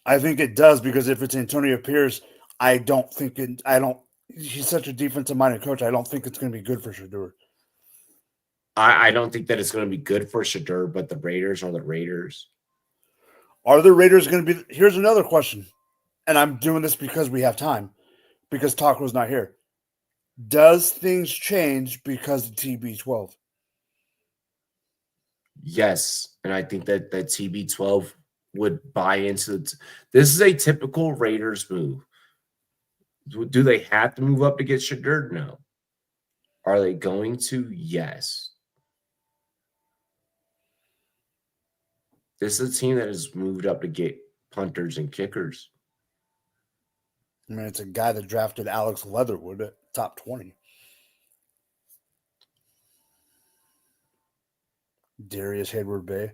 I think it does because if it's Antonio Pierce, I don't think it. I don't. He's such a defensive-minded coach. I don't think it's going to be good for Shadur. I don't think that it's going to be good for Shadur, but the Raiders are the Raiders. Are the Raiders going to be? Here's another question, and I'm doing this because we have time, because Taco's not here. Does things change because of TB12? Yes, and I think that TB12 would buy into it. This is a typical Raiders move. Do they have to move up to get Shadur? No. Are they going to? Yes. This is a team that has moved up to get punters and kickers. I mean, it's a guy that drafted Alex Leatherwood at top 20. Darius Hayward Bay.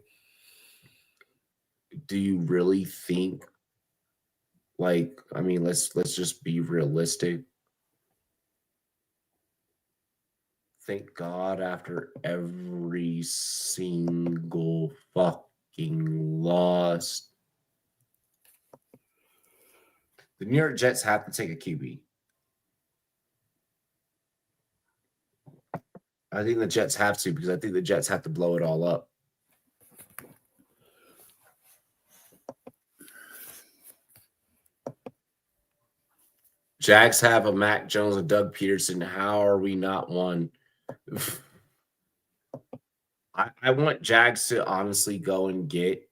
Do you really think, like, I mean, let's just be realistic. Thank God after every single fucking loss, the New York Jets have to take a QB. I think the Jets have to because I think the Jets have to blow it all up. Jags have a Mac Jones and Doug Peterson. How are we not one? I want Jags to honestly go and get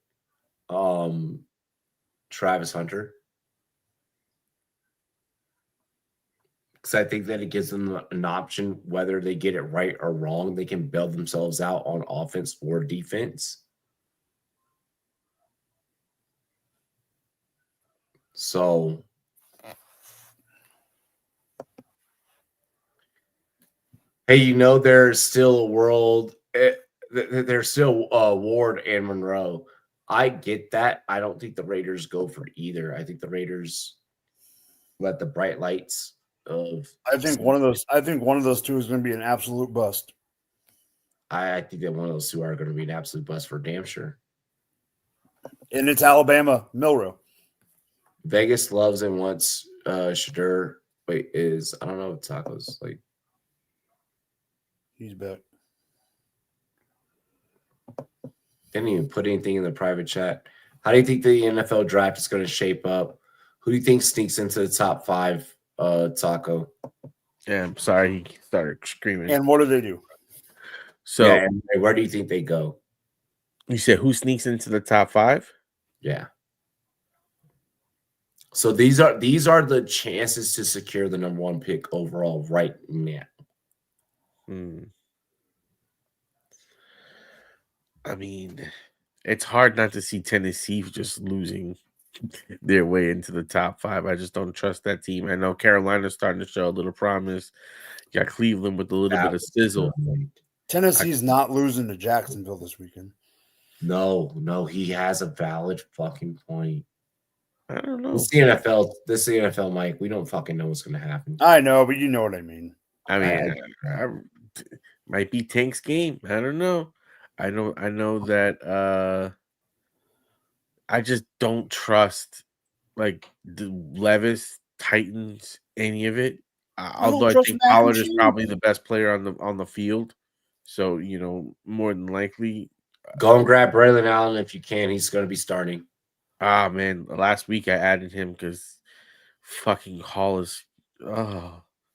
Travis Hunter. Because I think that it gives them an option, whether they get it right or wrong, they can build themselves out on offense or defense. So hey, you know, there's still a world. There's still Ward and Monroe. I get that. I don't think the Raiders go for either. I think the Raiders let the bright lights of. I think one of those two is going to be an absolute bust. I think that one of those two are going to be an absolute bust for damn sure. And it's Alabama, Milrow. Vegas loves and wants Shadur. Wait, I don't know if Taco's like. He's back. Didn't even put anything in the private chat. How do you think the NFL draft is going to shape up? Who do you think sneaks into the top 5, Taco? Yeah, I'm sorry. He started screaming. And what do they do? So, yeah, and where do you think they go? You said who sneaks into the top 5? Yeah. So these are the chances to secure the number 1 pick overall right now. I mean, it's hard not to see Tennessee just losing their way into the top 5. I just don't trust that team. I know Carolina's starting to show a little promise. You got Cleveland with a little bit of sizzle. Tennessee's not losing to Jacksonville this weekend. No, he has a valid fucking point. I don't know. This is the NFL, Mike. We don't fucking know what's going to happen. I know, but you know what I mean. I mean, might be Tank's game. I don't know. I know that I just don't trust like the Levis, Titans, any of it. Although I think Pollard is probably the best player on the field. So, you know, more than likely. Go and grab Braylon Allen if you can. He's going to be starting. Ah, man. Last week I added him because fucking Hall is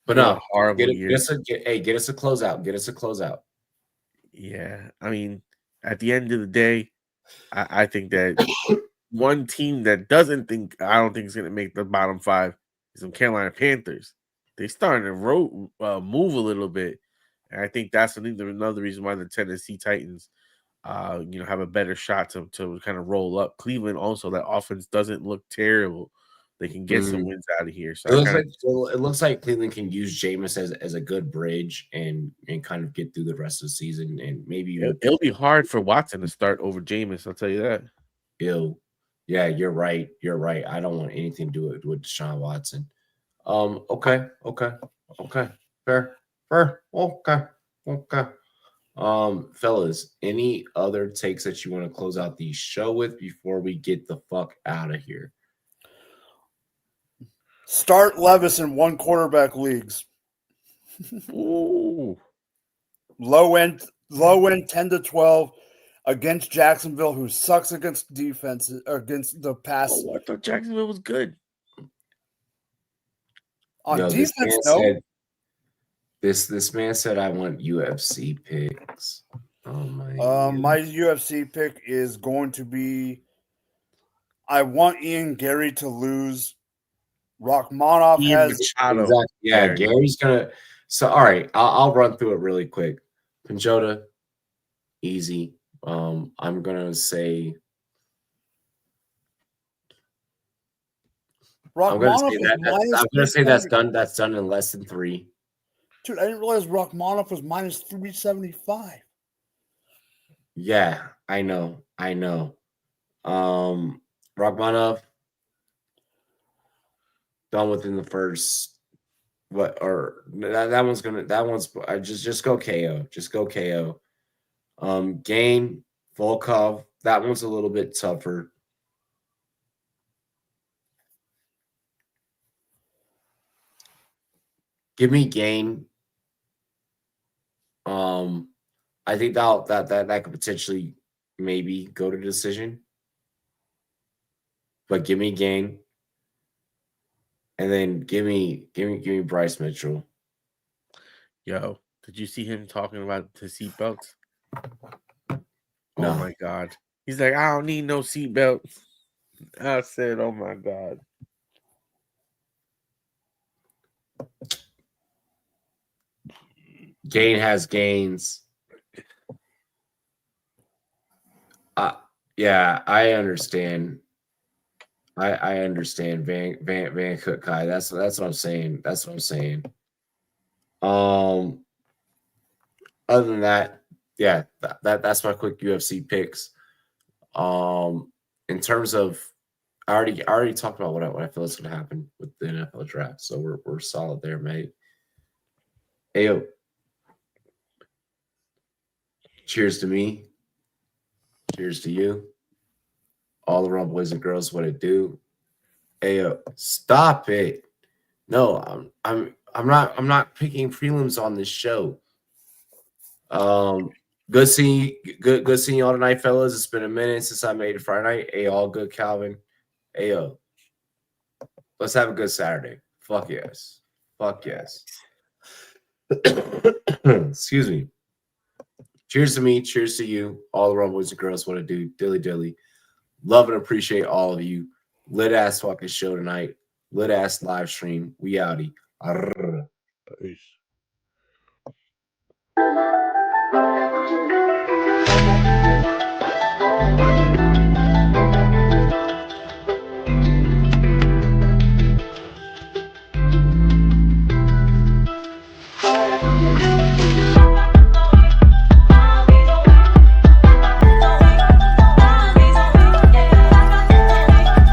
but no, horrible get us a closeout. Get us a closeout. Yeah. I mean, at the end of the day, I think that one team that I don't think is going to make the bottom 5 is the Carolina Panthers. They starting to move a little bit. And I think that's another reason why the Tennessee Titans, have a better shot to kind of roll up. Cleveland also, that offense doesn't look terrible. They can get some wins out of here. So it looks like Cleveland can use Jameis as a good bridge and kind of get through the rest of the season, and maybe it'll be hard for Watson to start over Jameis. I'll tell you that. Yeah, you're right. You're right. I don't want anything to do with Deshaun Watson. Okay. Fair. Okay. Fellas, any other takes that you want to close out the show with before we get the fuck out of here? Start Levis in 1 quarterback leagues. Ooh. Low end 10 to 12 against Jacksonville, who sucks against defenses against the pass. Oh, I thought Jacksonville was good. On defense, no. This man said I want UFC picks. Oh my my UFC pick is going to be I want Ian Gary to lose. Rachmanov has exactly. Yeah, Gary's gonna. So all right, I'll run through it really quick. Pinjota, easy. I'm gonna say. I'm gonna say that's done. That's done in less than 3. Dude, I didn't realize Rachmanov was minus 375. Yeah, I know. Rachmanov done within the first. That one's just go KO. Just go KO. Gain, Volkov, that one's a little bit tougher. Give me Gain. I think that could potentially maybe go to decision. But give me Gain. And then give me Bryce Mitchell. Yo, did you see him talking about the seatbelts? No. Oh my God. He's like, I don't need no seatbelts. I said, oh my God. Gain has gains. Yeah, I understand. I understand Van Cook Kai. That's what I'm saying. Other than that, yeah, that's my quick UFC picks. In terms of, I already talked about what I feel is going to happen with the NFL draft, so we're solid there, mate. Ayo. Cheers to me. Cheers to you. All the Rumboyz and girls, what it do? Ayo, stop it. No, I'm not picking prelims on this show. Good seeing you all tonight, fellas. It's been a minute since I made it Friday night. Hey, all good, Calvin. Ayo. Let's have a good Saturday. Fuck yes. Excuse me. Cheers to me. Cheers to you. All the Rumboyz and girls, what it do? Dilly. Love and appreciate all of you. Lit ass fucking show tonight. Lit ass live stream. We outie. Arr. Peace.